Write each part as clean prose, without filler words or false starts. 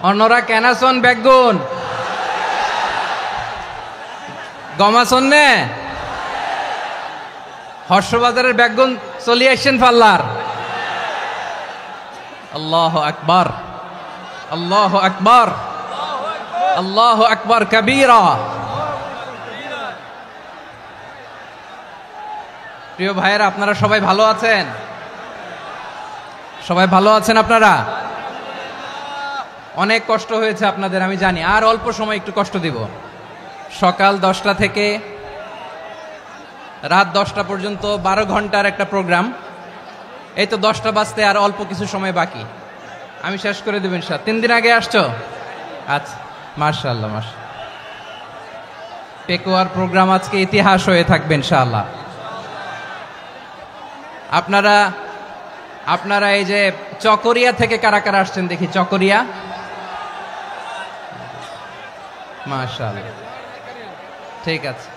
অন্যরা কেনাসন বেগুন গমাসন নে হর্ষবাজারের বেগুন চলি আসছেন পাল্লার। আল্লাহু আকবার, আল্লাহু আকবার, আল্লাহু আকবার কবীরা। প্রিয় ভাইয়েরা, আপনারা সবাই ভালো আছেন? সবাই ভালো আছেন? আপনারা অনেক কষ্ট হয়েছে আপনাদের, আমি জানি। আর অল্প সময় একটু কষ্ট দিব। সকাল 10টা থেকে রাত 10টা পর্যন্ত 12 ঘন্টার একটা প্রোগ্রাম। এই তো 10টা বাজতে আর অল্প কিছু সময় বাকি, আমি শেষ করে দেব ইনশাআল্লাহ। 3 দিন আগে আসছো? আচ্ছা, মাশাআল্লাহ মাশাআল্লাহ। পেকুয়ার প্রোগ্রাম আজকে ইতিহাস হয়ে থাকবে ইনশাআল্লাহ। আপনারা এই যে চকরিয়া থেকে কারা কারা আসছেন দেখি? চকরিয়া, মাশাআল্লাহ, ঠিক আছে।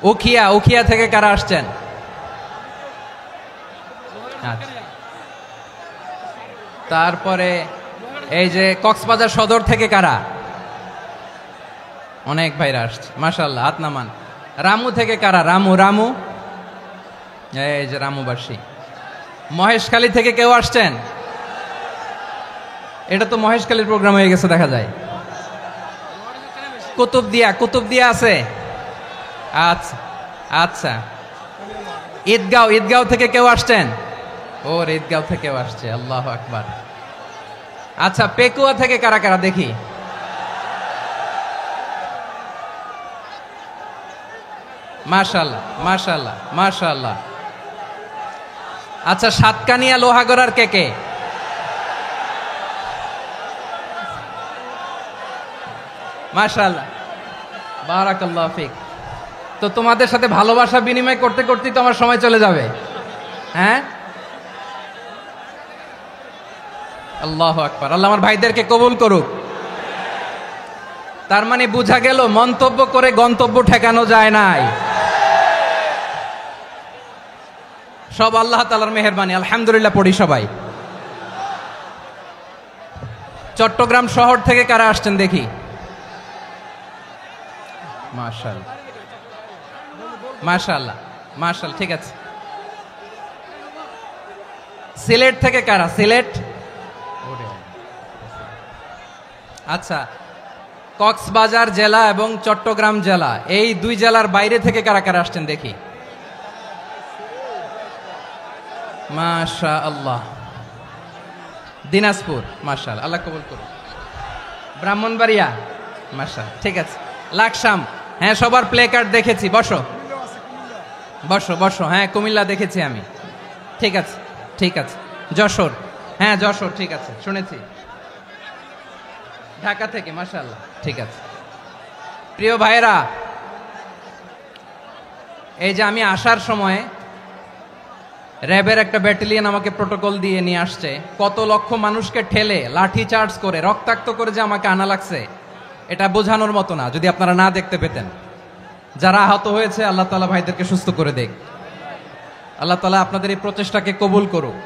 উখিয়া থেকে কারা আসছেন? আচ্ছা। তারপরে এই যে কক্সবাজার সদর থেকে কারা? অনেক ভাইরা আসছে, মাশাআল্লাহ, হাত নামান। রামু থেকে কারা? রামু, এই যে রামুবাসী। মহেশখালী থেকে কেউ আসছেন? এটা তো মহেশখালীর প্রোগ্রাম হয়ে গেছে দেখা যায়। কুতুবদিয়া আছে? আচ্ছা আচ্ছা। ঈদগাঁও থেকে কেউ আসছেন? ওর ঈদগাঁও থেকেও আসছে, আল্লাহু আকবার। আচ্ছা, পেকুয়া থেকে কারা কারা দেখি? মাশাআল্লাহ মাশাআল্লাহ মাশাআল্লাহ। আচ্ছা, সাতকানিয়া লোহাগড়ার কে? মাশাআল্লাহ, বারাকাল্লাহু ফিক। তো তোমাদের সাথে ভালোবাসা বিনিময় করতে করতেই তো আমার সময় চলে যাবে। হ্যাঁ, আল্লাহু আকবার। আল্লাহ আমার ভাইদেরকে কবুল করুক। তার মানে বোঝা গেল মন্তব্য করে গন্তব্য ঠেকানো যায় নাই। সব আল্লাহ তাআলার মেহেরবানি, আলহামদুলিল্লাহ পড়ি সবাই। চট্টগ্রাম শহর থেকে কারা আসছেন দেখি? মাশাআল্লাহ মাশাআল্লাহ মাশাআল্লাহ, ঠিক আছে। সিলেট থেকে কারা? সিলেট, আচ্ছা। কক্সবাজার জেলা এবং চট্টগ্রাম জেলা, এই দুই জেলার বাইরে থেকে কারা কারা আসছেন দেখি? মাশাআল্লাহ। দিনাজপুর, মাশাআল্লাহ, আল্লাহ কবুল করুন। ব্রাহ্মণবাড়িয়া, মাশাআল্লাহ, ঠিক আছে। লাকসাম, হ্যাঁ, সবার প্লে কার্ড দেখেছি। বসো বসো বসো। হ্যাঁ, কুমিল্লা দেখেছি আমি, ঠিক আছে ঠিক আছে। যশোর, হ্যাঁ যশোর, ঠিক আছে, শুনেছি। ঢাকা থেকে, মাশাআল্লাহ, ঠিক আছে। প্রিয় ভাইরা, এই যে আমি আসার সময় র্যাবের একটা ব্যাটালিয়ন আমাকে প্রোটোকল দিয়ে নিয়ে আসছে। কত লক্ষ মানুষকে ঠেলে লাঠি চার্জ করে রক্তাক্ত করে যে আমাকে আনা লাগছে, এটা বোঝানোর মতো না। যদি আপনারা না দেখতে পেতেন। যারা আহত হয়েছে, আল্লাহ তাআলা ভাইদেরকে সুস্থ করে দেখ। আল্লাহ তাআলা আপনাদের এই প্রচেষ্টাকে কবুল করুক।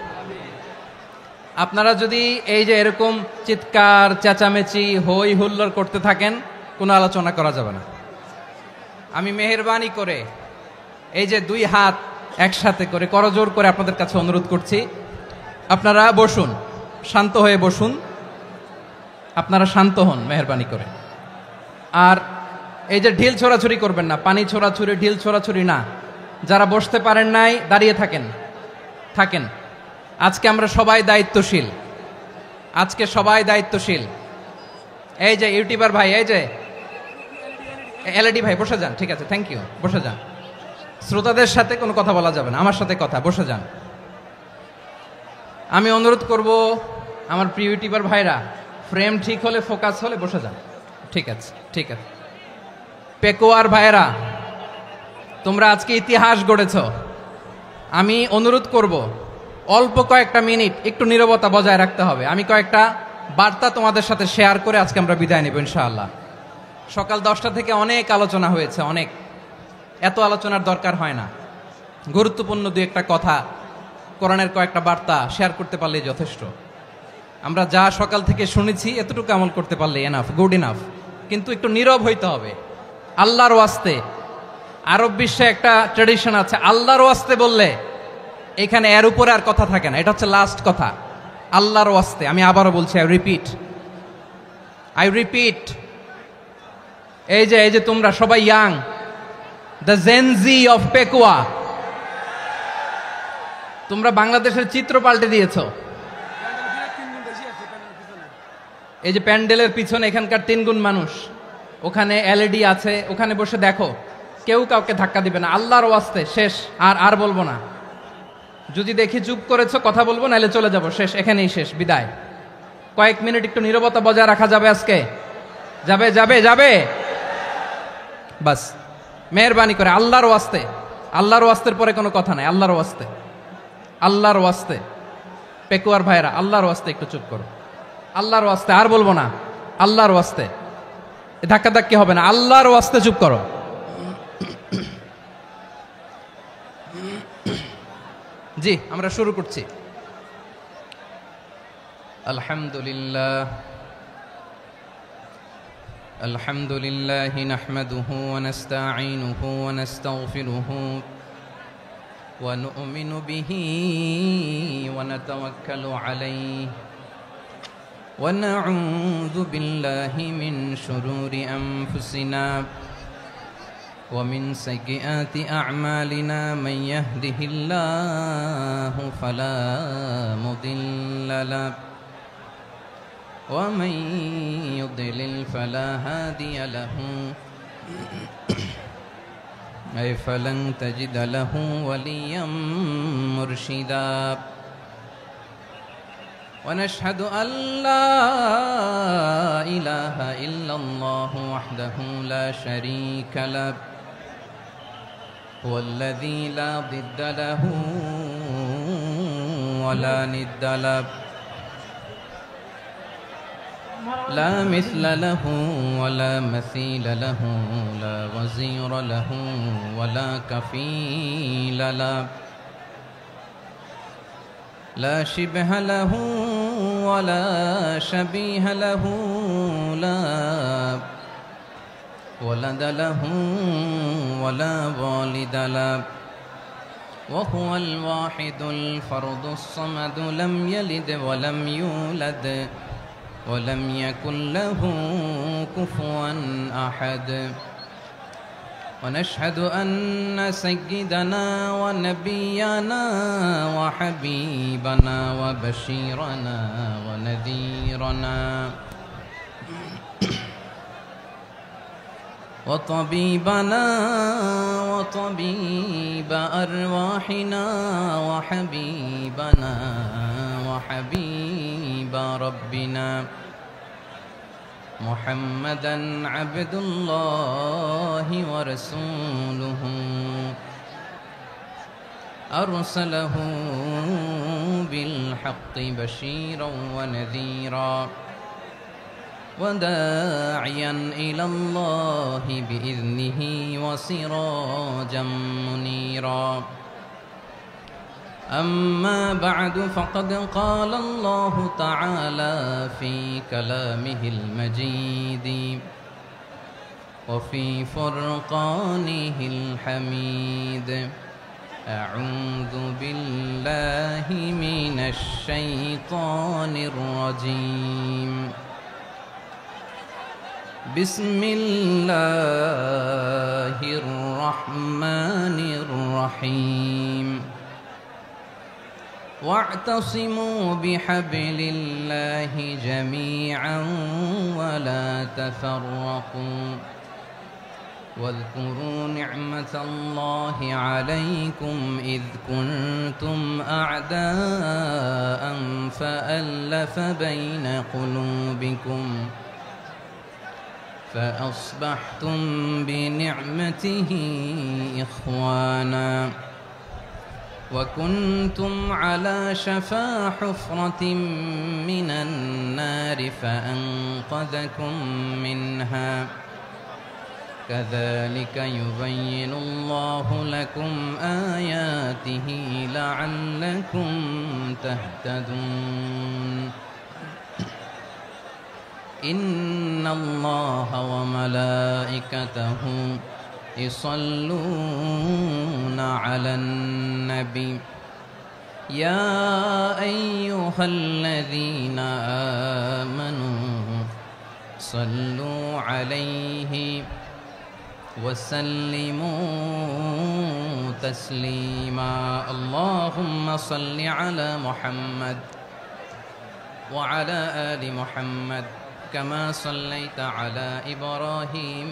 আপনারা যদি এই যে এরকম চিৎকার চেঁচামেচি হই হুল্লোড় করতে থাকেন, কোনো আলোচনা করা যাবে না। আমি মেহেরবানি করে এই যে দুই হাত একসাথে করে করজোর করে আপনাদের কাছে অনুরোধ করছি, আপনারা বসুন, শান্ত হয়ে বসুন। আপনারা শান্ত হন মেহেরবানি করে। আর এই যে ঢিল ছোড়াছুরি করবেন না, পানি ছোড়াছুরি, ঢিল ছোড়াছুরি না। যারা বসতে পারেন নাই, দাঁড়িয়ে থাকেন। আজকে আমরা সবাই দায়িত্বশীল, আজকে সবাই দায়িত্বশীল। এই যে ইউটিউবার ভাই, এই যে এলইডি ভাই, বসে যান, ঠিক আছে, থ্যাংক ইউ, বসে যান। শ্রোতাদের সাথে কোনো কথা বলা যাবে না, আমার সাথে কথা, বসে যান। আমি অনুরোধ করব আমার প্রিয় ইউটিউবার ভাইরা, ফ্রেম ঠিক হলে, ফোকাস হলে বসে যান, ঠিক আছে ঠিক আছে। পেকুয়ার ভাইরা, তোমরা আজকে ইতিহাস গড়েছ। আমি অনুরোধ করব অল্প কয়েকটা মিনিট একটু নীরবতা বজায় রাখতে হবে। আমি কয়েকটা বার্তা তোমাদের সাথে শেয়ার করে আজকে আমরা বিদায় নেব ইনশাআল্লাহ। সকাল 10টা থেকে অনেক আলোচনা হয়েছে, অনেক, এত আলোচনার দরকার হয় না। গুরুত্বপূর্ণ দুই একটা কথা কোরআনের কয়েকটা বার্তা শেয়ার করতে পারলেই যথেষ্ট। আমরা যা সকাল থেকে শুনেছি এতটুকু আমল করতে পারলে এনাফ, গুড ইনাফ। কিন্তু একটু নীরব হইতে হবে আল্লাহর ওয়াস্তে। আরব বিশ্বে একটা ট্রেডিশন আছে, আল্লাহর ওয়াস্তে বললে এখানে এর উপরে আর কথা থাকে না, এটা হচ্ছে লাস্ট কথা। আল্লাহর ওয়াস্তে, আমি আবারও বলছি, আই রিপিট, এই যে তোমরা সবাই young, the Gen Z of Pekua, তোমরা বাংলাদেশের চিত্র পাল্টে দিয়েছো। এই যে প্যান্ডেলের পিছনে এখানকার 3 গুণ মানুষ, ওখানে এলইডি আছে, ওখানে বসে দেখো, কেউ কাউকে ধাক্কা দিবে না। আল্লাহর ওয়াস্তে শেষ, আর বলবো না। যদি দেখি চুপ করেছো কথা বলবো, নাহলে চলে যাবো, শেষ, এখানেই শেষ, বিদায়। কয়েক মিনিট একটু নীরবতা বজায় রাখা যাবে আজকে? যাবে বাস, মেহরবানি করে আল্লাহর ওয়াস্তে। আল্লাহর ওয়াস্তের পরে কোনো কথা নাই, আল্লাহর ওয়াস্তে। পেকুয়ার ভাইরা, আল্লাহর ওয়াস্তে একটু চুপ করো, আল্লাহর ওয়াস্তে, আর বলবো না, আল্লাহর ওয়াস্তে। ধাক্কাধাক্কি হবে না, আল্লাহর ওয়াস্তে চুপ করো। জি, আমরা শুরু করছি। আলহামদুলিল্লাহ নাহমাদুহু ওয়া নাস্তাঈনুহু ওয়া নাস্তাগফিরুহু ওয়া নু'মিনু বিহি ওয়া নাতাওয়াক্কালু আলাইহি ওয়া নাউযু বিল্লাহি মিন শুরুরি আনফুসিনা ومن سيئات أعمالنا من يهده الله فلا مضل له ومن يضلل فلا هادي له أي فلن تجد له وليا مرشدا ونشهد أن لا إله إلا الله وحده لا شريك له هو الذي لا ضد له ولا ند له لا مثل له ولا مثيل له لا وزير له ولا كفيل له لا شبه له ولا شبيه له لا ولد له ولا والد له وهو الواحد الفرد الصمد لم يلد ولم يولد ولم يكن له كفوا أحد ونشهد أن سيدنا ونبينا وحبيبنا وبشيرنا ونذيرنا وطبيبنا وطبيب أرواحنا وحبيبنا وحبيب ربنا محمدا عبد الله ورسوله أرسله بالحق بشيرا ونذيرا وداعيا إلى الله بإذنه وسراجا منيرا أما بعد فقد قال الله تعالى في كلامه المجيد وفي فرقانه الحميد أعوذ بالله من الشيطان الرجيم بسم الله الرحمن الرحيم واعتصموا بحبل الله جميعا ولا تفرقوا واذكروا نعمة الله عليكم إذ كنتم أعداء فألف بين قلوبكم فأصبحتم بنعمته إخوانا وكنتم على شفا حفرة من النار فأنقذكم منها كذلك يبين الله لكم آياته لعلكم تهتدون إن الله وملائكته يصلون على النبي يا أيها الذين آمنوا صلوا عليه وسلموا تسليما اللهم صل على محمد وعلى آل محمد كما صليت على إبراهيم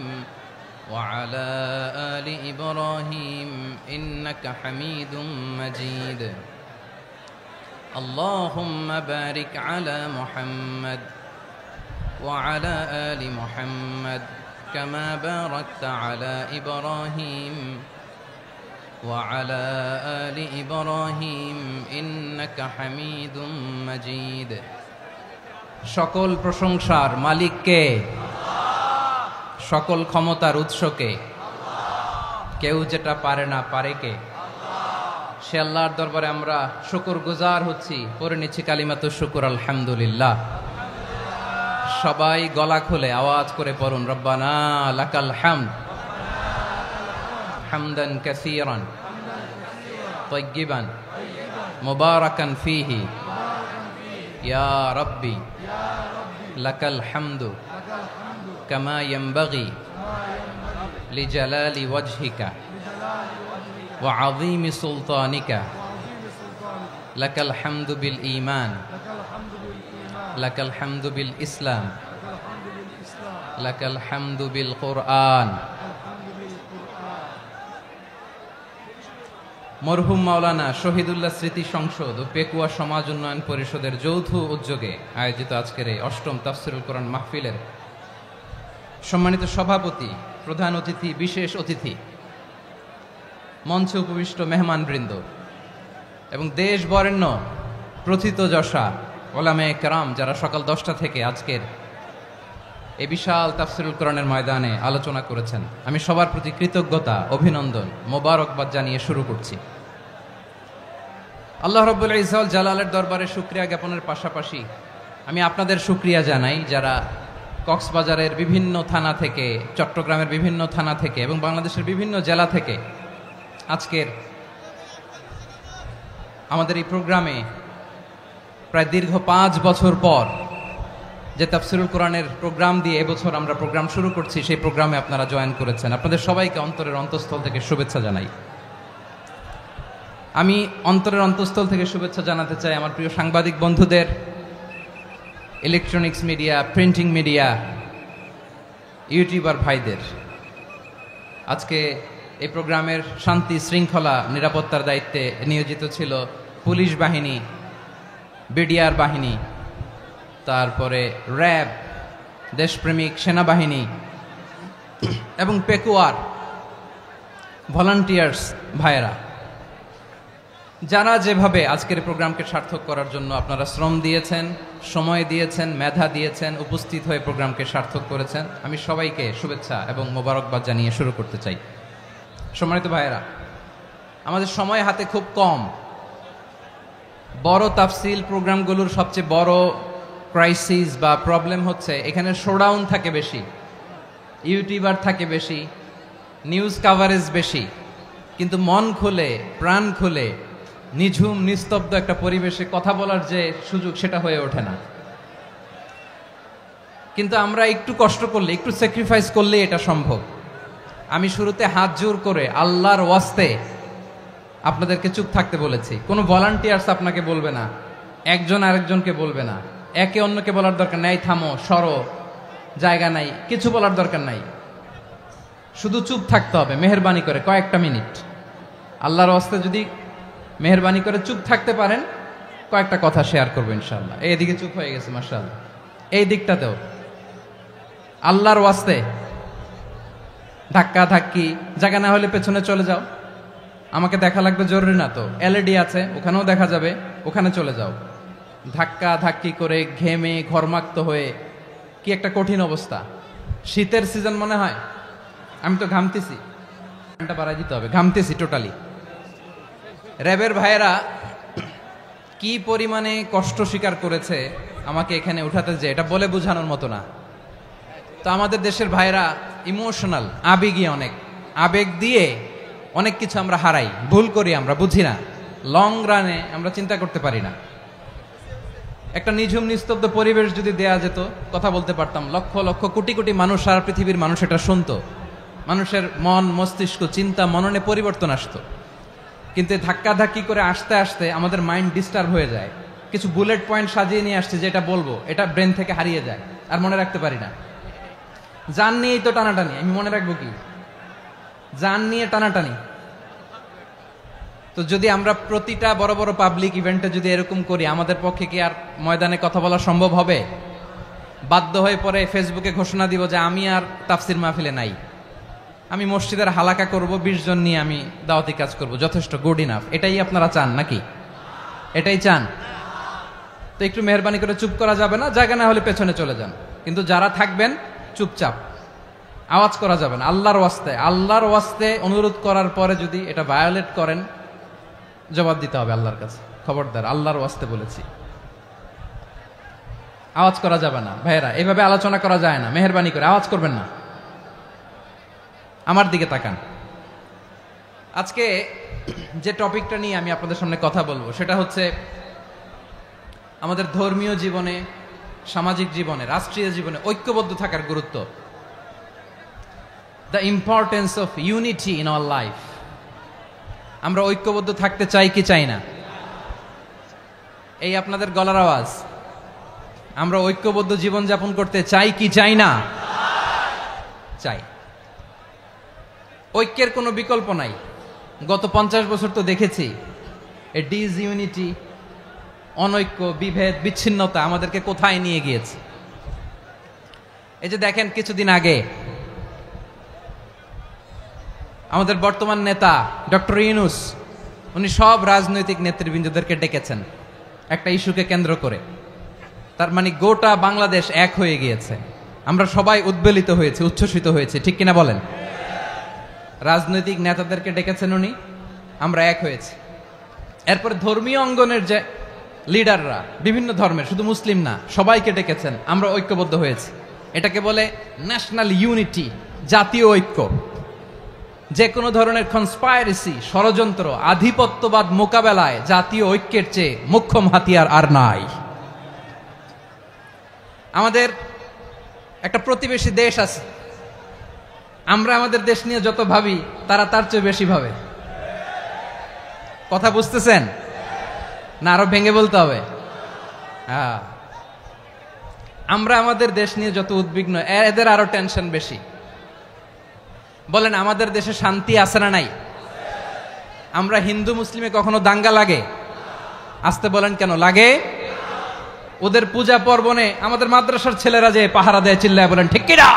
وعلى آل إبراهيم إنك حميد مجيد اللهم بارك على محمد وعلى آل محمد كما باركت على إبراهيم وعلى آل إبراهيم إنك حميد مجيد সকল প্রশংসার মালিক কে? সকল ক্ষমতার উৎস কে? কেউ যেটা পারে না পারে কে? সে আল্লাহর দরবারে আমরা শুকরগুজার হচ্ছি, পড়ে নিচ্ছি কালিমাতু শুকর আলহামদুলিল্লাহ। সবাই গলা খুলে আওয়াজ করে পড়ুন, রব্বানা লাকাল হামদ হামদান কাসীরান তাইয়্যিবান মুবারাকান ফীহি ইয়া রাব্বি লাকাল হামদু কামা ইয়ানবাগি লিজালালি ওয়াজহিকা ওয়া আযীমি সুলতানিকা লাকাল হামদু বিল ঈমান লাকাল হামদু বিল ইসলাম লাকাল হামদু বিল কুরআন। মরহুম মাওলানা শহীদুল্লাহ স্মৃতি সংসদ ও পেকুয়া সমাজ উন্নয়ন পরিষদের যৌথ উদ্যোগে আয়োজিত আজকের এই অষ্টম তাফসীরুল কোরআন মাহফিলের সম্মানিত সভাপতি, প্রধান অতিথি, বিশেষ অতিথি, মঞ্চে উপবিষ্ট মেহমানবৃন্দ এবং দেশ বরেণ্য প্রথিতযশা ওলামায়ে কেরাম যারা সকাল 10টা থেকে আজকের এই বিশাল তাফসীরুল কোরআনের ময়দানে আলোচনা করেছেন, আমি সবার প্রতি কৃতজ্ঞতা, অভিনন্দন, মোবারকবাদ জানিয়ে শুরু করছি। আল্লাহ রাব্বুল ইজ্জত জালালের দরবারে শুকরিয়া জ্ঞাপনের পাশাপাশি আমি আপনাদের শুকরিয়া জানাই যারা কক্সবাজারের বিভিন্ন থানা থেকে, চট্টগ্রামের বিভিন্ন থানা থেকে এবং বাংলাদেশের বিভিন্ন জেলা থেকে আজকের আমাদের এই প্রোগ্রামে প্রায় দীর্ঘ 5 বছর পর যে তাফসীরুল কোরআনের প্রোগ্রাম দিয়ে এবছর আমরা প্রোগ্রাম শুরু করছি, সেই প্রোগ্রামে আপনারা জয়েন করেছেন। আপনাদের সবাইকে অন্তরের অন্তঃস্থল থেকে শুভেচ্ছা জানাই। আমি অন্তরের অন্তঃস্থল থেকে শুভেচ্ছা জানাতে চাই আমার প্রিয় সাংবাদিক বন্ধুদের, electronics media, printing media, YouTuber ভাইদের। আজকে এই প্রোগ্রামের শান্তি শৃঙ্খলা নিরাপত্তার দায়িত্বে নিয়োজিত ছিল পুলিশ বাহিনী, বিডিআর বাহিনী, তারপরে র্যাব, দেশপ্রেমিক সেনাবাহিনী এবং পেকুয়ার ভলান্টিয়ার্স ভাইয়েরা, যারা যেভাবে আজকের প্রোগ্রামকে সার্থক করার জন্য আপনারা শ্রম দিয়েছেন, সময় দিয়েছেন, মেধা দিয়েছেন, উপস্থিত হয়ে প্রোগ্রামকে সার্থক করেছেন, আমি সবাইকে শুভেচ্ছা এবং মোবারকবাদ জানিয়ে শুরু করতে চাই। সম্মানিত ভাইয়েরা, আমাদের সময় হাতে খুব কম। বড় তাফসীল প্রোগ্রামগুলোর সবচেয়ে বড় ক্রাইসিস বা প্রবলেম হচ্ছে এখানে শোডাউন থাকে বেশি, ইউটিউবার থাকে বেশি, নিউজ কাভারেজ বেশি, কিন্তু মন খুলে, প্রাণ খুলে, নিঝুম নিস্তব্ধ একটা পরিবেশে কথা বলার যে সুযোগ, সেটা হয়ে ওঠে না। কিন্তু আমরা একটু কষ্ট করলে, একটু স্যাক্রিফাইস করলে এটা সম্ভব। আমি শুরুতে হাত জোর করে আল্লাহর ওয়াস্তে আপনাদেরকে চুপ থাকতে বলেছি। কোনো ভলান্টিয়ার্স আপনাকে বলবে না, একজন আরেকজনকে বলবে না, একে অন্যকে বলার দরকার নাই, থামো, সরো, জায়গা নাই, কিছু বলার দরকার নাই, শুধু চুপ থাকতে হবে মেহেরবানি করে কয়েকটা মিনিট। আল্লাহর ওয়াস্তে যদি মেহেরবানি করে চুপ থাকতে পারেন, কয়েকটা কথা শেয়ার করবো ইনশাআল্লাহ। এইদিকে চুপ হয়ে গেছে মাশাআল্লাহ, এই দিকটাতেও আল্লাহর ওয়াস্তে ধাক্কা ধাক্কি, জায়গা না হলে পেছনে চলে যাও, আমাকে দেখা লাগবে জরুরি না তো, এলইডি আছে ওখানেও দেখা যাবে, ওখানে চলে যাও। ধাক্কা ধাক্কি করে ঘেমে ঘর্মাক্ত হয়ে কি একটা কঠিন অবস্থা। শীতের সিজন মনে হয়, আমি তো ঘামতেছি, ঘন্টা বাড়াই দিতে হবে, ঘামতেছি টোটালি। র্যাবের ভাইয়েরা কি পরিমাণে কষ্ট স্বীকার করেছে আমাকে এখানে উঠাতে, যে এটা বলে বোঝানোর মতো না। তো আমাদের দেশের ভাইয়েরা ইমোশনাল, আবেগী, অনেক আবেগ দিয়ে অনেক কিছু আমরা হারাই, ভুল করি, আমরা বুঝি না, লং রানে আমরা চিন্তা করতে পারি না। একটা নিঝুম নিস্তব্ধ পরিবেশ যদি দেয়া যেত, কথা বলতে পারতাম, লক্ষ লক্ষ কোটি কোটি মানুষ, সারা পৃথিবীর মানুষ এটা শুনতো, মানুষের মন মস্তিষ্ক চিন্তা মননে পরিবর্তন আসতো। কিন্তু ধাক্কা ধাক্কি করে আসতে আসতে আমাদের মাইন্ড ডিস্টার্ব হয়ে যায়। কিছু বুলেট পয়েন্ট সাজিয়ে নিয়ে আসছে, যেটা বলবো এটা ব্রেন থেকে হারিয়ে যায়, আর মনে রাখতে পারি না। জান নিয়েই তো টানাটানি, আমি মনে রাখবো কি? জান নিয়ে টানাটানি। তো যদি আমরা প্রতিটা বড় বড় পাবলিক ইভেন্টে যদি এরকম করি, আমাদের পক্ষে কি আর ময়দানে কথা বলা সম্ভব হবে? বাধ্য হয়ে পরে ফেসবুকে ঘোষণা দিব যে আমি আর তাফসির মাহফিলে নাই, আমি মসজিদের হালাকা করব, 20 জন নিয়ে আমি দাওয়াতি কাজ করব, যথেষ্ট, গুড ইনাফ। এটাই আপনারা চান নাকি? এটাই চান? তো একটু মেহরবানি করে চুপ করা যাবে না, জায়গা না হলে পেছনে চলে যান, কিন্তু যারা থাকবেন চুপচাপ, আওয়াজ করা যাবে না। আল্লাহর ওয়াস্তে অনুরোধ করার পরে যদি এটা ভায়োলেট করেন, জবাব দিতে হবে আল্লাহর কাছে। খবরদার, আল্লাহর ওয়াস্তে বলেছি, আওয়াজ করা যাবে না। ভাইয়েরা, এভাবে আলোচনা করা যায় না, মেহরবানি করে আওয়াজ করবেন না। আমার দিকে তাকান। আজকে যে টপিকটা নিয়ে আমি আপনাদের সামনে কথা বলবো, সেটা হচ্ছে আমাদের ধর্মীয় জীবনে, সামাজিক জীবনে, রাষ্ট্রীয় জীবনে ঐক্যবদ্ধ থাকার গুরুত্ব। The importance of unity in our life. আমরা ঐক্যবদ্ধ থাকতে চাই কি চাই না? এই আপনাদের গলার আওয়াজ। আমরা ঐক্যবদ্ধ জীবন যাপন করতে চাই কি চাই না? চাই। ঐক্যের কোনো বিকল্প নাই। গত 50 বছর তো দেখেছি এই ডিসইউনিটি, অনৈক্য, বিভেদ, বিচ্ছিন্নতা আমাদেরকে কোথায় নিয়ে গিয়েছে। এই যে দেখেন, কিছুদিন আগে আমাদের বর্তমান নেতা ডক্টর ইউনূস, উনি সব রাজনৈতিক নেতৃবৃন্দদেরকে ডেকেছেন একটা ইস্যুকে কেন্দ্র করে। তার মানে গোটা বাংলাদেশ এক হয়ে গিয়েছে। আমরা সবাই উদ্বেলিত হয়েছে, উচ্ছ্বসিত হয়েছে, ঠিক কিনা বলেন? রাজনৈতিক নেতাদেরকে ডেকেছেন উনি, আমরা এক হয়েছি। এরপরে ধর্মীয় অঙ্গনের যে লিডাররা, বিভিন্ন ধর্মের, শুধু মুসলিম না, সবাইকে ডেকেছেন, আমরা ঐক্যবদ্ধ হয়েছি। এটাকে বলে ন্যাশনাল ইউনিটি, জাতীয় ঐক্য। যে কোনো ধরনের কনস্পাইরেসি, ষড়যন্ত্র, আধিপত্যবাদ মোকাবেলায় জাতীয় ঐক্যের চেয়ে মোক্ষম হাতিয়ার আর নাই। আমাদের একটা প্রতিবেশী দেশ আছে, আমরা আমাদের দেশ নিয়ে যত ভাবি, তারা তার চেয়ে বেশি ভাবে। কথা বুঝতেছেন না? আরো ভেঙে বলতে হবে। হ্যাঁ, আমরা আমাদের দেশ নিয়ে যত উদ্বিগ্ন, এদের আরো টেনশন বেশি। বলেন, আমাদের দেশে শান্তি আছে না নাই? আমরা হিন্দু মুসলিমে কখনো দাঙ্গা লাগে? আসতে বলেন, কেন লাগে? ওদের পূজা পর্বণে আমাদের মাদ্রাসার ছেলেরা যে পাহারা দেয়, চিল্লায় বলেন ঠিক কিনা?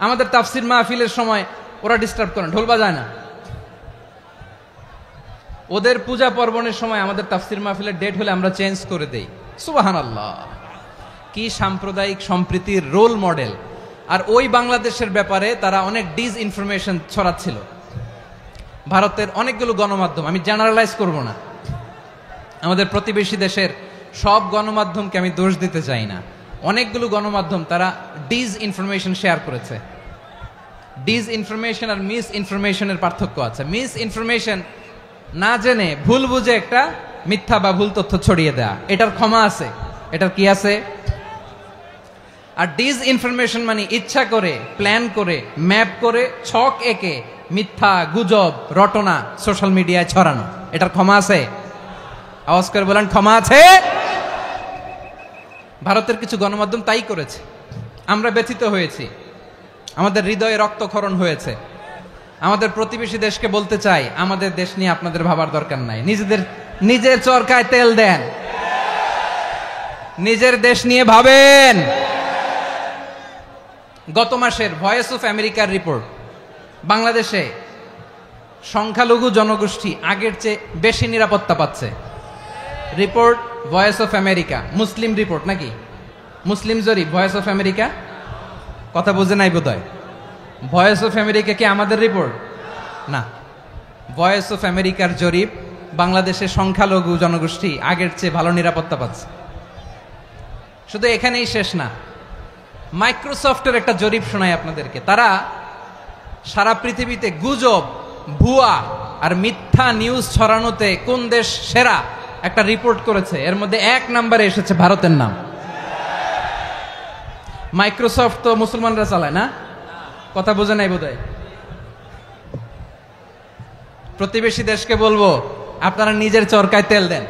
আমাদের তাফসির মাহফিলের সময় ওরা ডিস্টার্ব করেন, ঢোল বাজায় না। ওদের পূজা পর্বণের সময় আমাদের তাফসির মাহফিলের ডেট হলে আমরা চেঞ্জ করে দেই। সুবহানাল্লাহ, কি সাম্প্রদায়িক সম্প্রীতির রোল মডেল। আর ওই বাংলাদেশের ব্যাপারে তারা অনেক ডিসইনফরমেশন ছড়াচ্ছিল। ভারতের অনেকগুলো গণমাধ্যম, আমি জেনারেলাইজ করব না, আমাদের প্রতিবেশী দেশের সব গণমাধ্যমকে আমি দোষ দিতে চাই না, অনেকগুলো গণমাধ্যম তারা ডিসইনফরমেশন শেয়ার করেছে। ডিসইনফরমেশন আর মিস ইনফরমেশনের পার্থক্য আছে। মিস ইনফরমেশন না জেনে ভুল বুঝে একটা মিথ্যা বা ভুল তথ্য ছড়িয়ে দেয়া, এটার ক্ষমা আছে, এটার কি আছে? আর ডিসইনফরমেশন মানে ইচ্ছা করে, প্ল্যান করে, ম্যাপ করে, ছক এঁকে মিথ্যা, গুজব, রটনা সোশ্যাল মিডিয়ায় ছড়ানো, এটার ক্ষমা আছে? আওয়াজ করে বলেন, ক্ষমা আছে? ভারতের কিছু গণমাধ্যম তাই করেছে। আমরা ব্যথিত হয়েছি, আমাদের হৃদয়ে রক্তক্ষরণ হয়েছে। আমাদের প্রতিবেশী দেশকে বলতে চাই, আমাদের দেশ নিয়ে আপনাদের ভাবার দরকার নাই। নিজের চরকায় তেল দেন, নিজের দেশ নিয়ে ভাবেন। গত মাসের ভয়েস অফ আমেরিকার রিপোর্ট, বাংলাদেশে সংখ্যালঘু জনগোষ্ঠী আগের চেয়ে বেশি নিরাপত্তা পাচ্ছে। Report voice of America, Muslim report নাকি? মুসলিম জরিপ, ভয়েস অফ আমেরিকা। কথা বুঝে নাই বোধহয়। ভয়েস অফ আমেরিকা কি আমাদের রিপোর্ট না? ভয়েস অফ আমেরিকার জরিপ, বাংলাদেশের সংখ্যালঘু জনগোষ্ঠী আগের চেয়ে ভালো নিরাপত্তা পাচ্ছে। শুধু এখানেই শেষ না, মাইক্রোসফটের একটা জরিপ শোনায় আপনাদেরকে। তারা সারা পৃথিবীতে গুজব, ভুয়া আর মিথ্যা নিউজ ছড়ানোতে কোন দেশ সেরা একটা রিপোর্ট করেছে। এর মধ্যে 1 নম্বরে এসেছে ভারতের নাম। মাইক্রোসফট তো মুসলমানরা চালায় না, কথা বোঝে নাই বোধহয়। প্রতিবেশী দেশকে বলবো, আপনারা নিজের চরকায় তেল দেন,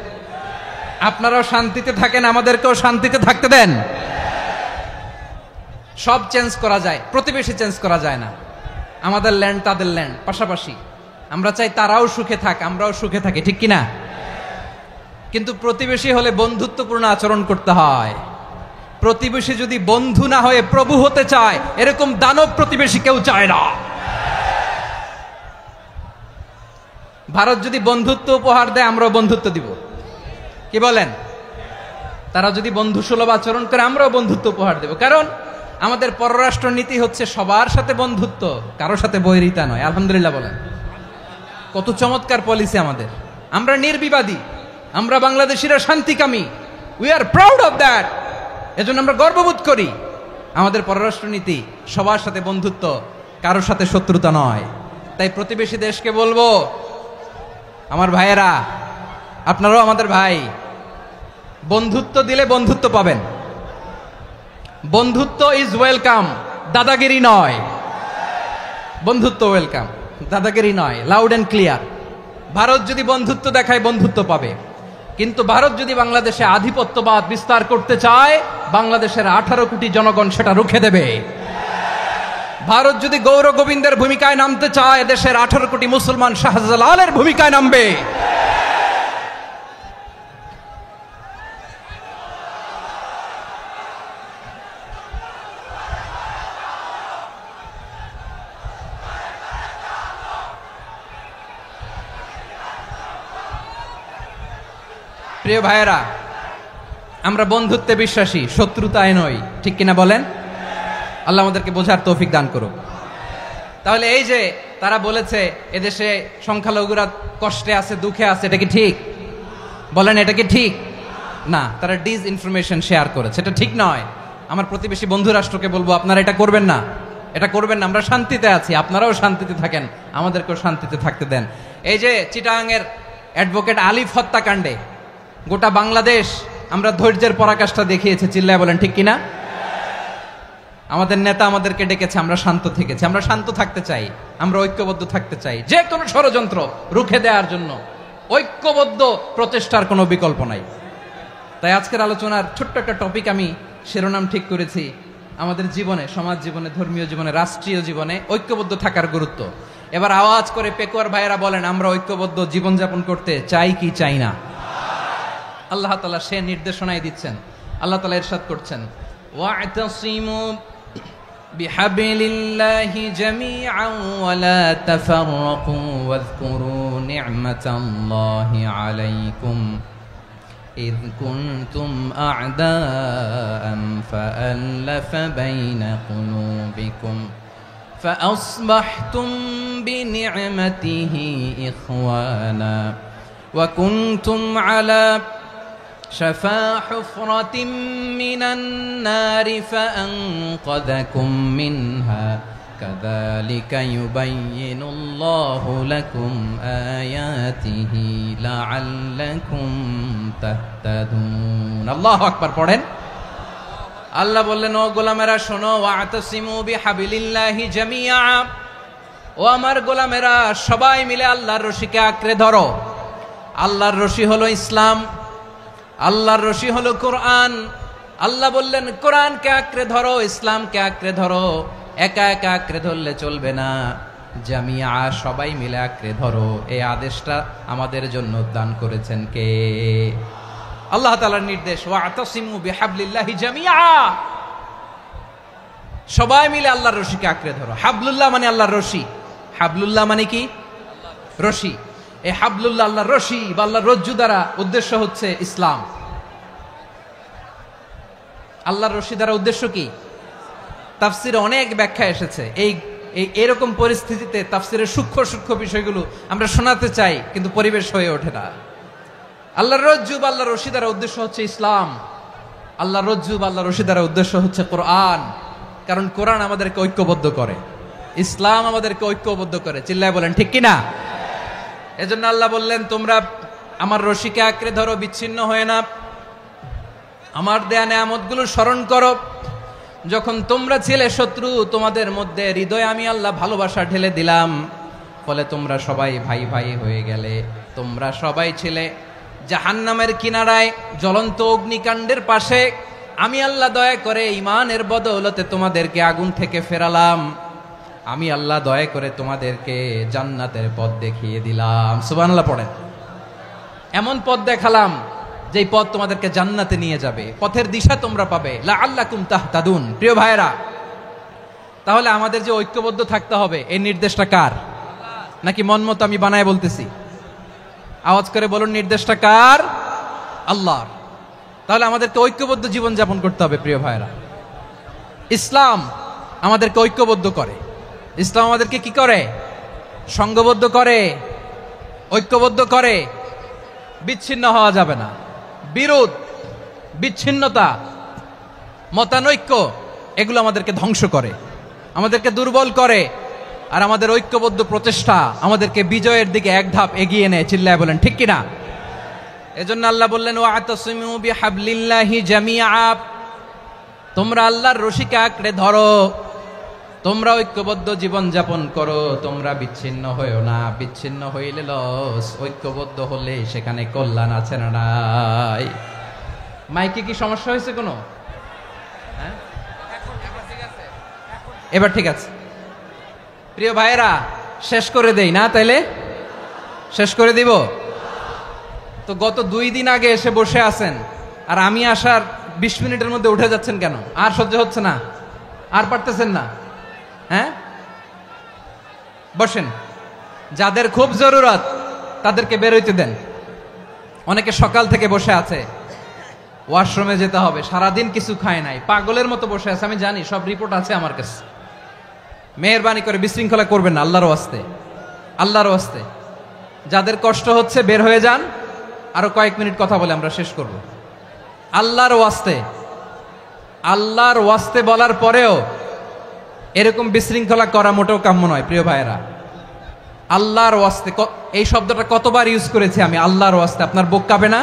আপনারাও শান্তিতে থাকেন, আমাদেরকেও শান্তিতে থাকতে দেন। সব চেঞ্জ করা যায়, প্রতিবেশী চেঞ্জ করা যায় না। আমাদের ল্যান্ড তাদের ল্যান্ড পাশাপাশি, আমরা চাই তারাও সুখে থাক, আমরাও সুখে থাকি, ঠিক কিনা? কিন্তু প্রতিবেশী হলে বন্ধুত্বপূর্ণ আচরণ করতে হয়। প্রতিবেশী যদি বন্ধু না হয়ে প্রভু হতে চায়, এরকম দানব প্রতিবেশী কেউ চায় না। ভারত যদি বন্ধুত্ব উপহার দেয়, আমরাও বন্ধুত্ব দিব, কি বলেন? তারা যদি বন্ধু সুলভ আচরণ করে, আমরাও বন্ধুত্ব উপহার দেব। কারণ আমাদের পররাষ্ট্র নীতি হচ্ছে সবার সাথে বন্ধুত্ব, কারো সাথে বৈরিতা নয়। আলহামদুলিল্লাহ বলেন, কত চমৎকার পলিসি আমাদের। আমরা নির্বিবাদী, আমরা বাংলাদেশিরা শান্তিকামী, we are proud of that. এজন্য আমরা গর্ববোধ করি। আমাদের পররাষ্ট্র নীতি সবার সাথে বন্ধুত্ব, কারোর সাথে শত্রুতা নয়। তাই প্রতিবেশী দেশকে বলবো, আমার ভাইয়েরা, আপনারাও আমাদের ভাই, বন্ধুত্ব দিলে বন্ধুত্ব পাবেন। বন্ধুত্ব ইজ ওয়েলকাম, দাদাগিরি নয়। বন্ধুত্ব ওয়েলকাম, দাদাগিরি নয়, লাউড এন্ড ক্লিয়ার। ভারত যদি বন্ধুত্ব দেখায়, বন্ধুত্ব পাবে। কিন্তু ভারত যদি বাংলাদেশে আধিপত্যবাদ বিস্তার করতে চায়, বাংলাদেশের 18 কোটি জনগণ সেটা রুখে দেবে। ভারত যদি গৌর গোবিন্দের ভূমিকায় নামতে চায়, দেশের 18 কোটি মুসলমান শাহজালালের ভূমিকায় নামবে। প্রিয় ভাইয়েরা, আমরা বন্ধুত্বে বিশ্বাসী, শত্রুতায় নই, ঠিক কিনা বলেন? আল্লাহ আমাদেরকে বোঝার তৌফিক দান করুক। তাহলে এই যে তারা বলেছে এদেশে সংখ্যালঘুরা কষ্টে আছে, দুঃখে আছে, এটা কি ঠিক? বলেন, এটা কি ঠিক? না, তারা ডিস ইনফরমেশন শেয়ার করেছে, এটা ঠিক নয়। আমার প্রতিবেশী বন্ধু রাষ্ট্রকে বলবো, আপনারা এটা করবেন না, এটা করবেন না। আমরা শান্তিতে আছি, আপনারাও শান্তিতে থাকেন, আমাদেরকেও শান্তিতে থাকতে দেন। এই যে চিটাগাংয়ের অ্যাডভোকেট আলিফ হত্যাকাণ্ডে গোটা বাংলাদেশ আমরা ধৈর্যের পরাকাষ্ঠা দেখিয়েছে, চিল্লায় বলেন ঠিক কিনা? আমাদের নেতা আমাদেরকে ডেকেছে, আমরা শান্ত থেকেছি। আমরা শান্ত থাকতে চাই, আমরা ঐক্যবদ্ধ থাকতে চাই। যে কোনো ষড়যন্ত্র রুখে দেওয়ার জন্য ঐক্যবদ্ধ প্রচেষ্টার কোনো বিকল্প নাই। তাই আজকের আলোচনার ছোট্ট একটা টপিক আমি শিরোনাম ঠিক করেছি, আমাদের জীবনে, সমাজ জীবনে, ধর্মীয় জীবনে, রাষ্ট্রীয় জীবনে ঐক্যবদ্ধ থাকার গুরুত্ব। এবার আওয়াজ করে পেকুয়ার ভাইয়েরা বলেন, আমরা ঐক্যবদ্ধ জীবনযাপন করতে চাই কি চাই না? আল্লাহ তাআলা সে নির্দেশনাই দিচ্ছেন। আল্লাহ তাআলা ইরশাদ করছেন, ওয়া'তাসিমু বিহাবলিল্লাহি জামিআন ওয়া লা তাফাররাকু ওয়াযকুরু নি'মাতাল্লাহি আলাইকুম إذ كنتم أعداء فألف بين قلوبكم فأصبحتم بنعمته إخوانا وكنتم على شفا حفرة من النار فأنقذكم منها كذلك يبين الله لكم آياته لعلكم تهتدون الله أكبر পড়েন। আল্লাহ বললেন, ও গোলামেরা শোনো, ওয়া'তাসিমু বিহাবলিল্লাহি জামিআ, ও আমার গোলামেরা সবাই মিলে আল্লাহর রশিকে আঁকড়ে ধরো। আল্লাহর রশি হলো ইসলাম, আল্লাহর রশি হলো কোরআন। আল্লাহ বললেন, কোরআনকে আঁকড়ে ধরো, ইসলামকে আঁকড়ে ধরো। একা একা আঁকড়ে ধরলে চলবে না, জামিয়া, সবাই মিলে আঁকড়ে ধরো। এই আদেশটা আমাদের জন্য দান করেছেন কে? আল্লাহ তাআলার নির্দেশ, ওয়া'তাসিমু বিহাবলিল্লাহি জামিআ, সবাই মিলে আল্লাহর রশিকে আঁকড়ে ধরো। হাবলুল্লাহ মানে আল্লাহর রশি। হাবলুল্লাহ মানে কি? রশি। এই হাবলুল্লাহ আল্লাহর রশি বা আল্লাহর রজ্জু দ্বারা উদ্দেশ্য হচ্ছে ইসলাম। আল্লাহর রশি দ্বারা উদ্দেশ্য কি? তাফসিরে অনেক ব্যাখ্যা এসেছে। এই এরকম পরিস্থিতিতে তাফসিরের সূক্ষ্ম সূক্ষ্ম বিষয়গুলো আমরা শোনাতে চাই, কিন্তু পরিবেশ হয়ে ওঠে না। আল্লাহর রজ্জুব, আল্লাহর রশি দ্বারা উদ্দেশ্য হচ্ছে ইসলাম। আল্লাহর রজ্জুব, আল্লাহর রশি দ্বারা উদ্দেশ্য হচ্ছে কোরআন। কারণ কোরআন আমাদেরকে ঐক্যবদ্ধ করে, ইসলাম আমাদেরকে ঐক্যবদ্ধ করে। চিল্লায় বলেন ঠিক কিনা? এজন্য আল্লাহ বললেন, তোমরা আমার রশিকে আঁকড়ে ধরো, বিচ্ছিন্ন হয়ে না। আমার দেয়া নেয়ামতগুলো স্মরণ করো। যখন তোমরা ছিলে শত্রু, তোমাদের মধ্যে হৃদয়ে আমি আল্লাহ ভালোবাসা ঢেলে দিলাম, ফলে তোমরা সবাই ভাই ভাই হয়ে গেলে। তোমরা সবাই ছিলে জাহান্নামের কিনারায়, জ্বলন্ত অগ্নিকাণ্ডের পাশে। আমি আল্লাহ দয়া করে ঈমানের বদৌলতে তোমাদেরকে আগুন থেকে ফেরালাম। আমি আল্লাহ দয়া করে তোমাদেরকে জান্নাতের পথ দেখিয়ে দিলাম। সুবহানাল্লাহ পড়েন। এমন পথ দেখালাম যেই পথ তোমাদেরকে জান্নাতে নিয়ে যাবে, পথের দিশা তোমরা পাবে। লাআল্লাকুম তাহতাদুন। প্রিয় ভাইরা, তাহলে আমাদের যে ঐক্যবদ্ধ থাকতে হবে, এই নির্দেশটা কার? নাকি মন মতো আমি বানায় বলতেছি? আওয়াজ করে বলুন, নির্দেশটা কার? আল্লাহর। তাহলে আমাদেরকে ঐক্যবদ্ধ জীবন যাপন করতে হবে। প্রিয় ভাইরা, ইসলাম আমাদেরকে ঐক্যবদ্ধ করে। ইসলাম আমাদেরকে কি করে? সংঘবদ্ধ করে, ঐক্যবদ্ধ করে। বিচ্ছিন্ন হওয়া যাবে না। বিরোধ, বিচ্ছিন্নতা, মতানৈক্য, এগুলো আমাদেরকে ধ্বংস করে, আমাদেরকে দুর্বল করে। আর আমাদের ঐক্যবদ্ধ প্রচেষ্টা আমাদেরকে বিজয়ের দিকে এক ধাপ এগিয়ে নেয়। চিল্লায় বলেন ঠিক কিনা? এজন্য আল্লাহ বললেন, ওয়াতাসিমু বিহাবলিল্লাহি জামিআ। তোমরা আল্লাহর রশিকে আঁকড়ে ধরো, তোমরা ঐক্যবদ্ধ জীবন যাপন করো, তোমরা বিচ্ছিন্ন হইও না। বিচ্ছিন্ন হইলে লস, ঐক্যবদ্ধ হলে সেখানে কল্যাণ আছে না নাই? মাইকে কি সমস্যা হয়েছে কোনো? হ্যাঁ, এবার ঠিক আছে। প্রিয় ভাইয়েরা, শেষ করে দেই না? তাইলে শেষ করে দিব তো। গত 2 দিন আগে এসে বসে আছেন, আর আমি আসার 20 মিনিটের মধ্যে উঠে যাচ্ছেন কেন? আর সহ্য হচ্ছে না? আর পারতেছেন না? হ্যাঁ, বসেন। যাদের খুব জরুরত তাদেরকে বের হইতে দেন। অনেকে সকাল থেকে বসে আছে, ওয়াশরুমে যেতে হবে, সারাদিন কিছু খায় নাই, পাগলের মতো বসে আছে। আমি জানি, সব রিপোর্ট আছে আমার কাছে। মেহেরবানি করে বিশৃঙ্খলা করবেন না, আল্লাহর ওয়াস্তে, আল্লাহর ওয়াস্তে। যাদের কষ্ট হচ্ছে বের হয়ে যান। আরো কয়েক মিনিট কথা বলে আমরা শেষ করব। আল্লাহর ওয়াস্তে, আল্লাহর ওয়াস্তে বলার পরেও এরকম বিশৃঙ্খলা করা মোটেও কাম্য নয়। প্রিয় ভাইয়েরা, আল্লাহর ওয়াস্তে, এই শব্দটা কতবার ইউজ করেছি আমি, আল্লাহর ওয়াস্তে। আপনার বুক কাঁপে না?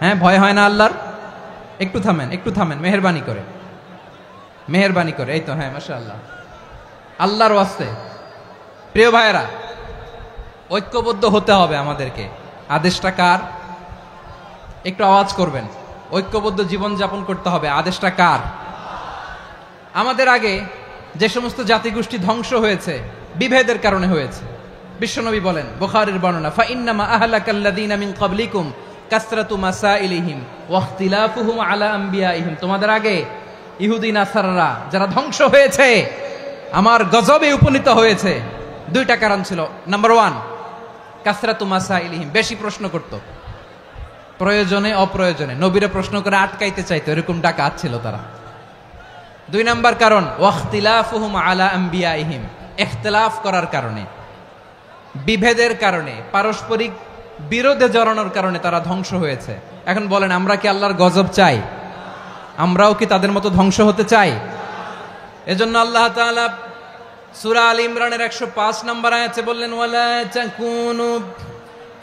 হ্যাঁ, ভয় হয় না আল্লাহর? একটু থামেন, একটু থামেন, মেহেরবানি করে, মেহেরবানি করে। এই তো, হ্যাঁ, মাশাআল্লাহ। আল্লাহর ওয়াস্তে। প্রিয় ভাইয়েরা, ঐক্যবদ্ধ হতে হবে আমাদেরকে। আদেশটা কার? একটু আওয়াজ করবেন। ঐক্যবদ্ধ জীবন যাপন করতে হবে। আদেশটা কার? আমাদের আগে যে সমস্ত জাতিগোষ্ঠী ধ্বংস হয়েছে, বিভেদের কারণে হয়েছে। বিশ্বনবী বলেন, বুখারীর বর্ণনা, ফা ইন্নামা আহলাকাল্লাযীনা মিন ক্বাবলিকুম কাসরাতু মাসাইলিহিম ওয়া ইখতিলাফুহুম আলা আম্বিয়াইহিম। তোমাদের আগে ইহুদি নাসারারা যারা ধ্বংস হয়েছে, আমার গজবে উপনীত হয়েছে, 2টা কারণ ছিল। নাম্বার 1, কাসরাতু মাসাইলিহিম, বেশি প্রশ্ন করত, প্রয়োজনে অপ্রয়োজনে নবীরা প্রশ্ন করে আটকাইতে চাইতো, এরকম ডাকাত ছিল তারা। 2 নাম্বার কারণ, ওয়াখতিলাফুহুম আলা আম্বিয়াইহিম, ইখতিলাফ করার কারণে, বিভেদের কারণে, পারস্পরিক বিরোধে জড়ানোর কারণে তারা ধ্বংস হয়েছে। এখন বলেন, আমরা কি আল্লাহর গজব চাই? আমরাও কি তাদের মতো ধ্বংস হতে চাই? এজন্য আল্লাহ তাআলা সূরা আল ইমরানের 105 নম্বর আয়াতে বললেন, ওয়ালা তাকুনু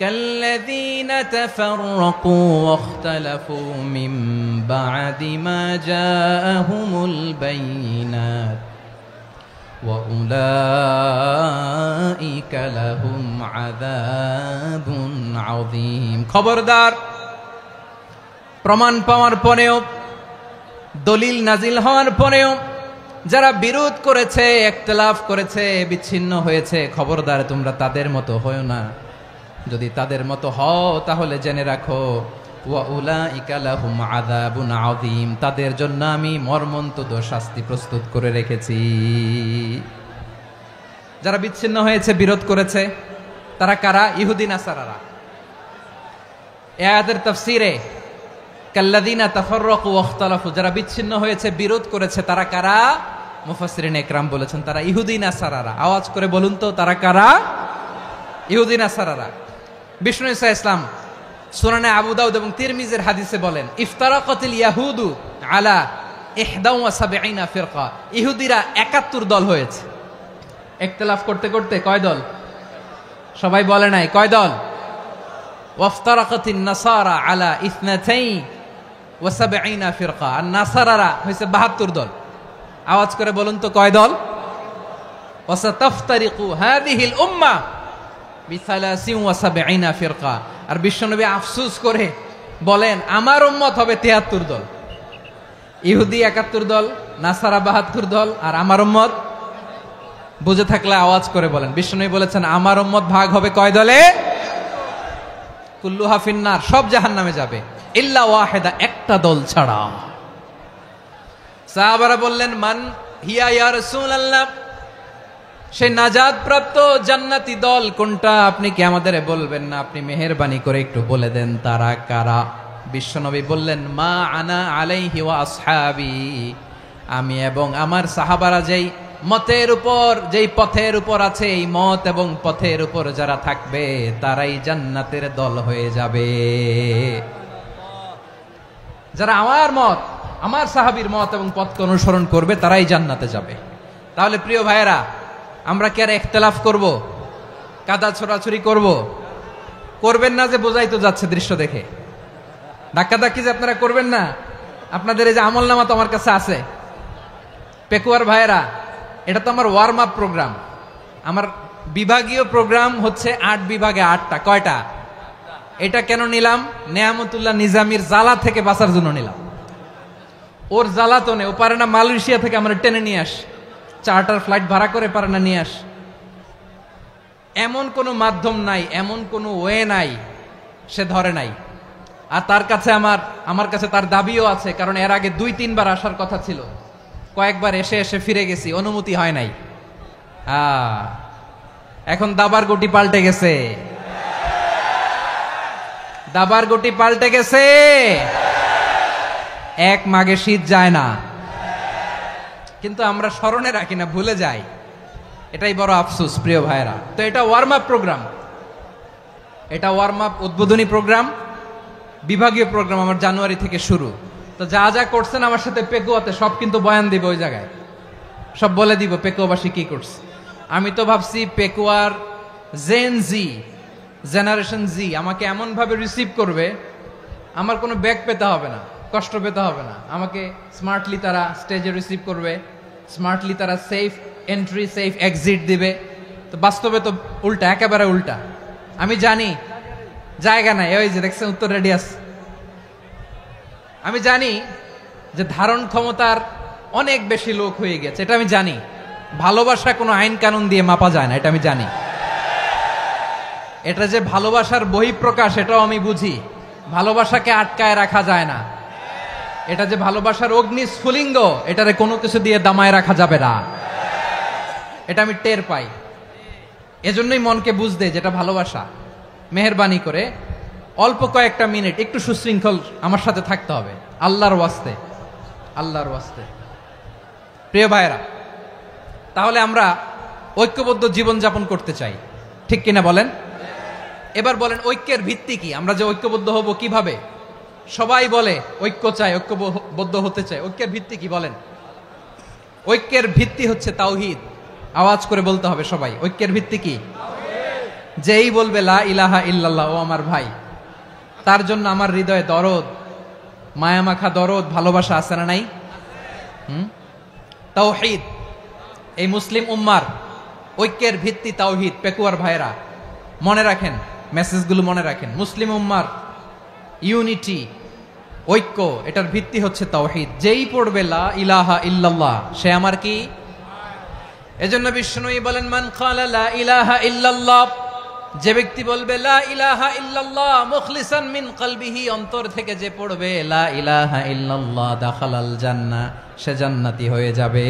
কাল্লাযীনা তাফাররাকু ওয়াখতালাফু মিন বা'দি মা জাআহুমুল বাইয়িনাত ওয়া উলাইকা লাহুম আযাবুন আযীম। খবরদার, প্রমাণ পাওয়ার পরেও, দলিল নাজিল হওয়ার পরেও যারা বিরোধ করেছে, ইখতিলাফ করেছে, বিচ্ছিন্ন হয়েছে, খবরদার তোমরা তাদের মতো হয়ো না। যদি তাদের মতো হও তাহলে জেনে রাখো, ওয়া উলাইকা লাহুম আযাবুন আযীম, তাদের জন্য আমি মর্মন্তুদ শাস্তি প্রস্তুত করে রেখেছি। যারা বিচ্ছিন্ন হয়েছে, বিরোধ করেছে, তারা কারা? ইহুদি নাসারারা। এই আয়াতের তাফসীরে কাল্লাযীনা তাফাররাকু ওয়াখতালাফু, যারা বিচ্ছিন্ন হয়েছে, বিরোধ করেছে, তারা কারা? মুফাসসিরিন একরাম বলেছেন তারা ইহুদি নাসারারা। আওয়াজ করে বলুন তো তারা কারা? ইহুদি নাসারারা। বিষ্ণু ঈসা ইসলাম সুনানে আবু দাউদ এবং তিরমিজির হাদিসে বলেন ইফতারাকাতিল ইয়াহুদু আলা 71 ফিরকা। ইহুদিরা 71 দল হয়েছে। ইখতিলাফ করতে করতে কয় দল? সবাই বলে নাই কয় দল? ওয়াফতারাকাতিন নাসারা আলা 72 ফিরকা। আর নাসারারা হয়েছে 72 দল। আওয়াজ করে বলুন তো কয় দল? ওয়াসাতাফতারিকু হাযিহিল উম্মাহ বি73 ফিরকা। আর বিশ্বনবী আফসোস করে বলেন আমার উম্মত হবে 73 দল। ইহুদি 71 দল, নাসারা 72 দল, আর আমার উম্মত বুঝে থাকলে আওয়াজ করে বলেন। বিশ্বনবী বলেছেন আমার উম্মত ভাগ হবে কয় দলে? কুল্লুহা ফিন্নার, সব জাহান্নামে যাবে, ইল্লা ওয়াহিদা, একটা দল ছাড়া। সাহাবারা বললেন মান হিয়া ইয়া রাসূলুল্লাহ, সেই নাজাত প্রাপ্ত জান্নাতি দল কোনটা? আপনি কি আমাদের বলবেন না? আপনি মেহেরবানি করে একটু বলে দেন তারা কারা। বিশ্বনবী বললেন মা আনা আলাইহি ওয়া আসহাবি, আমি এবং আমার সাহাবারা যেই মতের উপর, যেই পথের উপর আছে, এই মত এবং পথের উপর যারা থাকবে তারাই জান্নাতের দল হয়ে যাবে। যারা আমার মত, আমার সাহাবীর মত এবং পথকে অনুসরণ করবে তারাই জান্নাতে যাবে। তাহলে প্রিয় ভাইয়েরা, আমরা কি আর ইখতিলাফ করব? কাদা ছোড়াছুরি করব? করবেন না যে বোঝাই তো যাচ্ছে দৃশ্য দেখে। ধাক্কাধাক্কি যে আপনারা করবেন না। আপনাদের এই যে আমলনামা তো আমার কাছে আছে। পেকুয়ার ভাইয়েরা, এটা তো আমার ওয়ার্ম আপ প্রোগ্রাম। আমার বিভাগীয় প্রোগ্রাম হচ্ছে 8 বিভাগে 8টা। কয়টা? এটা কেন নিলাম? নেয়ামতুল্লাহ নিজামীর জ্বালা থেকে বাঁচার জন্য নিলাম। ওর জ্বালাতনে ও পারে না মালয়েশিয়া থেকে আমরা টেনে নিয়ে আস, চার্টার ফ্লাইট ভাড়া করে পারে না নিয়ে আস। এমন কোনো মাধ্যম নাই, এমন কোনো ওয়ে নাই সে ধরে নাই। আর তার কাছে আমার কাছে তার দাবিও আছে, কারণ এর আগে 2-3 বার আসার কথা ছিল। কয়েকবার এসে এসে ফিরে গেছি, অনুমতি হয় নাই। এখন দাবার গুটি পাল্টে গেছে, দাবার গুটি পাল্টে গেছে। এক মাঘে শীত যায় না, কিন্তু আমরা স্মরণে রাখি না, ভুলে যাই। এটাই বড় আফসোস প্রিয় ভাইরা। তো এটা ওয়ার্ম আপ প্রোগ্রাম, এটা ওয়ার্ম আপ উদ্বোধনী প্রোগ্রাম, বিভাগীয় প্রোগ্রাম আমার জানুয়ারি থেকে শুরু। তো যা যা করছেন আমার সাথে পেকুয়াতে সব কিন্তু বয়ান দিব, ওই জায়গায় সব বলে দিব পেকুয়াবাসী কি করছে। আমি তো ভাবছি পেকুয়ার জেনারেশন জি আমাকে এমন ভাবে রিসিভ করবে, আমার কোনো ব্যাক পেতে হবে না, কষ্ট পেতে হবে না। আমাকে স্মার্টলি তারা স্টেজে রিসিভ করবে, স্মার্টলি তারা সেফ এন্ট্রি সেফ এক্সিট দিবে। তো বাস্তবে তো উল্টা, একেবারে উল্টা। আমি জানি জায়গা নাই, ওই যে দেখছেন উত্তর রেডি আছে। আমি জানি যে ধারণ ক্ষমতার অনেক বেশি লোক হয়ে গেছে, এটা আমি জানি। ভালোবাসা কোনো আইন কানুন দিয়ে মাপা যায় না, এটা আমি জানি। এটা যে ভালোবাসার বহিঃপ্রকাশ এটাও আমি বুঝি। ভালোবাসাকে আটকায় রাখা যায় না। এটা যে ভালোবাসার অগ্নি স্ফুলিঙ্গ, এটারে কোনো কিছু দিয়ে দামায় রাখা যাবে না, এটা আমি টের পাই। এজন্যই মনকে বুঝতে যেটা ভালোবাসা। মেহেরবানি করে অল্প কয়েকটা মিনিট একটু সুশৃঙ্খল আমার সাথে থাকতে হবে, আল্লাহর ওয়াস্তে, আল্লাহর ওয়াস্তে। প্রিয় ভাইরা, তাহলে আমরা ঐক্যবদ্ধ জীবনযাপন করতে চাই, ঠিক কিনা বলেন? এবার বলেন ঐক্যের ভিত্তি কি? আমরা যে ঐক্যবদ্ধ হব কিভাবে? সবাই বলে ঐক্য চাই, ঐক্যবদ্ধ হতে চাই। ঐক্যের ভিত্তি কি বলেন? ঐক্যের ভিত্তি হচ্ছে তাওহীদ। আওয়াজ করে বলতে হবে সবাই, ঐক্যের ভিত্তি কি? যেই বলবে লা ইলাহা ইল্লাল্লাহ, ও আমার ভাই, তার জন্য আমার হৃদয়ে দরদ, মায়ামাখা দরদ, ভালোবাসা আছে না নাই? তাওহীদ। এই মুসলিম উম্মার ঐক্যের ভিত্তি তাওহীদ। পেকুয়ার ভাইরা মনে রাখেন, মেসেজগুলো মনে রাখেন। মুসলিম উম্মার ইউনিটি, ঐক্য, এটার ভিত্তি হচ্ছে তাওহীদ। যেই পড়বে লা ইলাহা ইল্লাল্লাহ সে আমার কি? এজন্য বিষ্ণুই বলেন মান ক্বালা লা ইলাহা ইল্লাল্লাহ, যে ব্যক্তি বলবে লা ইলাহা ইল্লাল্লাহ মুখলিসান মিন কলবিহি, অন্তর থেকে যে পড়বে লা ইলাহা ইল্লাল্লাহ, দাখালাল জান্নাহ, সে জান্নাতি হয়ে যাবে।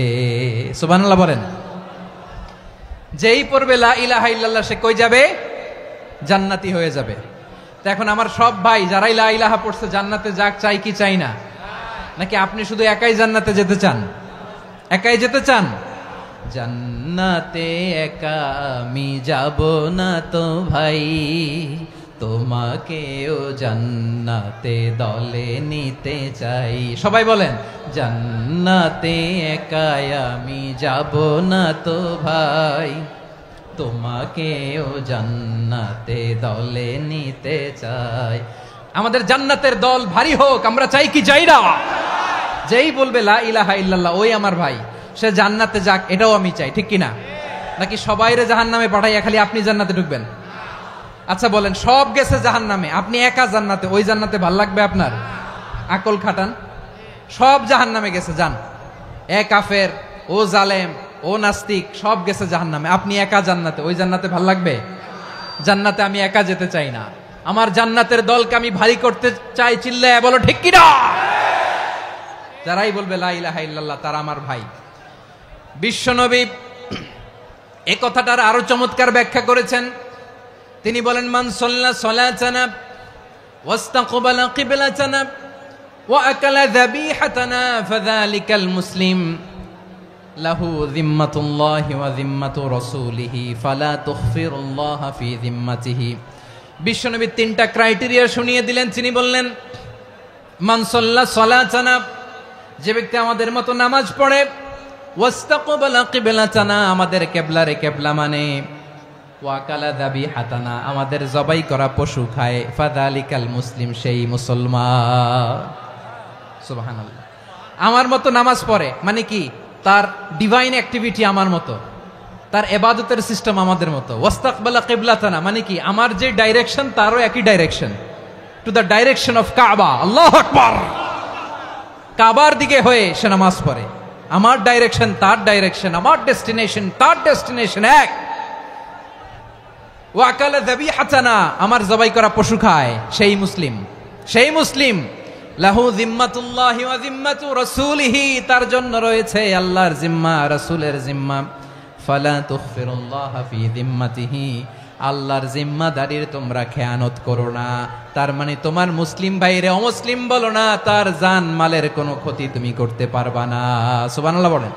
সুবহানাল্লাহ বলেন। যেই পড়বে লা ইলাহা ইল্লাল্লাহ সে কই যাবে? জান্নাতি হয়ে যাবে। তো এখন আমার সব ভাই যারাই লা ইলাহা পড়ছে জান্নাতে যাক, চাই কি চাই না? নাকি আপনি শুধু একাই জান্নাতে যেতে চান? একাই যেতে চান? জান্নাতে একা আমি যাব না তো ভাই, তোমাকেও জান্নাতে দলে নিতে চাই। সবাই বলেন, জান্নাতে একা আমি যাব না তো ভাই, তোমাকেও জান্নাতে দলে নিতে চাই। আমাদের জান্নাতের দল ভারী হোক, আমরা চাই কি চাই না? যেই বলবে লা ইলাহা ইল্লাল্লাহ ওই আমার ভাই, সে জান্নাতে যাক, এটাও আমি চাই, ঠিক কিনা? নাকি সবাইরে জাহান্নামে পাঠাইয়া খালি আপনি জান্নাতে ঢুকবেন? আচ্ছা বলেন, সব গেছে জাহান্নামে, আপনি একা জান্নাতে, ওই জান্নাতে ভাল লাগবে আপনার? আকল খাটান। সব জাহান্নামে গেছে, যান। এ কাফের, ও জালেম, ও নাস্তিক, সব গেছে জাহান্নামে, আপনি একা জান্নাতে, ওই জান্নাতে ভাল লাগবে? জান্নাতে আমি একা যেতে চাই না, আমার জান্নাতের দলকে আমি ভারী করতে চাই। চিল্লায় বলো ঠিক কিনা? যারাই বলবে লা ইলাহা ইল্লাল্লাহ তারা আমার ভাই। বিশ্বনবী এই কথাটার আরো চমৎকার ব্যাখ্যা করেছেন। তিনি বলেন, মান সাল্লা সালাতানা ওয়াস্তাকবালা কিবলাতানা ওয়া আকালা যাবিহাতানা ফাযালিকাল মুসলিম লাহু যিম্মাতুল্লাহি ওয়া যিম্মাতু রাসূলিহি ফালা তুখফিরুল্লাহ ফি যিম্মাতিহি। বিশ্বনবী তিনটা ক্রাইটেরিয়া শুনিয়ে দিলেন। তিনি বললেন, মান সাল্লা সালাতানা, যে ব্যক্তি আমাদের মতো নামাজ পড়ে, ওয়াস্তাকবালা কিবলাতানা, আমাদের কিবলারে কিবলা মানে, ওয়াকালা যাবিহাতানা, আমাদের জবাই করা পশু খায়, ফাযালিকাল মুসলিম, সেই মুসলমান। সুবহানাল্লাহ। আমার মতো নামাজ পড়ে মানে কি? তার ডিভাইন অ্যাক্টিভিটি আমার মতো, তার ইবাদতের সিস্টেম আমাদের মতো। ওয়াস্তাকবালা কিবলাতানা মানে কি? আমার যে ডাইরেকশন তারও একই direction, to the direction of কাবা। আল্লাহু আকবার। কাবার দিকে হয়ে সে নামাজ পড়ে, আমার ডাইরেকশন তার ডাইরেকশন, আমার ডেস্টিনেশন তার ডেস্টিনেশন এক। ওয়াকালা যাবিহাতানা, আমার জবাই করা পশু খায়, সেই মুসলিম। সেই মুসলিম। লাহু যিম্মাতুল্লাহি ওয়া যিম্মাতু রাসূলিহি, তার জন্য রয়েছে আল্লাহর জিম্মা, রাসূলের জিম্মা। ফালা তুখফিরুল্লাহ ফি যিম্মাতিহি, আল্লাহর জিম্মাদারির তোমরা খেয়ানত করো না। তার মানে তোমার মুসলিম ভাইরে অমুসলিম বলো না, তার জান মালের কোনো ক্ষতি তুমি করতে পারবা না। সুবহানাল্লাহ বলেন।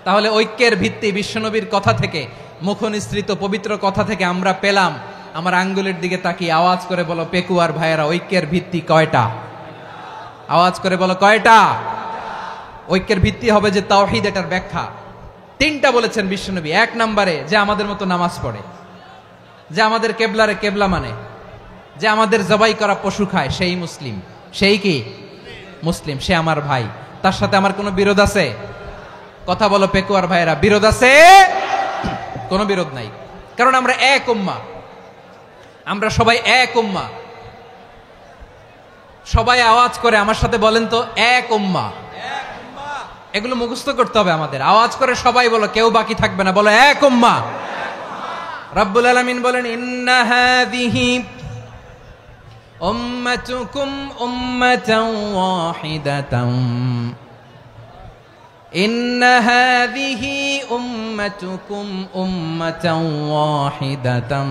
তাহলে ঐক্যের ভিত্তি বিশ্বনবীর কথা থেকে, মুখনিসৃত পবিত্র কথা থেকে আমরা পেলাম। আমার আঙ্গুলের দিকে তাকিয়ে আওয়াজ করে বলো পেকুয়ার ভাইয়েরা, ঐক্যের ভিত্তি কয়টা? আওয়াজ করে বলো কয়টা? ঐক্যের ভিত্তি হবে যে তাওহীদ, এটার ব্যাখ্যা তিনটা বলেছেন বিশ্বনবী। এক নম্বরে, যে আমাদের মতো নামাজ পড়ে, যে আমাদের কেবলারে কেবলা মানে, যে আমাদের জবাই করা পশু খায়, সেই মুসলিম। সেই কি মুসলিম? সে আমার ভাই। তার সাথে আমার কোনো বিরোধ আছে? কথা বলো পেকুয়ার ভাইয়েরা, বিরোধ আছে? কোনো বিরোধ নাই, কারণ আমরা এক উম্মাহ, আমরা সবাই এক উম্মাহ। সবাই আওয়াজ করে আমার সাথে বলেন তো, এক উম্মাহ। এগুলো মুখস্থ করতে হবে আমাদের। আওয়াজ করে সবাই বলো, কেউ বাকি থাকবে না, বলো এক উম্মাহ। রব্বুল আলামিন বলেন, ইন্না হাযিহি উম্মাতুকুম উম্মাতান ওয়াহিদাতান, ইন্না হাযিহি উম্মাতুকুম উম্মাতান ওয়াহিদাতান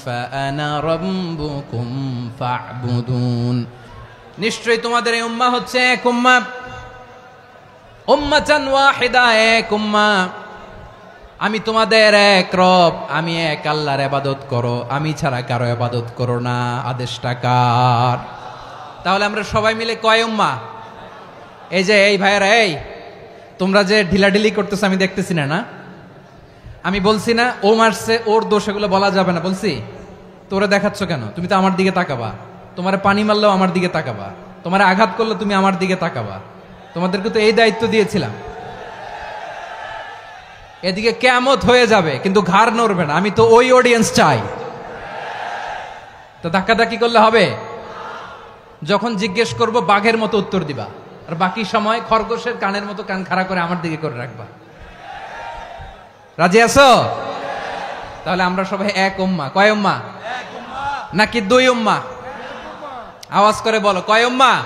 ফাআনা রাব্বুকুম ফা'বুদুন। নিশ্চয়ই তোমাদের এই উম্মাহ হচ্ছে এক উম্মাহ, উম্মাতান ওয়াহিদা, এক উম্মাহ। আমি তোমাদের এক রব, আমি এক আল্লাহর ইবাদত করো, আমি ছাড়া কারো ইবাদত করো না। আদেশটা কার? তাহলে আমরা সবাই মিলে কয় উম্মাহ? এই যে এই ভাইয়েরা, এই তোমরা যে ঢিলাঢিলি করতেছো আমি দেখতেছি না। আমি বলছি না ও মারছে, ওর দোষ, এগুলো বলা যাবে না বলছি? তোরা দেখাচ্ছ কেন? তুমি তো আমার দিকে তাকাবা। তোমার পানি মারলেও আমার দিকে তাকাবা, তোমার আঘাত করলে তুমি আমার দিকে তাকাবা। তোমাদেরকে তো এই দায়িত্ব দিয়েছিলাম। এদিকে কিয়ামত হয়ে যাবে কিন্তু ঘাড় নড়বে না। আমি তো ওই অডিয়েন্স চাই। তো ধাক্কাধাক্কি করলে হবে? যখন জিজ্ঞেস করব বাঘের মতো উত্তর দিবা, আর বাকি সময় খরগোশের কানের মতো কান খাড়া করে আমার দিকে করে রাখবা। রাজি আছো? তাহলে আমরা সবাই এক উম্মাহ। কয় উম্মাহ? নাকি দুই উম্মাহ? আওয়াজ করে বলো, কয় উম্মাহ?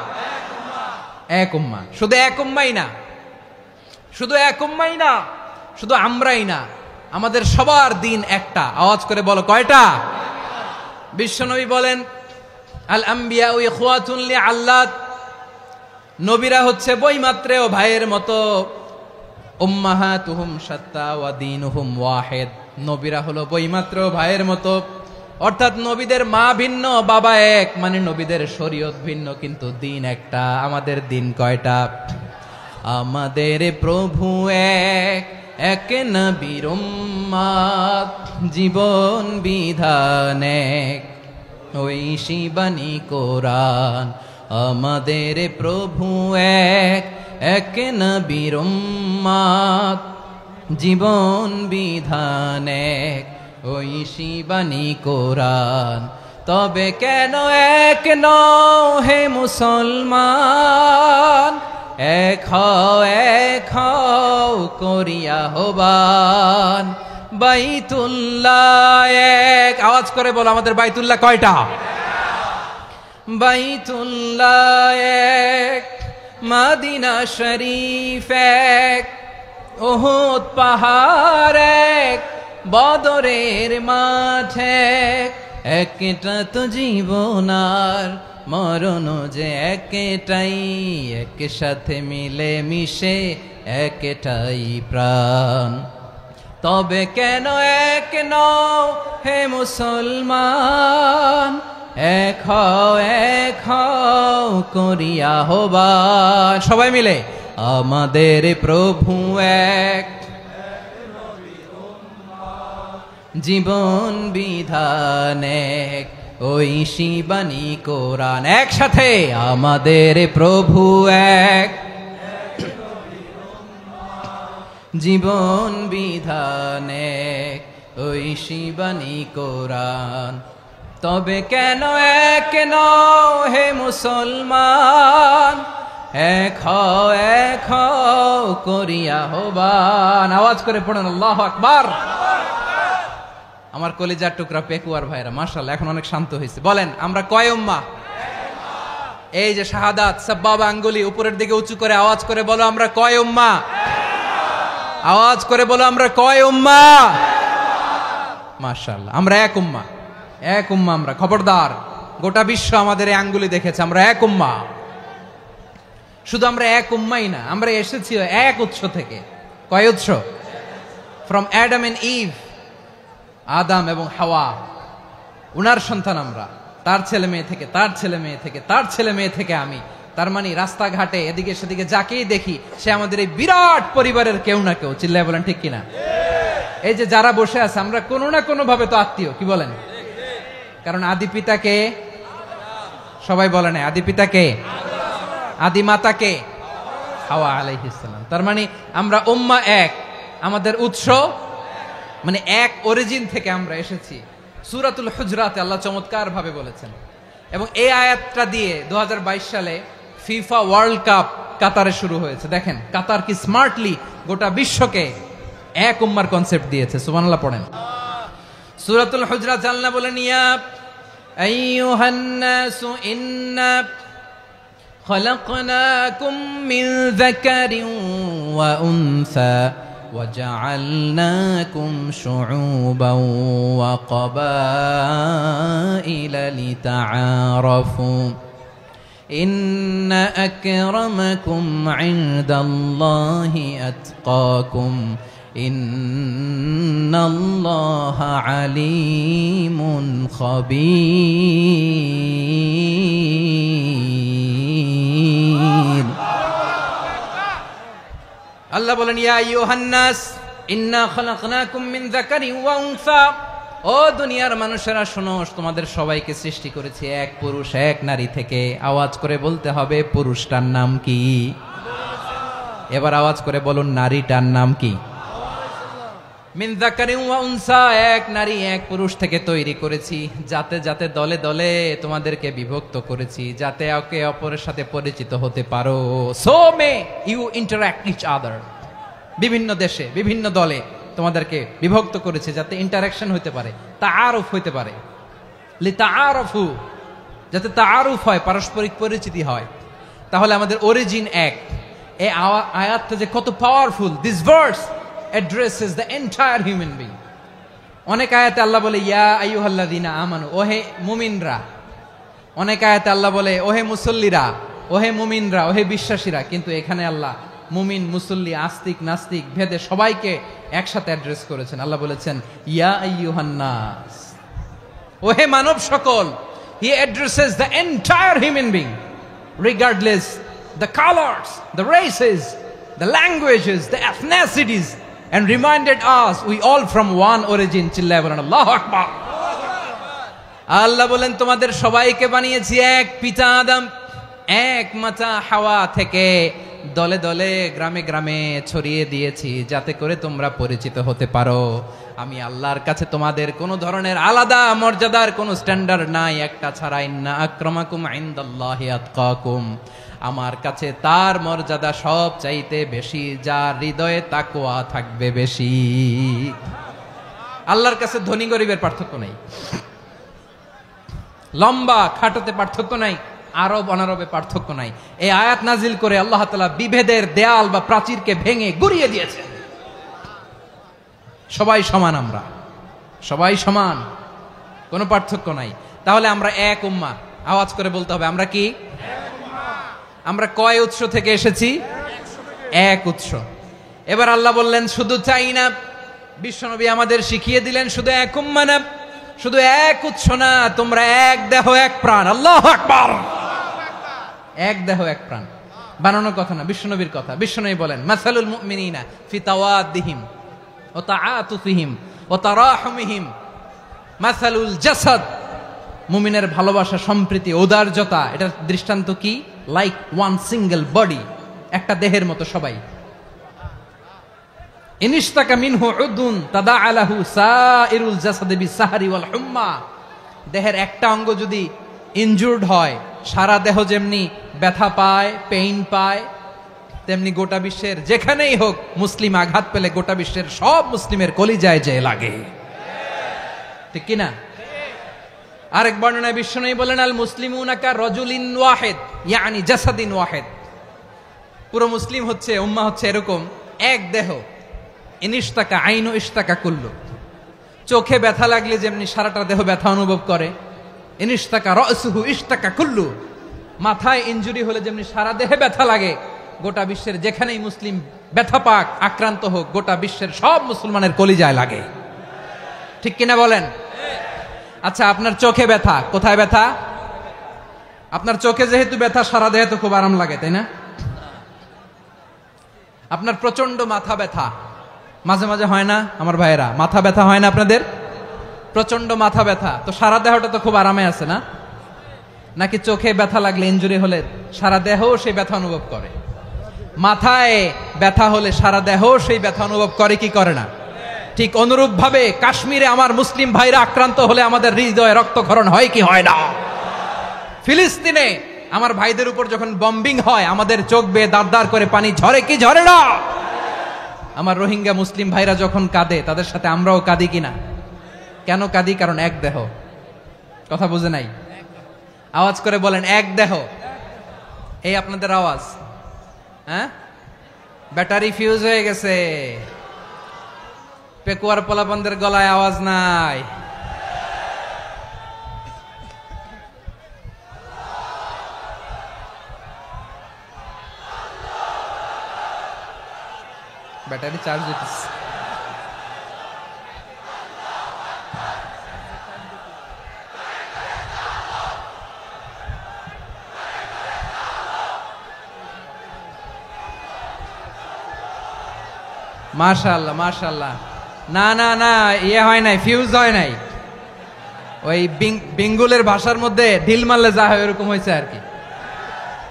এক উম্মাহ। শুধু এক উম্মাই না, শুধু এক উম্মাই না, শুধু আমরাই না, আমাদের সবার দিন একটা। আওয়াজ করে বলো কয়টা? বিশ্বনবী বলেন, আল আম্বিয়া ইখওয়াতুন লিআল্লাত, নবীরা হচ্ছে বইমাত্রেও ভাইয়ের মতো। উম্মাহাতুহুম শাত্তা ওয়া দীনুহুম ওয়াহিদ। নবীরা হলো বইমাত্র ভাইয়ের মতো, অর্থাৎ নবীদের মা ভিন্ন বাবা এক, মানে নবীদের শরীয়ত ভিন্ন কিন্তু দিন একটা। আমাদের দিন কয়টা? আমাদের প্রভু এক, এক নবীর উম্মত, জীবন বিধান এক, ঐশী বাণী কোরআন। আমাদের প্রভু এক, এক নবীর উম্মত, জীবন বিধান এক, ঐশী বাণী কোরআন। তবে কেন এক নও হে মুসলমান, এক হও করিয়া হবান। বাইতুল্লাহ এক, আওয়াজ করে বলো আমাদের বাইতুল্লাহ কয়টা? বাইতুল্লাহ এক, মদিনা শরীফ এক, উহুদ পাহাড় এক, বদরের মাঠ এক। একটা তো জীবন আর মরণ যে একটাই, একসাথে মিলে মিশে একটাই প্রাণ। তবে কেন এক নও হে মুসলমান, এক হও করিয়া হবান। সবাই মিলে আমাদের প্রভু এক, জীবন বিধান এক, ঐশী বাণী কোরআন। একসাথে আমাদের প্রভু এক, জীবন বিধান এক, ঐশী বাণী কোরআন। তবে কেন এক নও হে মুসলমান, এক হও করিয়া হবান। আওয়াজ করে পড়েন আল্লাহু আকবার। আমার কলিজার টুকরা পেকুয়ার ভাইরা মাশাআল্লাহ এখন অনেক শান্ত হয়েছে। বলেন আমরা কয় উম্মাহ? এই যে শাহাদাত সাব্বাবা আঙ্গুলি উপরের দিকে উঁচু করে আওয়াজ করে বলো আমরা কয় উম্মাহ? আওয়াজ করে বলো আমরা কয় উম্মাহ? মাশাআল্লাহ আমরা এক উম্মাহ, এক উম্মাহ আমরা। খবরদার, গোটা বিশ্ব আমাদের এই আঙ্গুলি দেখেছে আমরা এক উম্মাহ। শুধু আমরা এক উম্মাই না, আমরা এসেছি এক উৎস থেকে। কয় উৎস? ফ্রম অ্যাডাম এন্ড ইভ, আদম এবং হাওয়া, উনার সন্তান আমরা। তার ছেলে মেয়ে থেকে, তার ছেলে মেয়ে থেকে, তার ছেলে মেয়ে থেকে আমি। তার মানে রাস্তাঘাটে এদিকে সেদিকে যাকেই দেখি সে আমাদের এই বিরাট পরিবারের কেউ না কেউ। চিল্লায় বলেন ঠিক কিনা? এই যে যারা বসে আছে আমরা কোনো না কোনো ভাবে তো আত্মীয়, কি বলেন? কারণ আদি পিতাকে সবাই বলে না, আদি পিতাকে, আদি মাতাকে হাওয়া আলাইহিস সালাম। তার মানে আমরা উম্মাহ এক, আমাদের উৎস মানে এক অরিজিন থেকে আমরা এসেছি। সূরাতুল হুজরাতে আল্লাহ চমৎকার ভাবে বলেছেন। এবং এই আয়াতটা দিয়ে 2022 সালে ফিফা ওয়ার্ল্ড কাপ কাতারে শুরু হয়েছে। দেখেন কাতার কি স্মার্টলি গোটা বিশ্বকে এক উম্মার কনসেপ্ট দিয়েছে। সুবহানাল্লাহ পড়েন। সূরাতুল হুজরাত আল্লাহ বলেন ইয়া আইয়ুহান নাসু ইন্না খলাকনাকুম মিন যাকারিন ওয়া উনসা وجعلناكم شعوبا وقبائل لتعارفوا إن أكرمكم عند الله أتقاكم إن الله عليم خبير। আল্লাহ বলেন ইয়া আইয়ুহান নাস ইন্না খলাকনাকুম মিন যাকারিন ওয়া উনসা, ও দুনিয়ার মানুষেরা শোনো, তোমাদের সবাইকে সৃষ্টি করেছি এক পুরুষ এক নারী থেকে। আওয়াজ করে বলতে হবে পুরুষটার নাম কি? এবার আওয়াজ করে বলুন নারীটার নাম কি? মিন যাকারিন ওয়া উনসা, এক নারী এক পুরুষ থেকে তৈরি করেছি। যাতে যাতে দলে দলে তোমাদেরকে বিভক্ত করেছি, যাতে একে অপরের সাথে পরিচিত হতে পারো। So may you interact each other. বিভিন্ন দেশে বিভিন্ন দলে তোমাদেরকে বিভক্ত করেছে যাতে ইন্টারাকশন হতে পারে, তাআরুফ হতে পারে। লিতাআরফু, যাতে তাআরুফ হয়, পারস্পরিক পরিচিতি হয়। তাহলে আমাদের অরিজিন এক। এই আয়াতটা যে কত powerful. This verse addresses the entire human being. অনেক আয়াতে আল্লাহ বলে ইয়া আইয়ুহাল্লাযীনা আমানু, ওহে মুমিনরা। অনেক আয়াতে আল্লাহ বলে ওহে মুসল্লিরা, ওহে মুমিনরা, ওহে বিশ্বাসীরা। কিন্তু এখানে আল্লাহ মুমিন মুসল্লি আস্তিক নাস্তিক ভেদে সবাইকে একসাথে অ্যাড্রেস করেছেন। আল্লাহ বলেছেন ইয়া আইয়ুহান নাস, ওহে মানব সকল। He addresses the entire human being regardless the colors, the races, the languages, the ethnicities, and reminded us we all from one origin. চিল্লায় বলেন আল্লাহু আকবার। আল্লাহ বলেন তোমাদের সবাইকে বানিয়েছি এক পিতা আদম, এক মাতা হাওয়া থেকে, দলে দলে গ্রামে গ্রামে ছড়িয়ে দিয়েছি যাতে করে তোমরা পরিচিত হতে পারো। আমি আল্লাহর কাছে তোমাদের কোনো ধরনের আলাদা মর্যাদার কোনো স্ট্যান্ডার্ড নাই একটা ছাড়া। ইন্না আক্রামাকুম ইনদাল্লাহি আতকাকুম, আমার কাছে তার মর্যাদা সব চাইতে বেশি যার হৃদয়ে তাকওয়া থাকবে বেশি। আল্লাহর কাছে ধনী গরিবের পার্থক্য নাই, লম্বা খাটোতে পার্থক্য নাই, আরব অনারবে পার্থক্য নাই। এই আয়াত নাজিল করে আল্লাহ তাআলা বিভেদের দেয়াল বা প্রাচীরকে ভেঙে গুড়িয়ে দিয়েছেন। সবাই সমান, আমরা সবাই সমান, কোনো পার্থক্য নাই। তাহলে আমরা এক উম্মাহ, আওয়াজ করে বলতে হবে আমরা কি? আমরা কয় উৎস থেকে এসেছি? এক উৎস। এবার আল্লাহ বললেন শুধু চাই না, বিশ্বনবী আমাদের শিখিয়ে দিলেন শুধু এক উম্মাহ না, শুধু এক উৎস না, তোমরা এক দেহ এক প্রাণ। আল্লাহু আকবার। এক দেহ এক প্রাণ বানানোর কথা না, বিশ্বনবীর কথা। বিশ্বনবী বলেন মাসালুল মুমিনিনা ফি তাওয়াদ্দিহিম ওয়া তাআতুফিহিম ওয়া তারাহুমিহিম মাসালুল জাসাদ। মুমিনের ভালোবাসা, সম্প্রীতি, ঔদার্যতা, এটার দৃষ্টান্ত কি? লাইক ওয়ান সিঙ্গেল বডি, একটা দেহের মতো সবাই। ইনিশতাকা মিনহু উদুন তাদাআ লাহু সাইরুল জাসাদি বিসাহরি ওয়াল হুম্মা। দেহের একটা অঙ্গ যদি ইনজুর্ড হয়, সারা দেহ যেমনি ব্যথা পায়, পেইন পায়, তেমনি গোটা বিশ্বের যেখানেই হোক মুসলিম আঘাত পেলে গোটা বিশ্বের সব মুসলিমের কলিজায় যে লাগে, ঠিক কিনা? আরেক বর্ণনায় বিশ্বনবী বলেন আল মুসলিমুনা কা রাজুলিন ওয়াহিদ ইয়ানি জাসাদিন ওয়াহিদ। পুরো মুসলিম হচ্ছে, উম্মাহ হচ্ছে এরকম এক দেহ। ইনিশতাকা আইনু ইশতাকা কুল্লু। চোখে ব্যথা লাগলে যেমনি সারাটা দেহ ব্যথা অনুভব করে, ইনিশতাকা রাসুহু ইশতাকা কুল্লু। মাথায় ইনজুরি হলে যেমনি সারা দেহে ব্যথা লাগে, গোটা বিশ্বের যেখানেই মুসলিম ব্যথা পাক, আক্রান্ত হোক, গোটা বিশ্বের সব মুসলমানের কলিজায় লাগে, ঠিক কিনা বলেন? আচ্ছা, আপনার চোখে ব্যথা, কোথায় ব্যথা? আপনার চোখে যেহেতু ব্যথা, সারা দেহে তো খুব আরাম লাগে, তাই না? আপনার প্রচন্ড মাথা ব্যথা মাঝে মাঝে হয় না আমার ভাইয়েরা? মাথা ব্যথা হয় না আপনাদের? প্রচন্ড মাথা ব্যথা, তো সারা দেহটা তো খুব আরামে আছে না? নাকি চোখে ব্যথা লাগলে, ইনজুরি হলে সারা দেহ সেই ব্যথা অনুভব করে? মাথায় ব্যথা হলে সারা দেহ সেই ব্যথা অনুভব করে কি করে না? ঠিক অনুরূপ ভাবে কাশ্মীরে আমার মুসলিম ভাইরা আক্রান্ত হলে আমাদের হৃদয়ে রক্তক্ষরণ হয় কি হয় না? ফিলিস্তিনে আমার ভাইদের উপর যখন বম্বিং হয়, আমাদের চোখ বেয়ে দাঁড় দাঁড় করে পানি ঝরে কি ঝরে না? আমার রোহিঙ্গা মুসলিম ভাইরা যখন কাঁদে, তাদের সাথে আমরাও কাঁদি কিনা? কেন কাঁদি? কারণ এক দেহ। কথা বুঝে নাই? আওয়াজ করে বলেন এক দেহ। এই আপনাদের আওয়াজ, হ্যাঁ? ব্যাটারি ফিউজ হয়ে গেছে, পেকুয়ার পোলাপানদের গলায় আওয়াজ নাই। ব্যাটারি চার্জ দিতেছে। মাশাআল্লাহ মাশাআল্লাহ। না না না, ইয়ে হয় নাই, ফিউজ হয় নাই। ওই বেঙ্গলের ভাষার মধ্যে ঢিল মারলে যা হয় এরকম হয়েছে আর কি।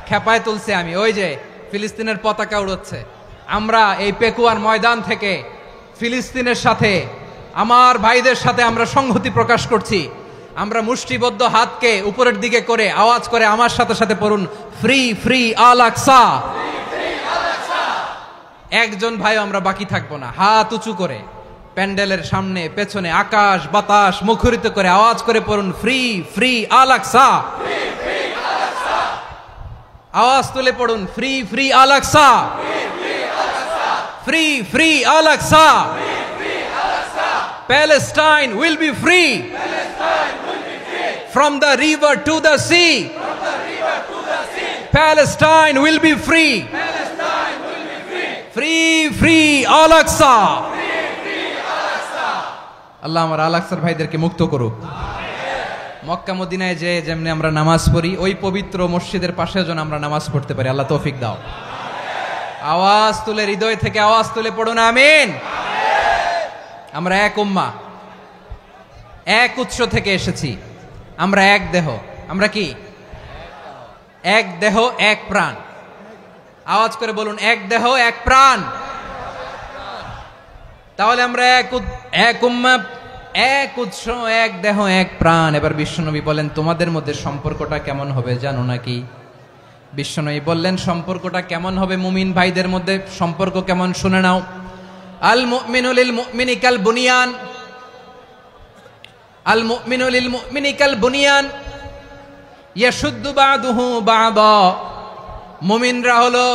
খেপায় তুলছে আমি। ওই যে ফিলিস্তিনের পতাকা উড়াচ্ছে, আমরা এই পেকুয়ার ময়দান থেকে ফিলিস্তিনের সাথে, আমার ভাইদের সাথে আমরা সংহতি প্রকাশ করছি। আমরা মুষ্টিবদ্ধ হাতকে উপরের দিকে করে আওয়াজ করে আমার সাথে সাথে পড়ুন, ফ্রি ফ্রি আল আকসা। একজন ভাই আমরা বাকি থাকবো না। হাত উঁচু করে প্যান্ডেলের সামনে পেছনে আকাশ বাতাস মুখরিত করে আওয়াজ করে পড়ুন, ফ্রি ফ্রি আল আকসা। আওয়াজ তুলে পড়ুন, free free Al Aqsa, free free Al Aqsa. Palestine will be free from the river to the sea. Palestine will be free free free Al Aqsa. আল্লাহ আমার আল আকসার ভাইদেরকে মুক্ত করুক। মক্কা মদিনায় যে যেমনি আমরা নামাজ পড়ি, ওই পবিত্র মসজিদের পাশে যেন আমরা নামাজ পড়তে পারি। আল্লাহ তৌফিক দাও। আওয়াজ তুলে, হৃদয় থেকে আওয়াজ তুলে পড়ুন আমিন। আমরা এক উম্মাহ, এক উৎস থেকে এসেছি। আমরা এক দেহ। আমরা কি? এক দেহ এক প্রাণ। আওয়াজ করে বলুন, এক দেহ এক প্রাণ। তাহলে আমরা এক উম্মাহ, এক উৎস, এক দেহ এক প্রাণ। এবার বিশ্বনবী বলেন, তোমাদের মধ্যে সম্পর্কটা কেমন হবে জানো নাকি? বিশ্বনবী বললেন, সম্পর্কটা কেমন হবে মুমিন ভাইদের মধ্যে? সম্পর্ক কেমন শুনে নাও। আল মুমিনু লিল মুমিনি কাল বুনিয়ান, আল মুমিনু লিল মুমিনি কাল বুনিয়ান ইয়াশুদ্দু বাদুহু বাদা। মুমিনরা হলো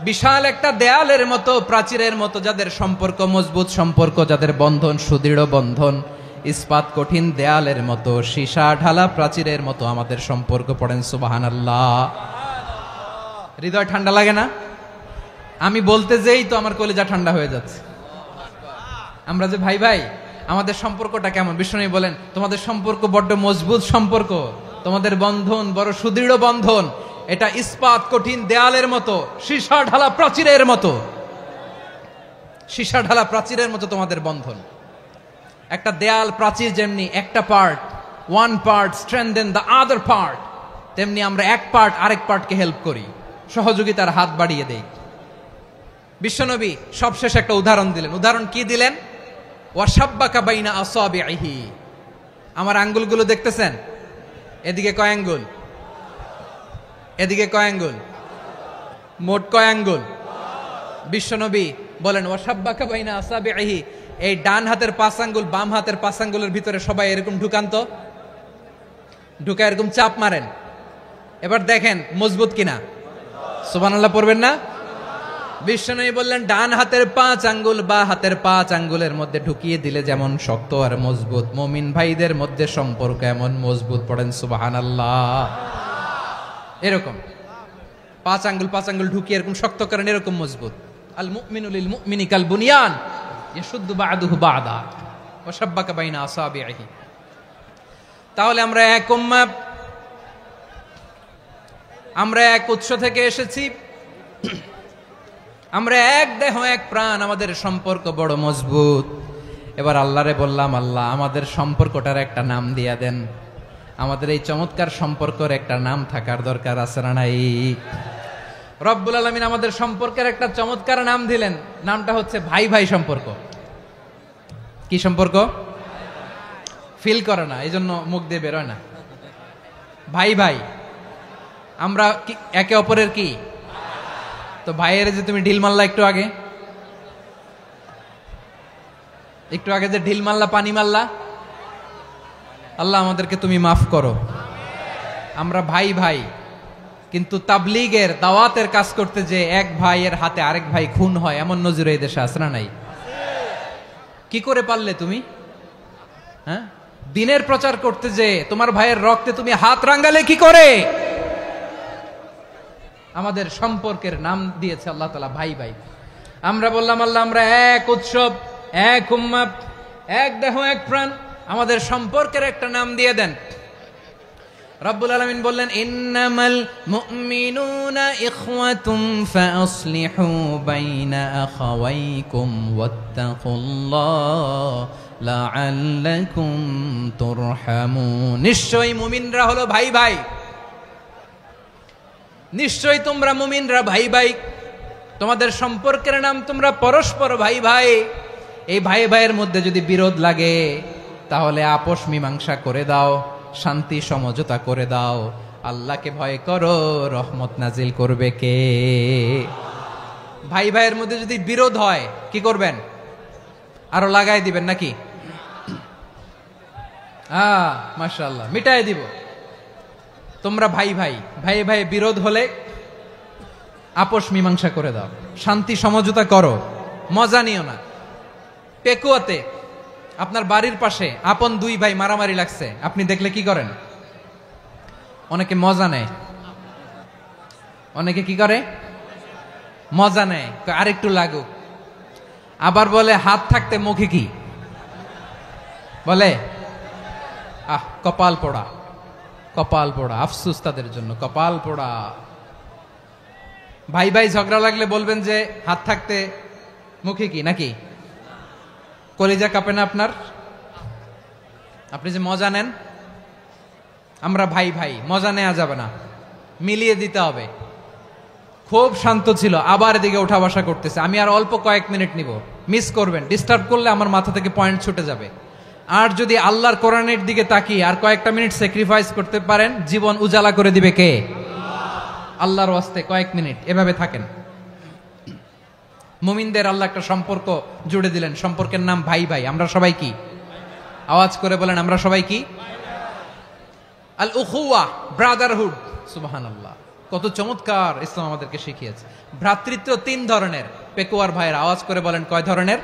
বিশাল একটা দেয়ালের মতো, প্রাচীরের মতো, যাদের সম্পর্ক মজবুত সম্পর্ক, যাদের বন্ধন সুদৃঢ় বন্ধন, ইস্পাত কঠিন দেয়ালের মতো, সীসা ঢালা প্রাচীরের মতো আমাদের সম্পর্ক। পড়েন সুবহানাল্লাহ। হৃদয় ঠান্ডা লাগে না? আমি বলতে যেই তো আমার কলিজা ঠান্ডা হয়ে যাচ্ছে। আমরা যে ভাই ভাই, আমাদের সম্পর্কটা কেমন? বিষ্ণু বলেন, তোমাদের সম্পর্ক বড্ড মজবুত সম্পর্ক, তোমাদের বন্ধন বড় সুদৃঢ় বন্ধন, এটা ইস্পাত কঠিন দেয়ালের মতো, সীসা ঢালা প্রাচীরের মতো, সীসা ঢালা প্রাচীরের মতো তোমাদের বন্ধন। একটা দেয়াল প্রাচীর যেমনি একটা part, one part strengthen the other part, তেমনি আমরা এক পার্ট আরেক পার্টকে হেল্প করি, সহযোগিতার হাত বাড়িয়ে দেই। বিশ্বনবী সবশেষ একটা উদাহরণ দিলেন। উদাহরণ কি দিলেন? ওয়াসাব্বাকা বাইনা আসাবিহি। আমার আঙ্গুলগুলো দেখতেছেন? এদিকে কয় আঙ্গুল? এদিকে কয় আঙ্গুল? মোট কয় আঙ্গুল? বিশ্বনবী বলেন, ওয়াসাব্বাকা বাইনা আসাবিহি। এই ডান হাতের 5 আঙ্গুল বাম হাতের 5 আঙ্গুলের ভিতরে সবাই এরকম ঢুকান্ত, ঢুকা এরকম চাপ মারেন। এবার দেখেন মজবুত কিনা। সুবহানাল্লাহ পড়বেন না? বিশ্বনবী বললেন, ডান হাতের 5 আঙ্গুল বা হাতের 5 আঙ্গুলের মধ্যে ঢুকিয়ে দিলে যেমন শক্ত আর মজবুত, মুমিন ভাইদের মধ্যে সম্পর্ক এমন মজবুত। পড়েন সুবহানাল্লাহ। এরকম 5 আঙ্গুল ঢুকিয়ে এরকম শক্ত করেন, এরকম মজবুত। আল মুমিনু লিল মুমিনি কাল বুনিয়ান ইয়াশুদ্দু বাদুহু বাদা ওয়া শাব্বাকা বাইনা আসাবিহি। তাহলে আমরা এক উম্মাহ, আমরা এক উৎস থেকে এসেছি, আমরা এক দেহ এক প্রাণ, আমাদের সম্পর্ক বড় মজবুত। এবার আল্লাহরে বললাম, আল্লাহ আমাদের সম্পর্কটার একটা নাম দিয়া দেন। আমাদের এই চমৎকার সম্পর্কের একটা নাম থাকার দরকার আছে না নাই? রব্বুল আলামিন আমাদের সম্পর্কের একটা চমৎকার নাম দিলেন। নামটা হচ্ছে ভাই ভাই সম্পর্ক। কি সম্পর্ক? ফিল করে না, এই জন্য মুখ দিয়ে বেরোয় না। ভাই ভাই, আমরা একে অপরের কি? তো ভাইয়ের যে তুমি ঢিল মারলা একটু আগে, যে ঢিল মারলা, পানি মারলা, আল্লাহ আমাদেরকে তুমি মাফ করো। আমরা ভাই ভাই, কিন্তু তাবলীগের দাওয়াতের কাজ করতে যে এক ভাইয়ের হাতে আরেক ভাই খুন হয়, এমন নজির এই দেশে আছে না নাই? কি করে পারলে তুমি? হ্যাঁ, দিনের প্রচার করতে যে তোমার ভাইয়ের রক্তে তুমি হাত রাঙ্গালে কি করে? আমাদের সম্পর্কের নাম দিয়েছে আল্লাহ তাআলা ভাই ভাই। আমরা বললাম, আল্লাহ আমরা এক উৎসব, এক উম্মাহ, এক দেহ এক প্রাণ, আমাদের সম্পর্কের একটা নাম দিয়ে দেন। রব্বুল আলামিন বললেন, ইন্নামাল মুমিনুনা ইখওয়াতুম ফাসলিহু বাইনা আখাওয়াইকুম ওয়াত্তাকুল্লাহ লাআল্লাকুম তুরহামুন। নিশ্চয়ই মুমিনরা হলো ভাই ভাই, নিশ্চয়ই তোমরা মুমিনরা ভাই ভাই, তোমাদের সম্পর্কের নাম তোমরা পরস্পর ভাই ভাই। এই ভাই ভাইয়ের মধ্যে যদি বিরোধ লাগে তাহলে আপোষ মীমাংসা করে দাও, শান্তি সমঝোতা করে দাও। আল্লাহকে ভয় করো, রহমত নাজিল করবে কে? ভাই ভাইয়ের মধ্যে যদি বিরোধ হয় কি করবেন? আরো লাগাই দিবেন নাকি? মাশাআল্লাহ, মিটাই দিব। তোমরা ভাই ভাই, ভাই ভাই বিরোধ হলে আপোষ মীমাংসা করে দাও, শান্তি সমঝোতা করো, মজা নিও না। পেকুয়াতে আপনার বাড়ির পাশে আপন 2 ভাই মারামারি লাগছে, আপনি দেখলে কি করেন? অনেকে মজা নেয়, অনেকে কি করে? মজা নেয়, আরেকটু লাগুক। আবার বলে হাত থাকতে মুখে কি বলে, কপাল পোড়া, কপাল পোড়া, আফসুস তাদের জন্য, কপাল পোড়া। ভাই ভাই ঝগড়া লাগলে বলবেন যে হাত থাকতে মুখে কি, নাকি কলিজা কাঁপে না আপনার? আপনি যে মজা নেন, আমরা ভাই ভাই, মজা নেওয়া যাবে না, মিলিয়ে দিতে হবে। খুব শান্ত ছিল, আবার এদিকে ওঠা বসা করতেছে। আমি আর অল্প কয়েক মিনিট নিব, মিস করবেন, ডিস্টার্ব করলে আমার মাথা থেকে পয়েন্ট ছুটে যাবে। আর যদি আল্লাহর কোরআনের দিকে তাকিয়ে আর কয়েকটা মিনিট স্যাক্রিফাইস করতে পারেন, জীবন উজালা করে দিবে কে? আল্লাহর ওয়াস্তে কয়েক মিনিট এভাবে থাকেন। মুমিনদের আল্লাহ একটা সম্পর্ক জুড়ে দিলেন, সম্পর্কের নাম ভাই ভাই। আমরা সবাই কি? আওয়াজ করে বলেন, আমরা সবাই কি? আল উখুয়া, ব্রাদারহুড। সুবহানাল্লাহ, কত চমৎকার ইসলাম আমাদেরকে শিখিয়েছে। ভ্রাতৃত্ব তিন ধরনের। পেকুয়ার ভাইয়ের আওয়াজ করে বলেন, কয় ধরনের?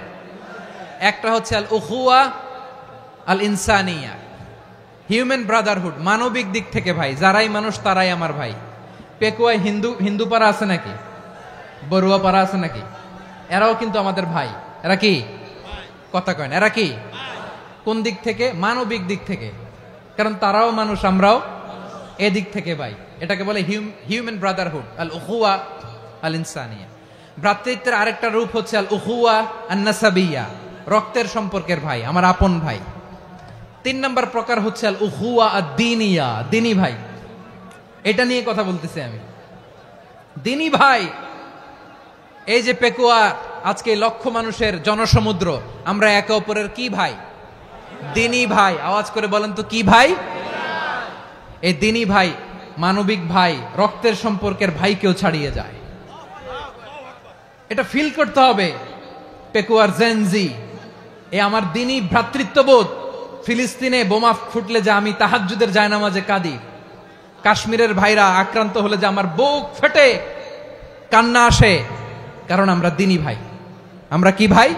একটা হচ্ছে আল উখুয়া আল ইনসানিয়া, হিউম্যান ব্রাদারহুড, মানবিক দিক থেকে ভাই, যারাই মানুষ তারাই আমার ভাই। পেকুয়ায় হিন্দু পাড়া আছে নাকি? বড়ুয়া পাড়া আছে নাকি? এরাও কিন্তু আমাদের ভাই। এরা কি? কথা কয় না, এরা কি? কোন দিক থেকে? মানবিক দিক থেকে, কারণ তারাও মানুষ, আমরাও এদিক থেকে ভাই। এটাকে বলে হিউম্যান ব্রাদারহুড, আল উখুয়া আল ইনসানিয়া। ভ্রাতৃত্বের আরেকটা রূপ হচ্ছে আল উখুয়া আন নাসাবিয়া, রক্তের সম্পর্কের ভাই, আমার আপন ভাই। তিন নম্বর প্রকার হচ্ছে আল উখুয়া আদ-দীনিয়া, দিনী ভাই। এটা নিয়ে কথা বলতেছি আমি। দিনী ভাই, এই যে পেকুয়া, আজকে লক্ষ মানুষের জনসমুদ্র, আমরা একে অপরের কি ভাই? দিনী ভাই। আওয়াজ করে বলেন তো, কি ভাই? এই দিনী ভাই, মানবিক ভাই, রক্তের সম্পর্কের ভাই কেউ ছাড়িয়ে যায়। এটা ফিল করতে হবে। পেকুয়ার জেনজি, এ আমার দিনী ভ্রাতৃত্ববোধ। ফিলিস্তিনে বোমা ফুটলে যে আমি তাহাজ্জুদের জায়নামাজে কাঁদি, কাশ্মীরের ভাইরা আক্রান্ত হলে যে আমার বুক ফেটে কান্না আসে, কারণ আমরা দিনী ভাই। আমরা কি ভাই?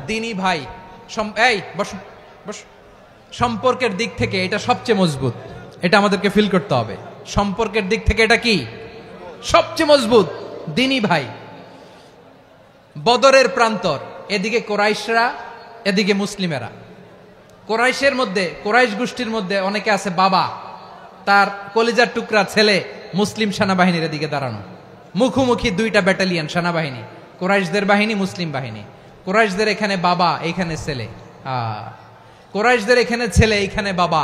দিনী ভাই। এই বস বস। সম্পর্কের দিক থেকে এটা সবচেয়ে মজবুত, এটা আমাদেরকে ফিল করতে হবে। সম্পর্কের দিক থেকে এটা কি? সবচেয়ে মজবুত, দিনী ভাই। বদরের প্রান্তর, এদিকে কোরাইশরা, এদিকে মুসলিমেরা। কোরাইশের মধ্যে, কোরাইশ গোষ্ঠীর মধ্যে অনেকে আছে বাবা, তার কলিজার টুকরা ছেলে মুসলিম সেনাবাহিনীর এদিকে দাঁড়ানো, মুখোমুখি দুইটা ব্যাটালিয়ন সেনাবাহিনী, কোরাইশদের বাহিনী, মুসলিম বাহিনী। কোরাইশদের এখানে বাবা, এইখানে ছেলে। কোরাইশদের এখানে ছেলে, এইখানে বাবা।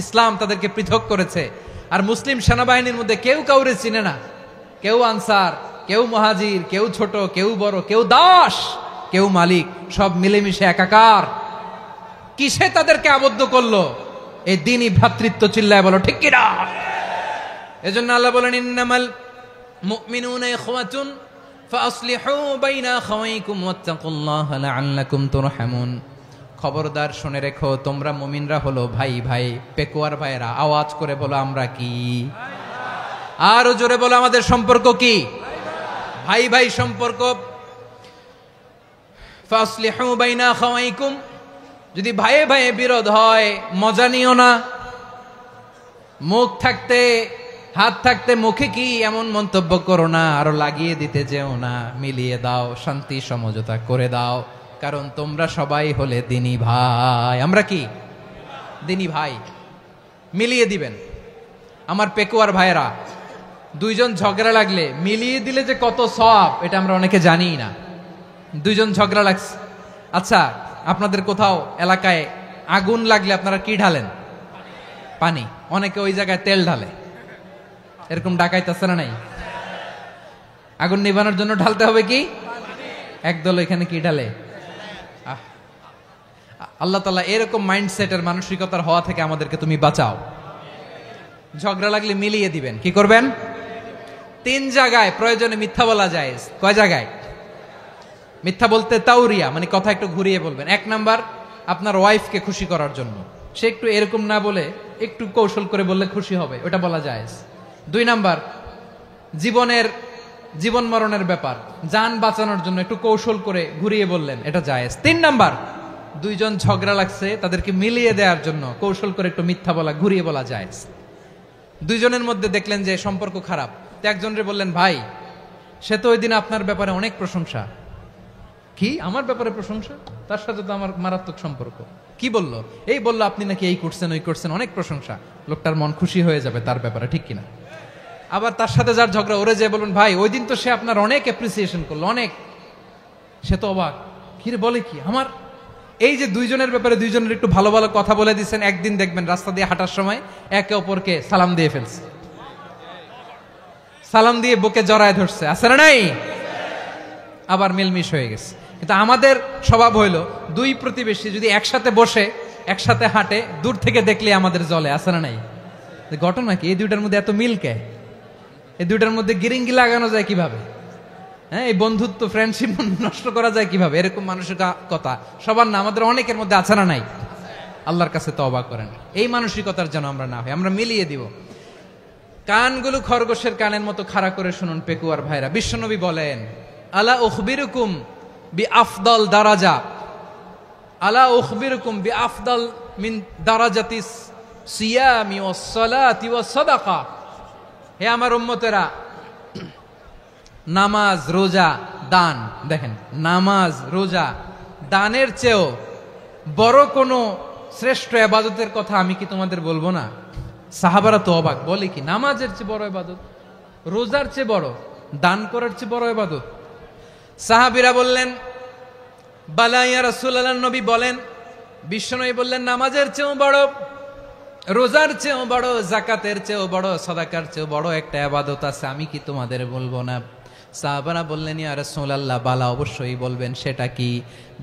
ইসলাম তাদেরকে পৃথক করেছে। আর মুসলিম সেনাবাহিনীর মধ্যে কেউ কাউরে চিনে না, কেউ আনসার, কেউ মুহাজির, কেউ ছোট, কেউ বড়, কেউ দাস, কেউ মালিক, সব মিলেমিশে একাকার। কিসে তাদেরকে আবদ্ধ করলো? এই দিনই ভ্রাতৃত্ব। চিল্লায় বলো ঠিক কিনা? এজন্য আল্লাহ বলেন, ইন্নামাল মুমিনুনা ইখওয়াতুন ফাসলিহু বাইনা আখাওয়াইকুম ওয়াত্তাকুল্লাহা লাআল্লাকুম তুরহামুন। খবরদার শুনে রেখো, তোমরা মুমিনরা হলো ভাই ভাই। পেকুয়ার ভাইরা আওয়াজ করে বলো, আমরা কি? আরো জোরে বলো, আমাদের সম্পর্ক কি? ভাই ভাই সম্পর্ক। ফাসলিহু বাইনা আখাওয়াইকুম, যদি ভাইয়ে ভাইয়ে বিরোধ হয় মজা নিও না। মুখ থাকতে, হাত থাকতে মুখে কি এমন মন্তব্য করো না, আরো লাগিয়ে দিতে যেও না। মিলিয়ে দাও, শান্তি সমঝোতা করে দাও, কারণ তোমরা সবাই হলে দিনী ভাই। আমরা কি? দিনী ভাই। মিলিয়ে দিবেন। আমার পেকুয়ার ভাইরা, দুইজন ঝগড়া লাগলে মিলিয়ে দিলে যে কত সওয়াব, এটা আমরা অনেকে জানি না। দুইজন ঝগড়া লাগছে, আচ্ছা আপনাদের কোথাও এলাকায় আগুন লাগলে আপনারা কি ঢালেন? পানি। অনেকে ওই জায়গায় তেল ঢালে, এরকম ডাকাইতেছে না? নাই, আগুন নিভানোর জন্য ঢালতে হবে কি? একদল এখানে কি ঢালে? আল্লাহ তাআলা এরকম মাইন্ডসেটের, মানসিকতার হওয়া থেকে আমাদেরকে তুমি বাঁচাও। ঝগড়া লাগলে মিলিয়ে দিবেন। কি করবেন? তিন জায়গায় প্রয়োজনে মিথ্যা বলা যায়। কয় জায়গায় মিথ্যা বলতে? তাউরিয়া, মানে কথা একটু ঘুরিয়ে বলবেন। এক নাম্বার, আপনার ওয়াইফকে খুশি করার জন্য, সে একটু এরকম না বলে একটু কৌশল করে বললে খুশি হবে, ওটা বলা যায়। দুই নাম্বার, জীবন মরণের ব্যাপার, জান বাঁচানোর জন্য একটু কৌশল করে ঘুরিয়ে বললেন, এটা জায়েজ। তিন নাম্বার, দুইজন ঝগড়া লাগছে, তাদেরকে মিলিয়ে দেওয়ার জন্য কৌশল করে একটু মিথ্যা বলা, ঘুরিয়ে বলা জায়েজ। দুইজনের মধ্যে দেখলেন যে সম্পর্ক খারাপ, তো একজনরে বললেন, ভাই সে তো ওই দিন আপনার ব্যাপারে অনেক প্রশংসা। কি আমার ব্যাপারে প্রশংসা? তার সাথে তো আমার মারাত্মক সম্পর্ক। কি বললো? এই বললো আপনি নাকি এই করছেন ওই করছেন, অনেক প্রশংসা। লোকটার মন খুশি হয়ে যাবে তার ব্যাপারে, ঠিক কিনা? আবার তার সাথে যার ঝগড়া, ওরে যে বলুন ভাই ওই দিন তো সে আপনার অনেক অ্যাপ্রিসিয়েশন করলো, অনেক। সে তো অবাক, কিরে বলে কি আমার? এই যে দুইজনের ব্যাপারে দুইজনের একটু ভালো ভালো কথা বলে দিচ্ছেন, একদিন দেখবেন রাস্তা দিয়ে হাঁটার সময় একে অপরকে সালাম দিয়ে ফেলছে, সালাম দিয়ে বুকে জড়ায় ধরছে, আছে না নাই? আবার মিলমিশ হয়ে গেছে। কিন্তু আমাদের স্বভাব হইল দুই প্রতিবেশী যদি একসাথে বসে একসাথে হাঁটে, দূর থেকে দেখলে আমাদের জলে, আছে না নাই? ঘটনা কি? এই দুইটার মধ্যে এত মিল কে? এই দুইটার মধ্যে গিরিঙ্গি লাগানো যায় কিভাবে? হ্যাঁ, এই বন্ধুত্ব ফ্রেন্ডশিপ নষ্ট করা যায় কিভাবে? এরকম মানসিকতা সবার না, আমাদের অনেকের মধ্যে আছে না নাই? আল্লাহর কাছে তওবা করেন এই মানসিকতার যেন আমরা না হই, আমরা মিলিয়ে দিব। কানগুলো খরগোশের কানের মতো খাড়া করে শুনুন পেকুয়ার ভাইরা। বিশ্বনবী বলেন, আলা উখবিরুকুম বি আফদল দারাজা, আলা উখবিরুকুম বি আফদল মিন দারাজাতিস সিয়ামি ওয়াস সালাতি ওয়াস সাদাকা। হে আমার উম্মতেরা, নামাজ, রোজা, দান, দেখেন নামাজ, রোজা, দানের চেয়েও বড় কোনো শ্রেষ্ঠ ইবাদতের কথা আমি কি তোমাদের বলবো না? সাহাবারা তো অবাক, বলে কি নামাজের চেয়ে বড় ইবাদত, রোজার চেয়ে বড়, দান করার চেয়ে বড় ইবাদত? সাহাবীরা বললেন, বালা ইয়া রাসূলুল্লাহ, নবী বলেন। বিশ্বনবী বললেন, নামাজের চেয়েও বড়, রোজার চেয়েও বড়, যাকাতের চেয়েও বড়, সাদাকার চেয়েও বড় একটা ইবাদত আছে, আমি কি তোমাদের বলবো না? সাহাবারা বললেন, ইয়া রাসূলুল্লাহ, বালা, অবশ্যই বলবেন, সেটা কি?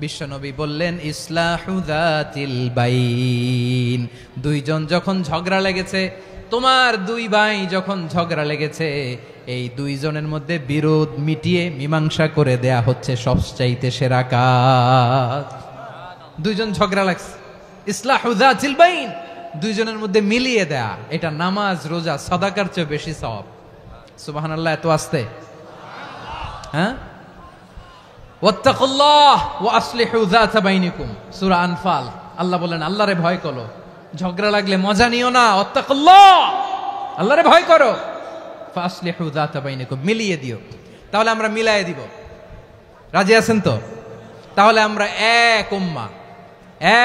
বিশ্বনবী বললেন, ইসলাহু যাতিল বাইন। দুইজন যখন ঝগড়া লেগেছে, তোমার দুই ভাই যখন ঝগড়া লেগেছে, এই দুইজনের মধ্যে বিরোধ মিটিয়ে মীমাংসা করে দেয়া হচ্ছে সবচাইতে সেরা কাজ। দুইজন ঝগড়া লাগছে, ইসলাহু যাতিল বাইন, দুইজনের মধ্যে মিলিয়ে দেয়া, এটা নামাজ, রোজা, সাদাকার চেয়ে বেশি সওয়াব। সুবহানাল্লাহ, এত আসতে। হ্যাঁ, ওয়াত্তাকুল্লাহ ওয়া আসলিহু যাতা বাইনিকুম, সূরা আনফাল। আল্লাহ বলেন, আল্লাহরে ভয় করো, ঝগড়া লাগলে মজা নিও না, ওয়াত্তাকুল্লাহ, আল্লাহরে ভয় করো, ফাসলিহু যাতা বাইনিকুম, মিলিয়ে দিও। তাহলে আমরা মিলায়ে দিব, রাজি আছেন তো? তাহলে আমরা এক উম্মাহ,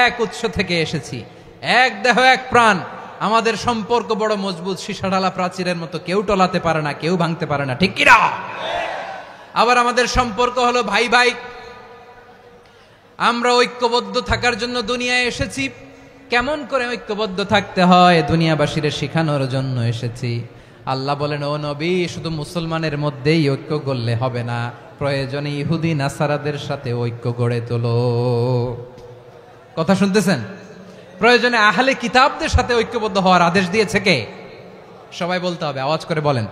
এক উৎস থেকে এসেছি, এক দেহ এক প্রাণ, আমাদের সম্পর্ক বড় মজবুত, সীসাঢালা প্রাচীরের মতো, কেউ টলাতে পারে না, কেউ ভাঙতে পারে না, ঠিক কিনা? আবার আমাদের সম্পর্ক হলো ভাই ভাই, আমরা ঐক্যবদ্ধ থাকার জন্য দুনিয়ায় এসেছি। কেমন করে ঐক্যবদ্ধ থাকতে হয় দুনিয়াবাসীর শেখানোর জন্য এসেছি। আল্লাহ বলেন, ও নবী, শুধু মুসলমানের মধ্যেই ঐক্য গড়লে হবে না, প্রয়োজনে ইহুদি নাসারাদের সাথে ঐক্য গড়ে তোলো। কথা শুনতেছেন? প্রয়োজনে আহলে কিতাবদের সাথে ঐক্যবদ্ধ হওয়ার আদেশ দিয়েছে কে? সবাই বলতে হবে, আওয়াজ করে বলেন।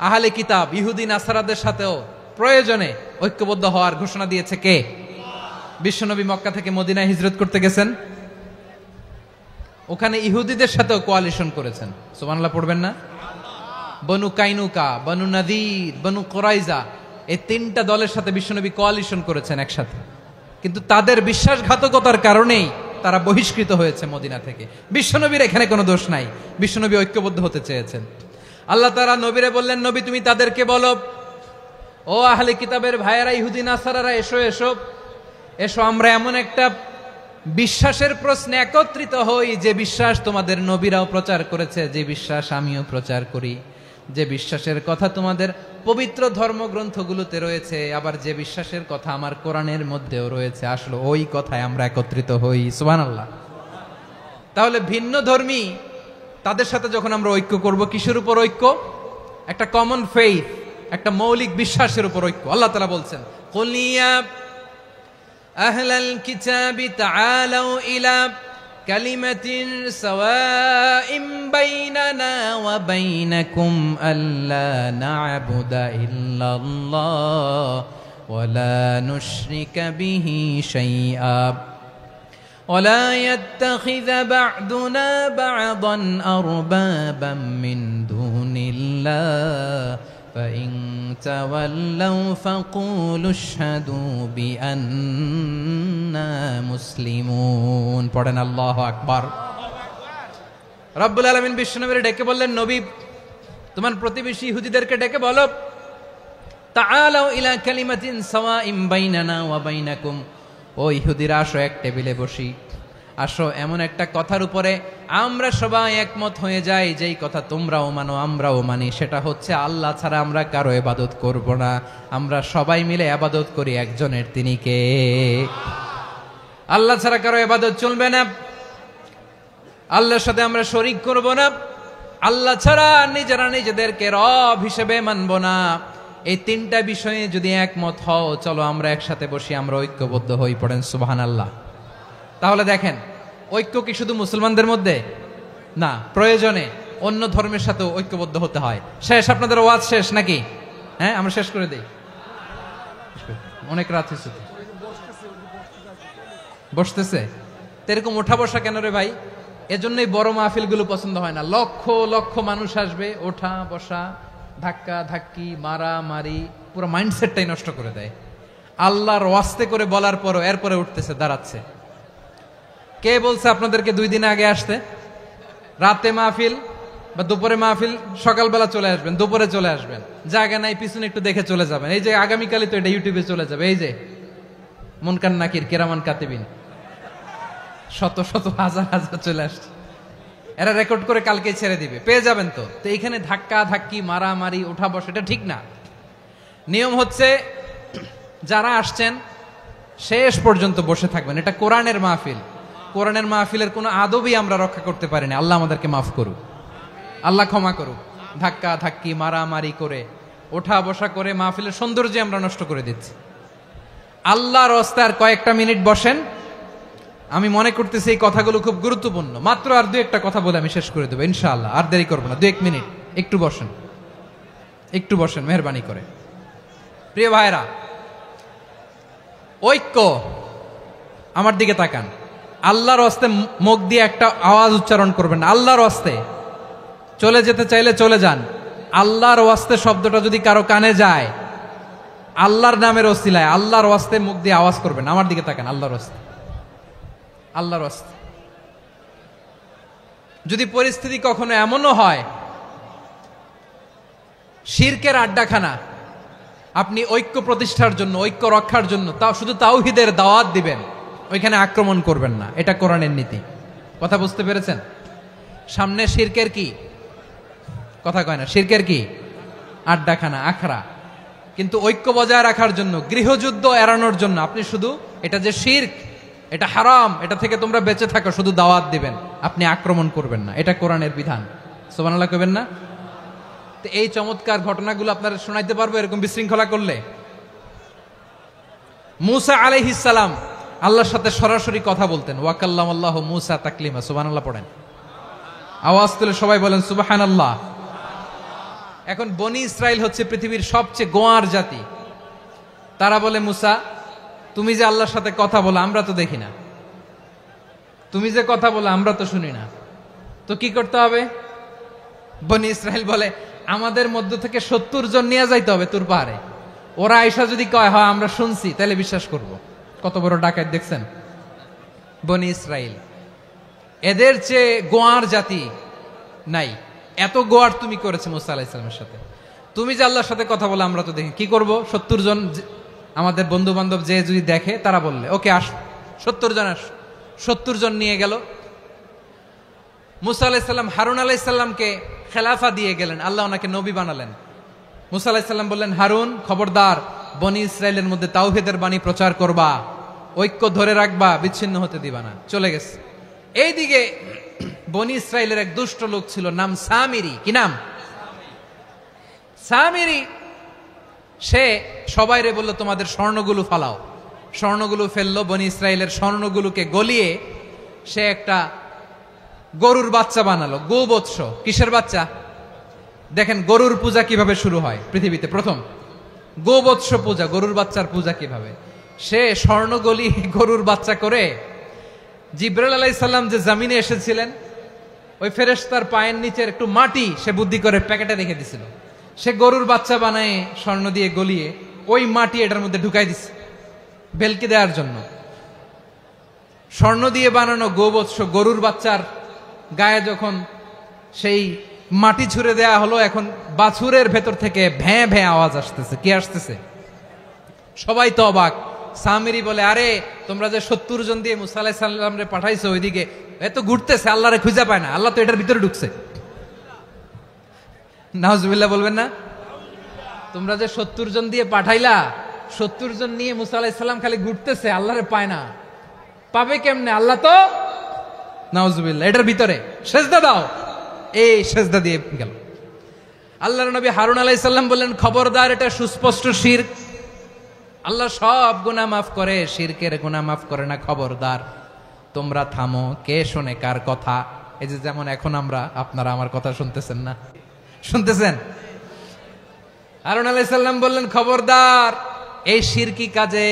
আহলে কিতাব ইহুদি নাসারাদের সাথেও প্রয়োজনে ঐক্যবদ্ধ হওয়ার ঘোষণা দিয়েছে কে? বিশ্বনবী মক্কা থেকে মদিনায় হিজরত করতে গেছেন, ওখানে ইহুদিদের সাথেও কোয়ালিশন করেছেন। সুবহানাল্লাহ পড়বেন না? বনু কাইনুকা, বনু নাদির, বনু কুরাইজা, এই তিনটা দলের সাথে বিশ্বনবী কোয়ালিশন করেছেন একসাথে। কিন্তু তাদের বিশ্বাসঘাতকতার কারণেই তারা বহিষ্কৃত হয়েছে মদিনা থেকে। বিশ্বনবীর এখানে কোনো দোষ নাই, বিশ্বনবী ঐক্যবদ্ধ হতে চেয়েছেন। আল্লাহ তাআলা নবীরে বললেন, নবী তুমি তাদেরকে বলো, ও আহলে কিতাবের ভাইয়েরা, ইহুদি নাসারারা, এসো এসো এসো, আমরা এমন একটা বিশ্বাসের প্রশ্নে একত্রিত হই, যে বিশ্বাস তোমাদের নবীরাও প্রচার করেছে, যে বিশ্বাস আমিও প্রচার করি, যে বিশ্বাসের কথা তোমাদের পবিত্র ধর্মগ্রন্থগুলোতে রয়েছে, আবার যে বিশ্বাসের কথা আমার কোরআনের মধ্যেও রয়েছে, আসলে ওই কথায় আমরা একত্রিত হই। সুবহানাল্লাহ। তাহলে ভিন্ন ধর্মী তাদের সাথে যখন আমরা ঐক্য করব, কিসের উপর ঐক্য? একটা কমন ফেইথ, একটা মৌলিক বিশ্বাসের উপর ঐক্য। আল্লাহ তাআলা বলছেন, কুল ইয়া আহলাল কিতাবি তাআলাউ ইলা কালিমাতিন সাওয়াইম বাইনানা ওয়া বাইনাকুম আল্লা না'বুদা ইল্লাল্লাহ ওয়া লা নুশরিকা বিহি শাইআ ولا يتخذ بعضنا بعضا أربابا من دون الله فإن تولوا فقولوا اشهدوا بأننا مسلمون। পড়েন আল্লাহু আকবার। রব্বুল আলামিন বিশ্বনবীর ডেকে বললেন, নবী তোমার প্রতিবেশী ইহুদিদেরকে ডেকে বলো, তাআলাউ ইলা কালিমাতিন সাওয়াইন বাইনানা ওয়া বাইনাকুম, ও ইহুদিরা আসো এক টেবিলে বসি, আসো এমন একটা কথার উপরে আমরা সবাই একমত হয়ে যাই, যেই কথা তোমরাও মানো আমরাও মানি, সেটা হচ্ছে আল্লাহ ছাড়া আমরা কারো ইবাদত করব না, আমরা সবাই মিলে ইবাদত করি একজনের, তিনি কে? আল্লাহ ছাড়া কারো ইবাদত চলবে না, আল্লাহর সাথে আমরা শরীক করব না, আল্লাহ ছাড়া নিজেরা নিজেদেরকে রব হিসেবে মানব না। এই তিনটা বিষয়ে যদি একমত হও, চলো আমরা একসাথে বসি, আমরা ঐক্যবদ্ধ হই, পড়েন সুবহানাল্লাহ। তাহলে দেখেন, ঐক্য কি শুধু মুসলমানদের মধ্যে না, প্রয়োজনে অন্য ধর্মের সাথে ঐক্যবদ্ধ হতে হয়। শেষ, আপনাদের ওয়াজ শেষ নাকি? হ্যাঁ, আমরা শেষ করে দেই, অনেক রাত হয়েছে। বসতেছে এরকম ওঠা বসা কেন রে ভাই? এজন্যই বড় মাহফিল গুলো পছন্দ হয় না। লক্ষ লক্ষ মানুষ আসবে, ওঠা বসা, ধাক্কা ধাক্কি, মারা মারি, পুরো মাইন্ডসেটটাই নষ্ট করে দেয়। আল্লাহর ওয়াস্তে করে বলার পরও এরপরে উঠতেছে, দাঁড়াচ্ছে। কে বলছে আপনাদেরকে 2 দিন আগে আসতে? রাতে মাহফিল বা দুপুরে মাহফিল, সকালবেলা চলে আসবেন, দুপুরে চলে আসবেন, জায়গা নাই পিছনে একটু দেখে চলে যাবেন। এই যে আগামীকালই তো এটা ইউটিউবে চলে যাবে, এই যে মুনকার নাকির কিরামান কাতিবিন, শত শত হাজার হাজার চলে আসছে, এরা রেকর্ড করে কালকে ছেড়ে দিবে, পেয়ে যাবেন। তো এইখানে ধাক্কা ধাক্কি, মারামারি, ওঠা বসা, এটা ঠিক না। নিয়ম হচ্ছে যারা আসছেন শেষ পর্যন্ত বসে থাকবেন। এটা কোরআনের মাহফিল, কোরআনের মাহফিলের কোনো আদবই আমরা রক্ষা করতে পারিনি। আল্লাহ আমাদেরকে মাফ করুক, আল্লাহ ক্ষমা করুক। ধাক্কা ধাক্কি, মারামারি করে, ওঠা বসা করে মাহফিলের সৌন্দর্য আমরা নষ্ট করে দিচ্ছি। আল্লাহর রাস্তায় কয়েকটা মিনিট বসেন। আমি মনে করতেছি এই কথাগুলো খুব গুরুত্বপূর্ণ। মাত্র আর 2-1টা কথা বলে আমি শেষ করে দেবো ইনশাআল্লাহ, আর দেরি করবো না। 2-1 মিনিট একটু বসেন, একটু বসেন মেহরবানি করে। প্রিয় ভাইরা, ঐক্য, আমার দিকে তাকান। আল্লাহর রাস্তে মুখ দিয়ে একটা আওয়াজ উচ্চারণ করবেন, আল্লাহর রাস্তে। চলে যেতে চাইলে চলে যান। আল্লাহর ওয়াস্তে শব্দটা যদি কারো কানে যায়, আল্লাহর নামের ওসিলায় আল্লাহর ওয়াস্তে মুখ দিয়ে আওয়াজ করবেন। আমার দিকে তাকান, আল্লাহর ওয়াস্তে, আল্লাহর ওয়াস্তে। যদি পরিস্থিতি কখনো এমনও হয় শিরকের আড্ডাখানা, আপনি ঐক্য প্রতিষ্ঠার জন্য, ঐক্য রক্ষার জন্য তাও শুধু তাওহীদের দাওয়াত দিবেন, ওইখানে আক্রমণ করবেন না। এটা কোরআনের নীতি। কথা বুঝতে পেরেছেন? সামনে শিরকের কি কথা কয় না, শিরকের কি আড্ডাখানা, আখড়া। কিন্তু ঐক্য বজায় রাখার জন্য, গৃহযুদ্ধ এড়ানোর জন্য আপনি শুধু এটা যে শিরক, এটা হারাম, এটা থেকে তোমরা বেঁচে থাকো, শুধু দাওয়াত দিবেন, আপনি আক্রমণ করবেন না। এটা কোরআনের বিধান। সুবহানাল্লাহ কইবেন না? তো এই চমৎকার ঘটনাগুলো আপনারা শোনাইতে পারবো এরকম বিশৃঙ্খলা করলে। মূসা আলাইহিস সালাম আল্লাহর সাথে সরাসরি কথা বলতেন। ওয়াকাল্লামাল্লাহু মূসা তাকলিমা। সুবহানাল্লাহ পড়েন, আওয়াজ তুলে সবাই বলেন সুবহানাল্লাহ। এখন বনি ইসরাইল হচ্ছে পৃথিবীর সবচেয়ে গোয়ার জাতি। তারা বলে, মূসা তুমি যে আল্লাহর সাথে কথা বলো আমরা তো দেখি না, তুমি যে কথা বলো আমরা তো শুনি না, তো কি করতে হবে? বনি ইসরাইল বলে, আমাদের মধ্য থেকে 70 জন নিয়ে যাইতে হবে তুর পাহাড়ে। ওরা আয়েশা যদি কয় হয় আমরা শুনছি, তাহলে বিশ্বাস করব। কত বড় ডাকাত দেখছেন বনি ইসরাইল। এদের চেয়ে গোয়ার জাতি নাই। এত গোয়ার তুমি করেছে মুসা আলাইহিস সালামের সাথে। তুমি যে আল্লাহর সাথে কথা বলে আমরা তো দেখি, কি করব? 70 জন আমাদের বন্ধু বান্ধব যে যদি দেখে, তারা বললে ওকে আস, 70 জন আস। 70 জন নিয়ে গেল। মুসা আলাইহিস সালাম হারুন আলাইহিস সালামকে খেলাফা দিয়ে গেলেন, আল্লাহ ওনাকে নবী বানালেন। মুসা আলাইহিস সালাম বললেন, হারুন খবরদার, বনি ইসরাইলের মধ্যে তাওহীদের বাণী প্রচার করবা, ঐক্য ধরে রাখবা, বিচ্ছিন্ন হতে দিবা না। চলে গেছে। এইদিকে বনি ইসরাইলের এক দুষ্ট লোক ছিল, নাম সামিরি। কি নাম? সামিরি। সে সবাইরে বলল, তোমাদের স্বর্ণগুলো ফালাও। স্বর্ণগুলো ফেললো। বনি ইসরাইলের স্বর্ণগুলোকে গলিয়ে সে একটা গরুর বাচ্চা বানালো। গোবৎস। কিসের বাচ্চা? দেখেন গরুর পূজা কিভাবে শুরু হয় পৃথিবীতে প্রথম। গোবৎস পূজা, গরুর বাচ্চার পূজা কিভাবে। সে স্বর্ণ গলি গরুর বাচ্চা করে জিবরাইল আলাইহিস সালাম যে জমিনে এসেছিলেন, ওই ফেরেশতার পায়ের নিচের একটু মাটি সে বুদ্ধি করে প্যাকেটে রেখে দিছিল। সে গরুর বাচ্চা বানায় স্বর্ণ দিয়ে গলিয়ে ওই মাটি এটার মধ্যে ঢুকাই দিছে ভেলকি দেওয়ার জন্য। স্বর্ণ দিয়ে বানানো গোবৎস গরুর বাচ্চার গায়ে যখন সেই মাটি ছুঁড়ে দেয়া হলো, এখন বাছুরের ভেতর থেকে ভ্যাঁ ভ্যাঁ আওয়াজ আসতেছে। কি আসতেছে? সবাই তো অবাক। সামিরি বলে, আরে তোমরা যে 70 জন দিয়ে মুসা আলাইহিস সালাম রে পাঠাইছো, ওইদিকে এত ঘুরতেছে, আল্লাহরে খুঁজে পায় না, আল্লাহ তো এটার ভিতরে ঢুকছে। নাউজুবিল্লাহ বলবেন না? তোমরা যে 70 জন দিয়ে পাঠাইলা, 70 জন নিয়ে মুসা আলাইহিস সালাম খালি ঘুরতেছে, আল্লাহরে পায় না। পাবে কেমনে? আল্লাহ তো, নাউজুবিল্লাহ, এটার ভিতরে সেজদা দাও। এই সেজদা দিয়ে গেল। আল্লাহর নবী হারুন আলাইহিস সালাম বললেন, খবরদার, এটা সুস্পষ্ট শিরক। আল্লাহ সব গুনাহ মাফ করে, শিরকের গুনাহ মাফ করে না, খবরদার তোমরা থামো। কে শোনে কার কথা? এই যে যেমন এখন আপনারা আমার কথা শুনতেছেন না? শুনতেছেন? হারুন আলাইহিস সালাম বললেন, খবরদার, এই শিরকি কাজে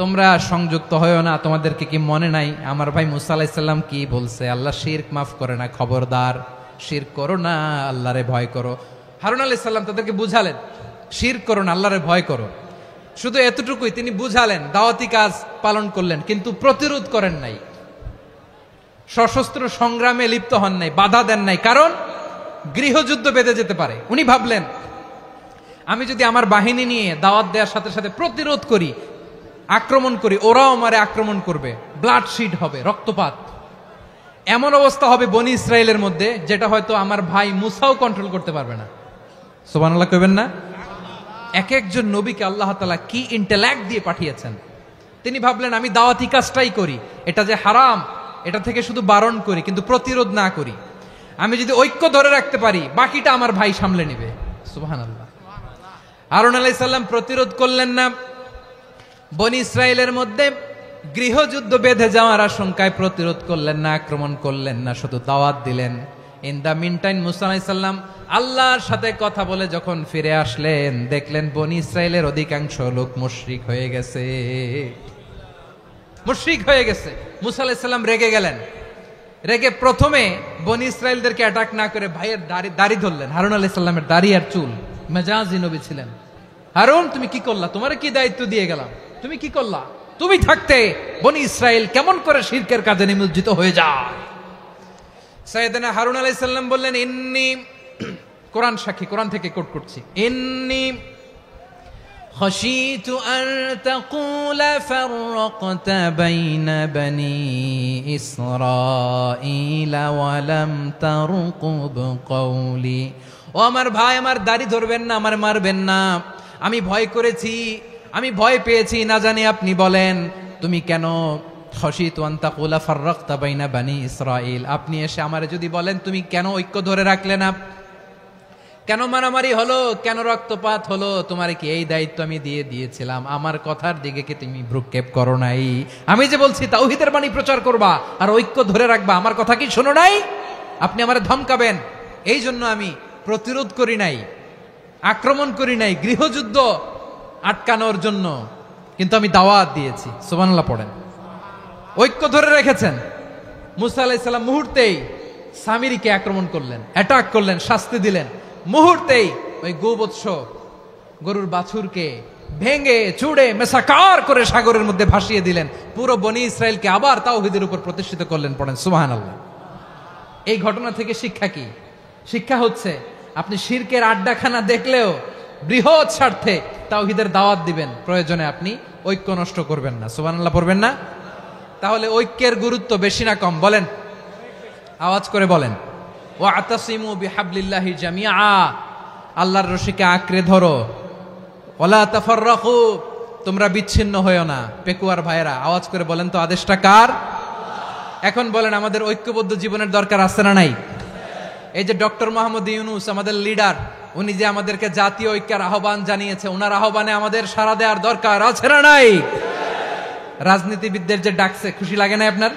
তোমরা সংযুক্ত হয়ো না। তোমাদেরকে কি মনে নাই আমার ভাই মুসা আলাইহিস সালাম কি বলছে? আল্লাহ শিরক মাফ করে না, খবরদার শিরক করো না, আল্লাহরে ভয় করো। হারুন আলাইহিস সালাম তাদেরকে বুঝালেন, শিরক করো না, আল্লাহরে ভয় করো। শুধু এতটুকুই তিনি বুঝালেন, দাওয়াতি কাজ পালন করলেন, কিন্তু প্রতিরোধ করেন নাই, সশস্ত্র সংগ্রামে লিপ্ত হন নাই, বাধা দেন নাই, কারণ গৃহযুদ্ধ বেঁধে যেতে পারে। উনি ভাবলেন, আমি যদি আমার বাহিনী নিয়ে দাওয়াত দেওয়ার সাথে সাথে প্রতিরোধ করি, আক্রমণ করি, ওরাও আমারে আক্রমণ করবে, ব্লাডশিড হবে, রক্তপাত, এমন অবস্থা হবে বনি ইসরায়েলের মধ্যে, যেটা হয়তো আমার ভাই মুসাও কন্ট্রোল করতে পারবে না। সুবহানাল্লাহ কইবেন না? এক একজন নবীকে আল্লাহ তাআলা কি ইন্টেলেক্ট দিয়ে পাঠিয়েছেন। তিনি ভাবলেন, আমি দাওয়াতি কাজটাই করি, এটা যে হারাম এটা থেকে শুধু বারণ করি, কিন্তু প্রতিরোধ না করি। আমি যদি ঐক্য ধরে রাখতে পারি, বাকিটা আমার ভাই সামলে নেবে। সুবহানাল্লাহ। হারুন আলাইহিস সালাম প্রতিরোধ করলেন না, বনি ইসরায়েলের মধ্যে গৃহযুদ্ধ বেঁধে যাওয়ার আশঙ্কায় প্রতিরোধ করলেন না, আক্রমণ করলেন না, শুধু দাওয়াত দিলেন। ইন দা মিন টাইম মুসা আলাইহিস সালাম আল্লাহর সাথে কথা বলে যখন ফিরে আসলেন, দেখলেন বনি ইসরায়েলের অধিকাংশ লোক মুশরিক হয়ে গেছে, মুশরিক হয়ে গেছে। মুসা আলাইহিস সালাম রেগে গেলেন। রেগে প্রথমে বনি ইসরায়েলদেরকে অ্যাটাক না করে ভাইয়ের দাড়ি ধরলেন। হারুন আলাইহিস সালামের দাড়ি আর চুল, মেজাজি নবী ছিলেন। হারুন, তুমি কি করলা? তোমার কি দায়িত্ব দিয়ে গেলাম, তুমি কি করলা? তুমি থাকতে বনি ইসরায়েল কেমন করে শিরকের কাজে নিমজ্জিত হয়ে যায়? সাইয়েদনা হারুন আলাইহিস সালাম বললেন, ইন্নী, কোরআন সাক্ষী, কোরআন থেকে কোট করছি, ইন্নী খাশিতু আন তাকুলা ফাররাকতা বাইনা বনি ইসরাঈলা ওয়া লাম তারকুব কওলি। ও আমার ভাই, আমার দাড়ি ধরবেন না, আমার মারবেন না। আমি ভয় করেছি, আমি ভয় পেয়েছি, না জানি আপনি বলেন তুমি কেন খাশিতু আন তাকুলা ফাররাকতা বাইনা বনি ইসরাঈল, আপনি এসে আমারে যদি বলেন তুমি কেন ঐক্য ধরে রাখলে না, কেন মারামারি হলো, কেন রক্তপাত হলো, তোমার কি এই দায়িত্ব আমি দিয়ে দিয়েছিলাম? আমার কথার দিকে কি তুমি ভ্রুক্ষেপ করো নাই? আমি যে বলছি তাওহীদের বাণী প্রচার করবা আর ঐক্য ধরে রাখবা, আমার কথা কি শোনো নাই? আপনি আমারে ধমকাবেন, এই জন্য আমি প্রতিরোধ করি নাই, আক্রমণ করি নাই, গৃহযুদ্ধ আটকানোর জন্য, কিন্তু আমি দাওয়াত দিয়েছি। সুবহানাল্লাহ পড়েন। ঐক্য ধরে রেখেছেন। মুসা আলাইহিস সালাম মুহূর্তেই সামিরীকে আক্রমণ করলেন, অ্যাটাক করলেন, শাস্তি দিলেন। মুহূর্তেই ওই গোবৎস গরুর বাছুরকে ভেঙে চুড়ে মেসাকার করে সাগরের মধ্যে ভাসিয়ে দিলেন। পুরো বনি ইসরায়েলকে আবার তাওহীদের উপর প্রতিষ্ঠিত করলেন। পড়েন সুবহানাল্লাহ। এই ঘটনা থেকে শিক্ষা কি? শিক্ষা হচ্ছে, আপনি শিরকের আড্ডাখানা দেখলেও বৃহৎ স্বার্থে তাওহীদের দাওয়াত দিবেন, প্রয়োজনে আপনি ঐক্য নষ্ট করবেন না। সুবহানাল্লাহ পড়বেন না? তাহলে ঐক্যের গুরুত্ব বেশি না কম? বলেন, আওয়াজ করে বলেন। ওয়াতাসিমু বিহাবলিল্লাহি জামিআ, আল্লাহর রশিকে আঁকড়ে ধরো। ওয়ালা তাফাররাকু, তোমরা বিচ্ছিন্ন হয়ো না। পেকুয়ার ভাইরা আওয়াজ করে বলেন তো, আদেশটা কার? এখন বলেন, আমাদের ঐক্যবদ্ধ জীবনের দরকার আছে না নাই? এই যে ডক্টর মোহাম্মদ ইউনূস আমাদের লিডার, উনি যে আমাদেরকে জাতীয় ঐক্যের আহ্বান জানিয়েছে, ওনার আহ্বানে আমাদের সাড়া দেওয়ার দরকার আছে না নাই? রাজনীতিবিদদের যে ডাকছে, খুশি লাগে নাই আপনার?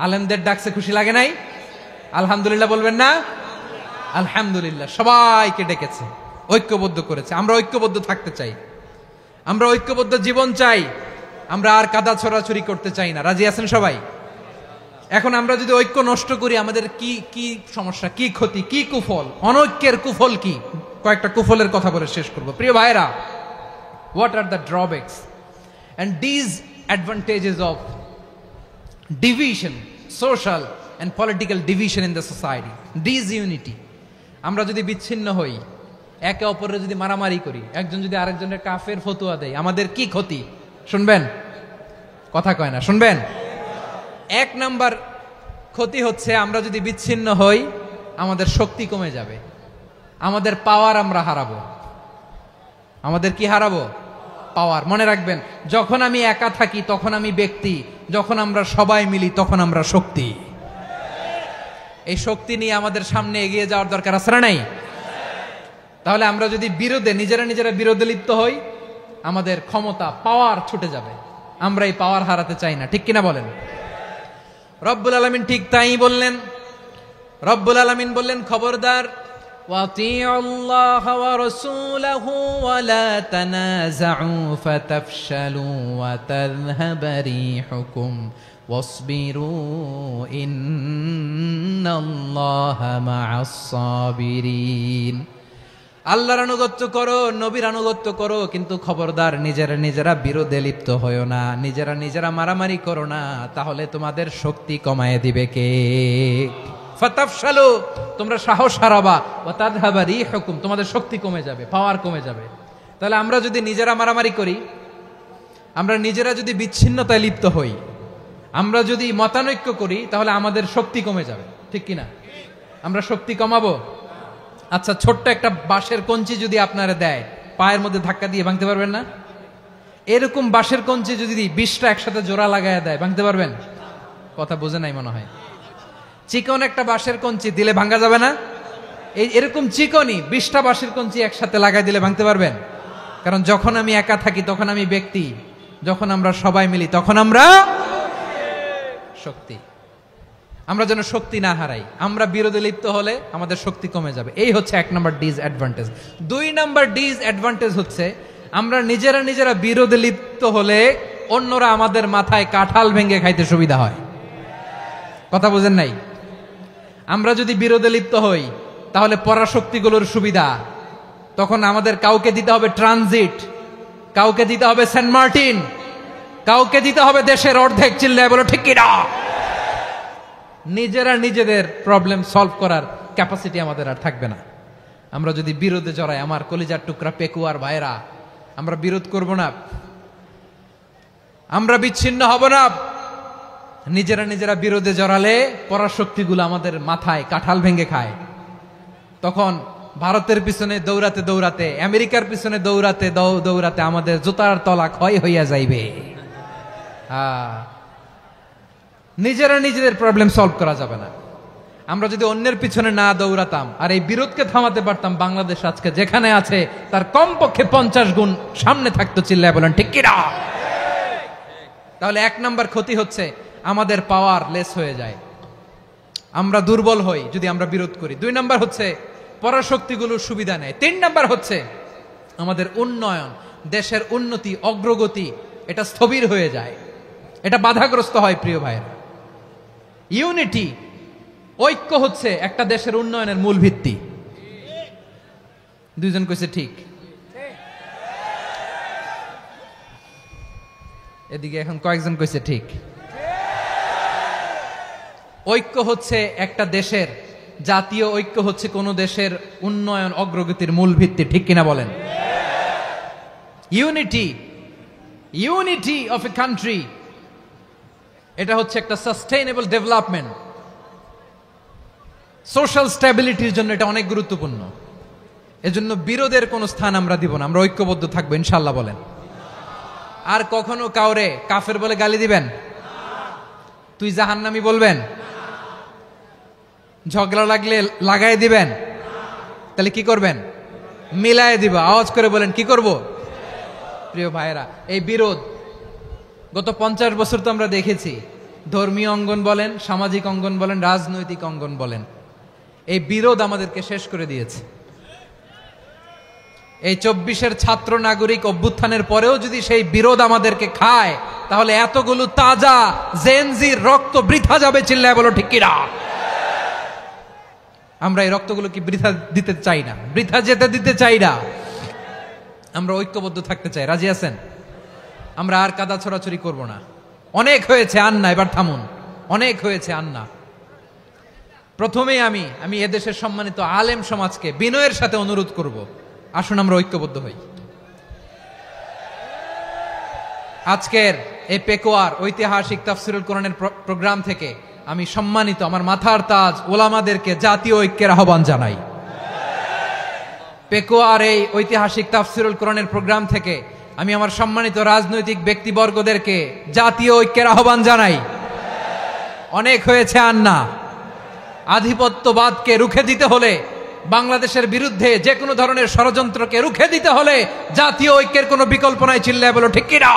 আলেমদের ডাকছে, খুশি লাগে নাই? আলহামদুলিল্লাহ বলবেন না? আলহামদুলিল্লাহ। সবাইকে ডেকেছে, ঐক্যবদ্ধ করেছে। আমরা ঐক্যবদ্ধ থাকতে চাই, আমরা ঐক্যবদ্ধ জীবন চাই, আমরা আর কাদা ছড়াছড়ি করতে চাই না। রাজি আছেন সবাই? এখন আমরা যদি ঐক্য নষ্ট করি, আমাদের কি কি সমস্যা, কি ক্ষতি, কি কুফল? অনৈক্যের কুফল কি? কয়েকটা কুফলের কথা বলে শেষ করব। প্রিয় ভাইরা, what are the drawbacks and disadvantages of division, social and political division in the society, disunity? আমরা যদি বিচ্ছিন্ন হই, একে অপরের যদি মারামারি করি, একজন যদি আরেকজনের কাফের ফতুয়া দেয়, আমাদের কি ক্ষতি? শুনবেন? কথা কয় না, শুনবেন? এক নাম্বার ক্ষতি হচ্ছে, আমরা যদি বিচ্ছিন্ন হই আমাদের শক্তি কমে যাবে, আমাদের পাওয়ার আমরা হারাবো। আমাদের কি হারাবো? পাওয়ার। মনে রাখবেন, যখন আমি একা থাকি তখন আমি ব্যক্তি, যখন আমরা সবাই মিলি তখন আমরা শক্তি। এই শক্তি নিয়ে আমাদের সামনে এগিয়ে যাওয়ার দরকার আছে না নাই? তাহলে আমরা যদি নিজেরা বিরোধে লিপ্ত হই, আমাদের ক্ষমতা, পাওয়ার ছুটে যাবে। আমরা এই পাওয়ার হারাতে চাই না, ঠিক কিনা বলেন? রব্বুল আলামিন ঠিক তাই বললেন। রব্বুল আলামিন বললেন, খবরদার, ওয়াতিউল্লাহ ওয়া রাসূলাহু ওয়া লা তানাযাউ ফাতাফশালু ওয়া তাযহাবা রিহুকুম ওয়াসবিরু ইন্নাল্লাহা মা'আস সাবিরিন। আল্লাহর আনুগত্য করো, নবীর আনুগত্য করো, কিন্তু খবরদার নিজেরা বিরোধে লিপ্ত হয়ো না, নিজেরা মারামারি করো না, তাহলে তোমাদের শক্তি কমায় দিবে কে? ফাতাফশালু, তোমরা সাহস হারাবা, ওয়া তাযহাবা রিহুকুম, তোমাদের শক্তি কমে যাবে, পাওয়ার কমে যাবে। তাহলে আমরা যদি নিজেরা মারামারি করি, আমরা নিজেরা যদি বিচ্ছিন্নতায় লিপ্ত হই, আমরা যদি মতানৈক্য করি, তাহলে আমাদের শক্তি কমে যাবে, ঠিক কিনা? আমরা শক্তি কমাবো। আচ্ছা, ছোট্ট একটা বাঁশের কঞ্চি যদি আপনারা দেয়, পায়ের মধ্যে ধাক্কা দিয়ে ভাঙতে পারবেন না? এরকম বাঁশের কঞ্চি যদি 20টা একসাথে জোড়া লাগায় দেয়, ভাঙতে পারবেন? কথা বোঝে নাই মনে হয়। চিকন একটা বাঁশের কঞ্চি দিলে ভাঙা যাবে না? এরকম চিকনই 20টা বাঁশের কঞ্চি একসাথে লাগাই দিলে ভাঙতে পারবেন? কারণ যখন আমি একা থাকি তখন আমি ব্যক্তি, যখন আমরা সবাই মিলি তখন আমরা শক্তি। আমরা যেন শক্তি না হারাই। আমরা বিরোধে লিপ্ত হলে আমাদের শক্তি কমে যাবে। এই হচ্ছে 1 নাম্বার ডিসঅ্যাডভান্টেজ। 2 নাম্বার ডিসঅ্যাডভান্টেজ হচ্ছে, আমরা নিজেরা বিরোধে লিপ্ত হলে অন্যরা আমাদের মাথায় কাঁঠাল ভেঙে খাইতে সুবিধা হয়। কথা বোঝেন নাই? আমরা যদি বিরোধে লিপ্ত হই তাহলে পরাশক্তিগুলোর সুবিধা, তখন আমাদের কাউকে দিতে হবে ট্রানজিট, কাউকে দিতে হবে সেন্ট মার্টিন, কাউকে দিতে হবে দেশের অর্ধেক। চিল্লায় বলো ঠিক কিনা? নিজেদের প্রবলেম সলভ করার ক্যাপাসিটি আমাদের আর থাকবে না। আমরা যদি বিরোধে জড়াই, আমার কলিজার টুকরা পেকুয়ার ভাইরা, আমরা বিরোধ করব না, আমরা বিচ্ছিন্ন হব না। নিজেরা বিরোধে জড়ালে পরাশক্তিগুলো আমাদের মাথায় কাঁঠাল ভেঙে খায়। তখন ভারতের পিছনে দৌড়াতে, আমেরিকার পিছনে দৌড়াতে আমাদের জুতার তলা ক্ষয় হইয়া যাইবে। নিজেদের প্রবলেম সলভ করা যাবে না। আমরা যদি অন্যের পিছনে না দৌড়াতাম আর এই বিরোধকে থামাতে পারতাম, বাংলাদেশ আজকে যেখানে আছে তার কমপক্ষে 50 গুণ সামনে থাকতো। চিল্লায় বলেন ঠিক কিনা? তাহলে 1 নাম্বার ক্ষতি হচ্ছে, আমাদের পাওয়ার লেস হয়ে যায়, আমরা দুর্বল হই যদি আমরা বিরোধ করি। 2 নাম্বার হচ্ছে, পরাশক্তিগুলোর সুবিধা নেয়। 3 নাম্বার হচ্ছে, আমাদের উন্নয়ন, দেশের উন্নতি, অগ্রগতি, এটা স্থবির হয়ে যায়, এটা বাধাগ্রস্ত হয়। প্রিয় ভাইয়েরা, ইউনিটি, ঐক্য হচ্ছে একটা দেশের উন্নয়নের মূল ভিত্তি। 2 জন কইছে ঠিক। এদিকে এখন কয়েকজন কইছে ঠিক। ঐক্য হচ্ছে একটা দেশের, জাতীয় ঐক্য হচ্ছে কোন দেশের উন্নয়ন, অগ্রগতির মূল ভিত্তি, ঠিক কিনা বলেন? ইউনিটি অফ এ কান্ট্রি, এটা হচ্ছে একটা সাস্টেইনেবল ডেভেলপমেন্ট, সোশ্যাল স্ট্যাবিলিটির জন্য এটা অনেক গুরুত্বপূর্ণ। এজন্য বিরোধের কোনো স্থান আমরা দিব না, আমরা ঐক্যবদ্ধ থাকবো ইনশাআল্লাহ বলেন। আর কখনো কাউরে কাফের বলে গালি দিবেন? তুই জাহান্নামী বলবেন? ঝগড়া লাগলে লাগাই দিবেন? তাহলে কি করবেন? মিলায় দিব। আওয়াজ করে বলেন, কি করব? প্রিয় ভাইয়েরা, এই বিরোধ গত 50 বছর তো আমরা দেখেছি। ধর্মীয় অঙ্গন বলেন, সামাজিক অঙ্গন বলেন, রাজনৈতিক অঙ্গন বলেন, এই বিরোধ আমাদেরকে শেষ করে দিয়েছে। এই 24-এর ছাত্র নাগরিক অভ্যুত্থানের পরেও যদি সেই বিরোধ আমাদেরকে খায়, তাহলে এতগুলো তাজা জেনজির রক্ত বৃথা যাবে। চিল্লায় বলো ঠিক কিনা? আমরা এই রক্তগুলো কি বৃথা দিতে চাই না, বৃথা যেতে দিতে চাই না। আমরা ঐক্যবদ্ধ থাকতে চাই। রাজি আছেন? আমরা আর কাদা ছড়াছড়ি করব না। অনেক হয়েছে, আন্না, এবার থামুন। অনেক হয়েছে, আন্না। প্রথমেই আমি এদেশের সম্মানিত আলেম সমাজকে বিনয়ের সাথে অনুরোধ করব, আসুন আমরা ঐক্যবদ্ধ হই। আজকের এই পেকুয়ার ঐতিহাসিক তাফসিরুল কোরআনের প্রোগ্রাম থেকে আমি সম্মানিত আমার মাথার তাজ ওলামাদেরকে জাতীয় ঐক্যের আহ্বান জানাই। পেকুয়ার এই ঐতিহাসিক তাফসিরুল কোরআনের প্রোগ্রাম থেকে আমি আমার সম্মানিত রাজনৈতিক ব্যক্তিবর্গদেরকে জাতীয় ঐক্যের আহ্বান জানাই। অনেক হয়েছে আর না। আধিপত্যবাদকে রুখে দিতে হলে, বাংলাদেশের বিরুদ্ধে যে কোনো ধরনের ষড়যন্ত্রকে রুখে দিতে হলে জাতীয় ঐক্যের কোনো বিকল্প নাই। চিল্লায় বলো ঠিক কিনা?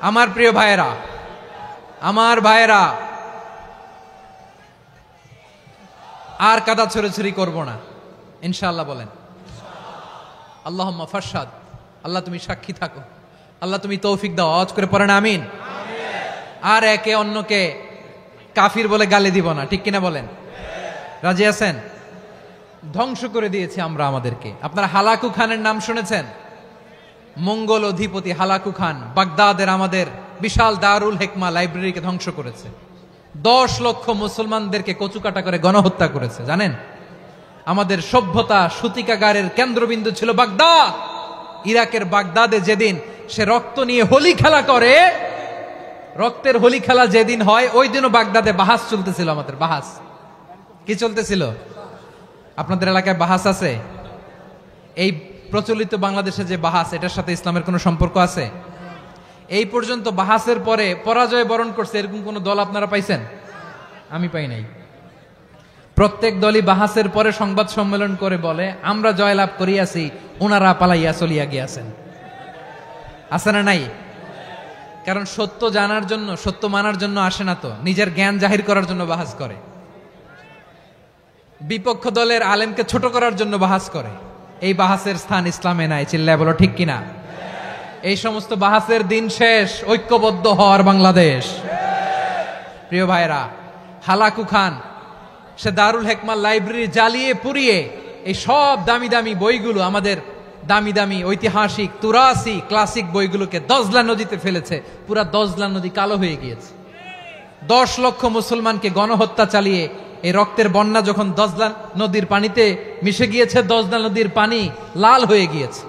আমার প্রিয় ভাইয়েরা, আমার ভাইয়েরা, আর কাদা ছড়াছড়ি করব না ইনশাআল্লাহ। বলেন আল্লাহুম্মা ফাশহাদ। আল্লাহ তুমি সাক্ষী থাকো, আল্লাহ তুমি তৌফিক দাও। আওয়াজ করে পড়েন আমিন। আর একে অন্যকে কাফির বলে গালি দিব না, ঠিক কিনা বলেন? রাজি আছেন? ধ্বংস করে দিয়েছি আমরা আমাদেরকে। আপনারা হালাকু খানের নাম শুনেছেন? মঙ্গল অধিপতি হালাকু খান বাগদাদের আমাদের বিশাল দারুল হিকমা লাইব্রেরিকে ধ্বংস করেছে। 10 লক্ষ মুসলমানদেরকে কচুকাটা করে গণহত্যা করেছে। জানেন, আমাদের সভ্যতা সূতিকাগারের কেন্দ্রবিন্দু ছিল বাগদাদ। ইরাকের বাগদাদে যেদিন সে রক্ত নিয়ে হোলি খেলা করে, রক্তের হোলি খেলা যেদিন হয়, ওই দিনও বাগদাদে বাহাস চলতেছিল। আমাদের বাহাস কি চলতেছিল? আপনাদের এলাকায় বাহাস আছে? এই প্রচলিত বাংলাদেশে যে বাহাস, এটার সাথে ইসলামের কোনো সম্পর্ক আছে? এই পর্যন্ত বাহাসের পরে পরাজয় বরণ করছে এরকম কোন দল আপনারা পাইছেন? আমি পাই নাই। প্রত্যেক দলই বাহাসের পরে সংবাদ সম্মেলন করে বলে আমরা জয়লাভ করিয়াছি, ওনারা পালাইয়া চলিয়া গিয়াছেন। আছে না নাই? কারণ সত্য জানার জন্য, সত্য মানার জন্য আসে না তো, নিজের জ্ঞান জাহির করার জন্য বাহাস করে। বিপক্ষ দলের আলেমকে ছোট করার জন্য বাহাস করে। এই বাহাসের স্থান ইসলামে নাই। চিল্লায় বলো ঠিক কিনা? এই সমস্ত বাহাসের দিন শেষ। ঐক্যবদ্ধ হওয়ার বাংলাদেশ। প্রিয় ভাইরা, হালাকু খান সে দারুল হিকমা লাইব্রেরি জ্বালিয়ে পুড়িয়ে এই সব দামি দামি বইগুলো, আমাদের দামি দামি ঐতিহাসিক তুরাসি ক্লাসিক বইগুলোকে দজলা নদীতে ফেলেছে। পুরা দজলা নদী কালো হয়ে গিয়েছে। 10 লক্ষ মুসলমানকে গণহত্যা চালিয়ে এই রক্তের বন্যা যখন দজলা নদীর পানিতে মিশে গিয়েছে, দজলা নদীর পানি লাল হয়ে গিয়েছে।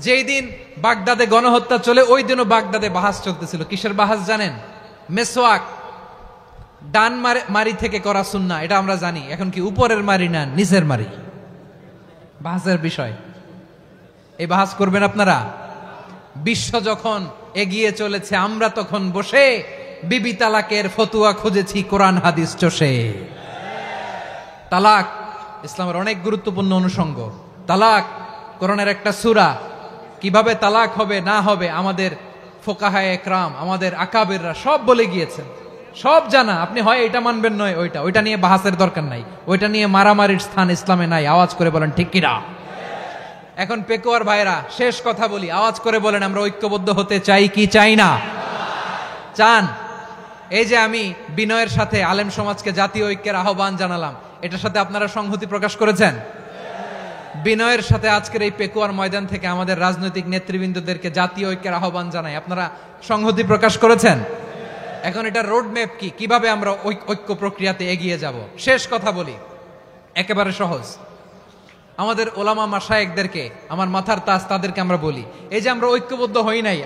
যেই দিন বাগদাদে গণহত্যা চলে, ওই দিনও বাগদাদে বাহাস চলতেছিল। কিসের বাহাস জানেন? মেসওয়াক, ডান মারি থেকে করা সুন্নাহ, এটা আমরা জানি। এখন কি উপরের মারি না নিচের মারি? বাহাসের বিষয়। এই বাহাস করবেন আপনারা? বিশ্ব যখন এগিয়ে চলেছে, আমরা তখন বসে বিবি তালাকের ফতুয়া খুঁজেছি কোরআন হাদিস চষে। তালাক ইসলামের অনেক গুরুত্বপূর্ণ অনুষঙ্গ। তালাক কোরআনের একটা সূরা। কিভাবে তালাক হবে না হবে আমাদের ফোকাহায়ে একরাম, আমাদের আকাবেররা সব বলে গিয়েছেন, সব জানা। আপনি হয় এটা মানবেন নয় ওইটা। ওইটা নিয়ে বাহাসের দরকার নাই, ওইটা নিয়ে মারামারির স্থান ইসলামে নাই। আওয়াজ করে বলেন ঠিক কিনা? এখন পেকুয়ার ভাইরা, শেষ কথা বলি, আওয়াজ করে বলেন আমরা ঐক্যবদ্ধ হতে চাই কি চাই না? চান? এই যে আমি বিনয়ের সাথে আলেম সমাজকে জাতীয় ঐক্যের আহ্বান জানালাম, এটার সাথে আপনারা সংহতি প্রকাশ করেছেন? বিনয়ের সাথে আজকের এই পেকুয়ার ময়দান থেকে আমাদের রাজনৈতিক নেতৃবৃন্দদেরকে জাতীয় ঐক্যের আহ্বান জানাই, আপনারা সংহতি প্রকাশ করেছেন? এখন এটা রোড ম্যাপ কি, কিভাবে আমরা ঐক্য প্রক্রিয়াতে এগিয়ে যাব? শেষ কথা বলি, একেবারে সহজ। আমাদের ওলামা মাশায়েখদেরকে, আমার মাথার তাজ তাদেরকে আমরা বলি, এই যে আমরা ঐক্যবদ্ধ হই নাই,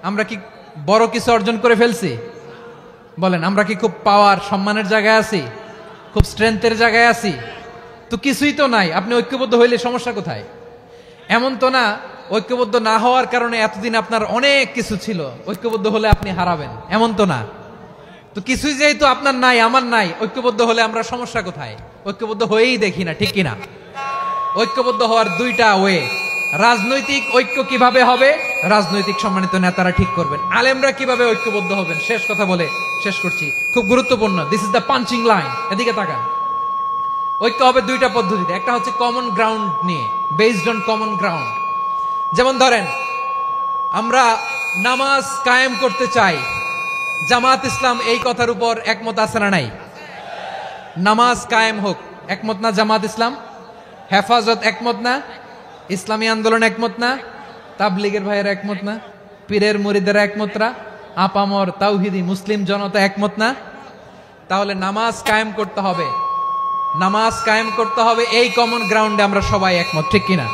আমরা কি বড় কিছু অর্জন করে ফেলছি? বলেন, আমরা কি খুব পাওয়ার সম্মানের জায়গায় আছি? খুব স্ট্রেংথের জায়গায় আছি? তো কিছুই তো নাই। আপনি ঐক্যবদ্ধ হইলে সমস্যা কোথায়? এমন তো না ঐক্যবদ্ধ না হওয়ার কারণে এতদিন আপনার অনেক কিছু ছিল, ঐক্যবদ্ধ হলে আপনি হারাবেন, এমন তো না। তো কিছুই যেহেতু আপনার নাই, আমার নাই, ঐক্যবদ্ধ হলে আমরা সমস্যা কোথায়? ঐক্যবদ্ধ হয়েই দেখি না, ঠিক কিনা? ঐক্যবদ্ধ হওয়ার দুইটা ওয়ে। রাজনৈতিক ঐক্য কিভাবে হবে? রাজনৈতিক সম্মানিত নেতারা ঠিক করবেন। আলেমরা কিভাবে ঐক্যবদ্ধ হবেন? শেষ কথা বলে শেষ করছি, খুব গুরুত্বপূর্ণ। This is the punching line. এদিকে তাকান। ঐক্য হবে দুইটা পদ্ধতিতে। একটা হচ্ছে কমন গ্রাউন্ড নিয়ে, বেসড অন কমন গ্রাউন্ড। যেমন ধরেন, আমরা নামাজ কায়েম করতে চাই, জামাত ইসলাম এই কথার উপর একমত আছে না নাই? নামাজ কায়েম হোক, একমত না জামাত ইসলাম? হেফাজত একমত না? ইসলামী আন্দোলন একমত না? তাবলীগের ভাইয়েরা একমত না? পীরের মুরিদেরা একমত না? আপামর তাওহিদি মুসলিম জনতা একমত না? তাহলে নামাজ কায়েম করতে হবে, নামাজ কায়েম করতে হবে এই কমন গ্রাউন্ডে আমরা সবাই একমত, ঠিক কিনা?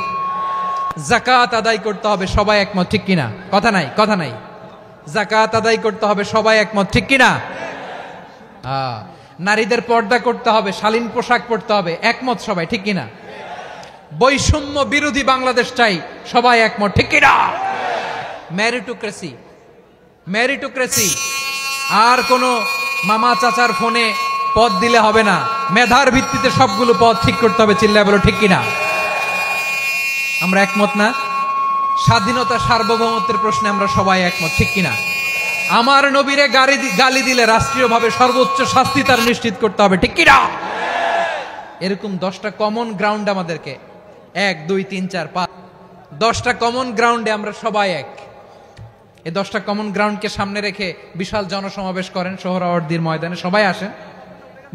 যাকাত আদায় করতে হবে, সবাই একমত, ঠিক কিনা? কথা নাই, কথা নাই। যাকাত আদায় করতে হবে, সবাই একমত, ঠিক কিনা? নারীদের পর্দা করতে হবে, শালীন পোশাক পরতে হবে, একমত সবাই, ঠিক কিনা? বৈষম্য বিরোধী বাংলাদেশ চাই, সবাই একমত, ঠিক কিনা? মেরিটোক্রেসি, মেরিটোক্রেসি, আর কোন মামা চাচার ফোনে পদ দিলে হবে না, মেধার ভিত্তিতে সবগুলো পদ ঠিক করতে হবে, চিল্লায় বলো ঠিক কিনা? আমরা একমত না? স্বাধীনতা সার্বভৌমত্বের প্রশ্নে আমরা সবাই একমত, ঠিক কিনা? আমার নবীরে গালি দিলে রাষ্ট্রীয়ভাবে সর্বোচ্চ শাস্তি তার নিশ্চিত করতে হবে, ঠিক কিনা? এরকম 10টা কমন গ্রাউন্ড আমাদেরকে, 1 2 3 4 5, 10টা কমন গ্রাউন্ডে আমরা সবাই এক। এই 10টা কমন গ্রাউন্ডকে সামনে রেখে বিশাল জনসমাবেশ করেন সোহরাওয়ার্দীর ময়দানে, সবাই আসেন।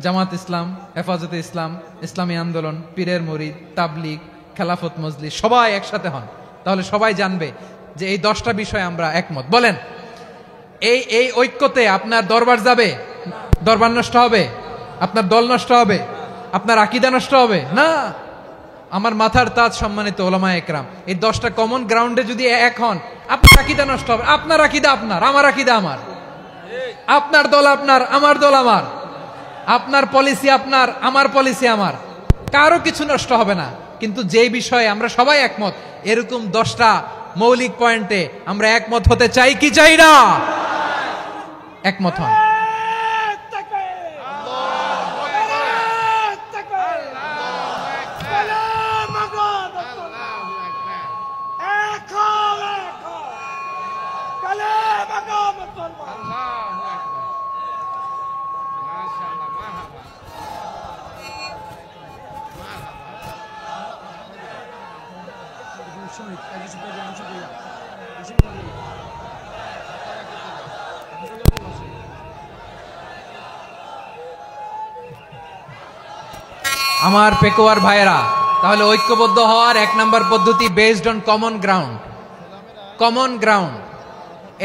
জামাত ইসলাম, হেফাজতে ইসলাম, ইসলামী আন্দোলন, পীরের মুরিদ, তাবলীগ, খেলাফত মজলিস, সবাই একসাথে হন, তাহলে সবাই জানবে যে এই 10টা বিষয়ে আমরা একমত। বলেন, এই ঐক্যতে আপনার দরবার যাবে? দরবার নষ্ট হবে? আপনার দল নষ্ট হবে? আপনার আকীদা নষ্ট হবে? না। আমার মাথার তাজ সম্মানিত ওলামায়ে একরাম, এই 10টা কমন গ্রাউন্ডে যদি এক হন, আপনার আকীদা নষ্ট হবে। আপনার আকীদা আপনার, আমার আকীদা আমার, আপনার দল আপনার, আমার দল আমার, আপনার পলিসি আপনার, আমার পলিসি আমার, কারো কিছু নষ্ট হবে না। কিন্তু যে বিষয়ে আমরা সবাই একমত, এরকম 10টা মৌলিক পয়েন্টে আমরা একমত হতে চাই কি চাই না? একমত হন। আমার পেকোয়ার ভাইয়েরা, তাহলে ঐক্যবদ্ধ হওয়ার 1 নম্বর পদ্ধতি based on common ground. Common ground,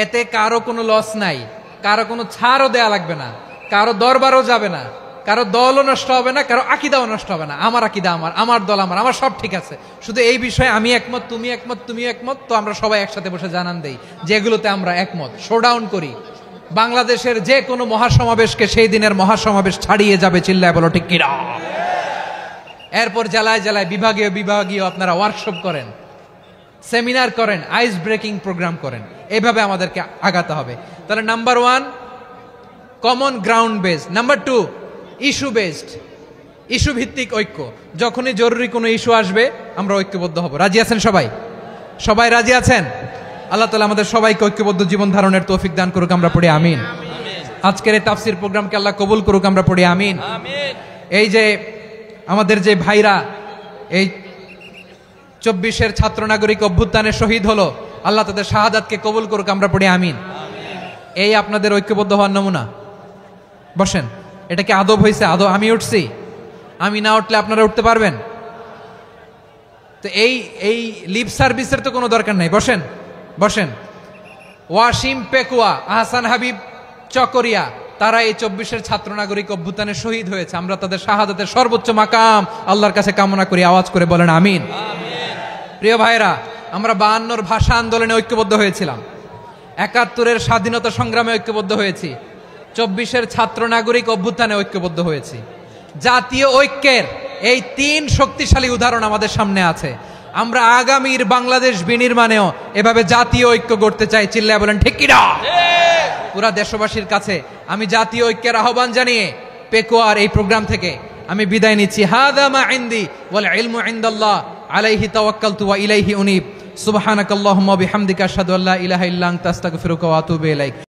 এতে কারো কোনো লস নাই, কারো কোনো ছাড়ও দেয়া লাগবে না, কারো দরবারও যাবে না, কারো দলও নষ্ট হবে না, কারো আকীদাও নষ্ট হবে না। আমার আকীদা আমার, আমার দল আমার, আমার সব ঠিক আছে। শুধু এই বিষয়ে আমি একমত, তুমি একমত, তুমি একমত, তো আমরা সবাই একসাথে বসে জানান দেই যেগুলোতে আমরা একমত, শোডাউন করি। বাংলাদেশের যে কোনো মহাসমাবেশকে সেই দিনের মহাসমাবেশ ছাড়িয়ে যাবে, চিল্লায় বলো ঠিক কিনা? এরপর জেলায় জেলায় বিভাগীয় বিভাগীয় আপনারা ওয়ার্কশপ করেন, সেমিনার করেন, আইস ব্রেকিং প্রোগ্রাম করেন, এইভাবে আমাদেরকে আগাতে হবে। তাহলে number 1 common ground based, number 2 issue based, issue ভিত্তিক ঐক্য। যখনই জরুরি কোনো ইস্যু আসবে আমরা ঐক্যবদ্ধ হব। রাজি আছেন সবাই? সবাই রাজি আছেন? আল্লাহ তাআলা আমাদের সবাইকে ঐক্যবদ্ধ জীবন ধারণের তৌফিক দান করুক, আমরা পড়ি আমিন। আজকের এই তাফসীর প্রোগ্রামকে আল্লাহ কবুল করুক, আমরা পড়ি আমিন। এই যে আমাদের যে ভাইরা এই 24-এর ছাত্র নাগরিক অভ্যুত্থানে শহীদ হলো, আল্লাহ তাদের শাহাদাতকে কবুল করুক, আমরা পড়ি আমিন। এই আপনাদের ঐক্যবদ্ধ হওয়ার নমুনা। বসেন, এটা কি আদব হয়েছে? আদব আমি উঠছি, আমি না উঠলে আপনারা উঠতে পারবেন? তো এই লিপ সার্ভিসের তো কোনো দরকার নাই। বসেন, বসেন। ওয়াসিম পেকুয়া, আহসান হাবিব চকরিয়া, তারা এই 24-এর ছাত্র নাগরিক অভ্যুত্থানে শহীদ হয়েছে। আমরা তাদের শাহাদাতের সর্বোচ্চ মাকাম আল্লাহর কাছে কামনা করি, আওয়াজ করে বলেন আমিন। প্রিয় ভাইরা, আমরা 52-র ভাষা আন্দোলনে ঐক্যবদ্ধ হয়েছিলাম, 71-এর স্বাধীনতা সংগ্রামে ঐক্যবদ্ধ হয়েছি, 24-এর ছাত্র নাগরিক অভ্যুত্থানে ঐক্যবদ্ধ হয়েছি। জাতীয় ঐক্যের এই 3 শক্তিশালী উদাহরণ আমাদের সামনে আছে। আমরা আগামীর বাংলাদেশ বিনির্মাণেও এভাবে জাতীয় ঐক্য গড়তে চাই, চিল্লায় বলেন ঠিক কিনা? পুরা দেশবাসীর কাছে আমি জাতীয় ঐক্যের আহ্বান জানিয়ে পেকুয়ার এই প্রোগ্রাম থেকে আমি বিদায় নিচ্ছি। হাদা মা ইনদি ওয়াল ইলমু ইনদাল্লাহ আলাইহি তাওয়াক্কালতু ওয়া ইলাইহি উনীব। সুবহানাকাল্লাহুম্মা ওয়া বিহামদিকা আশহাদু আল্লা ইলাহা ইল্লা আনতা আস্তাগফিরুকা ওয়া আতুবু ইলাইক।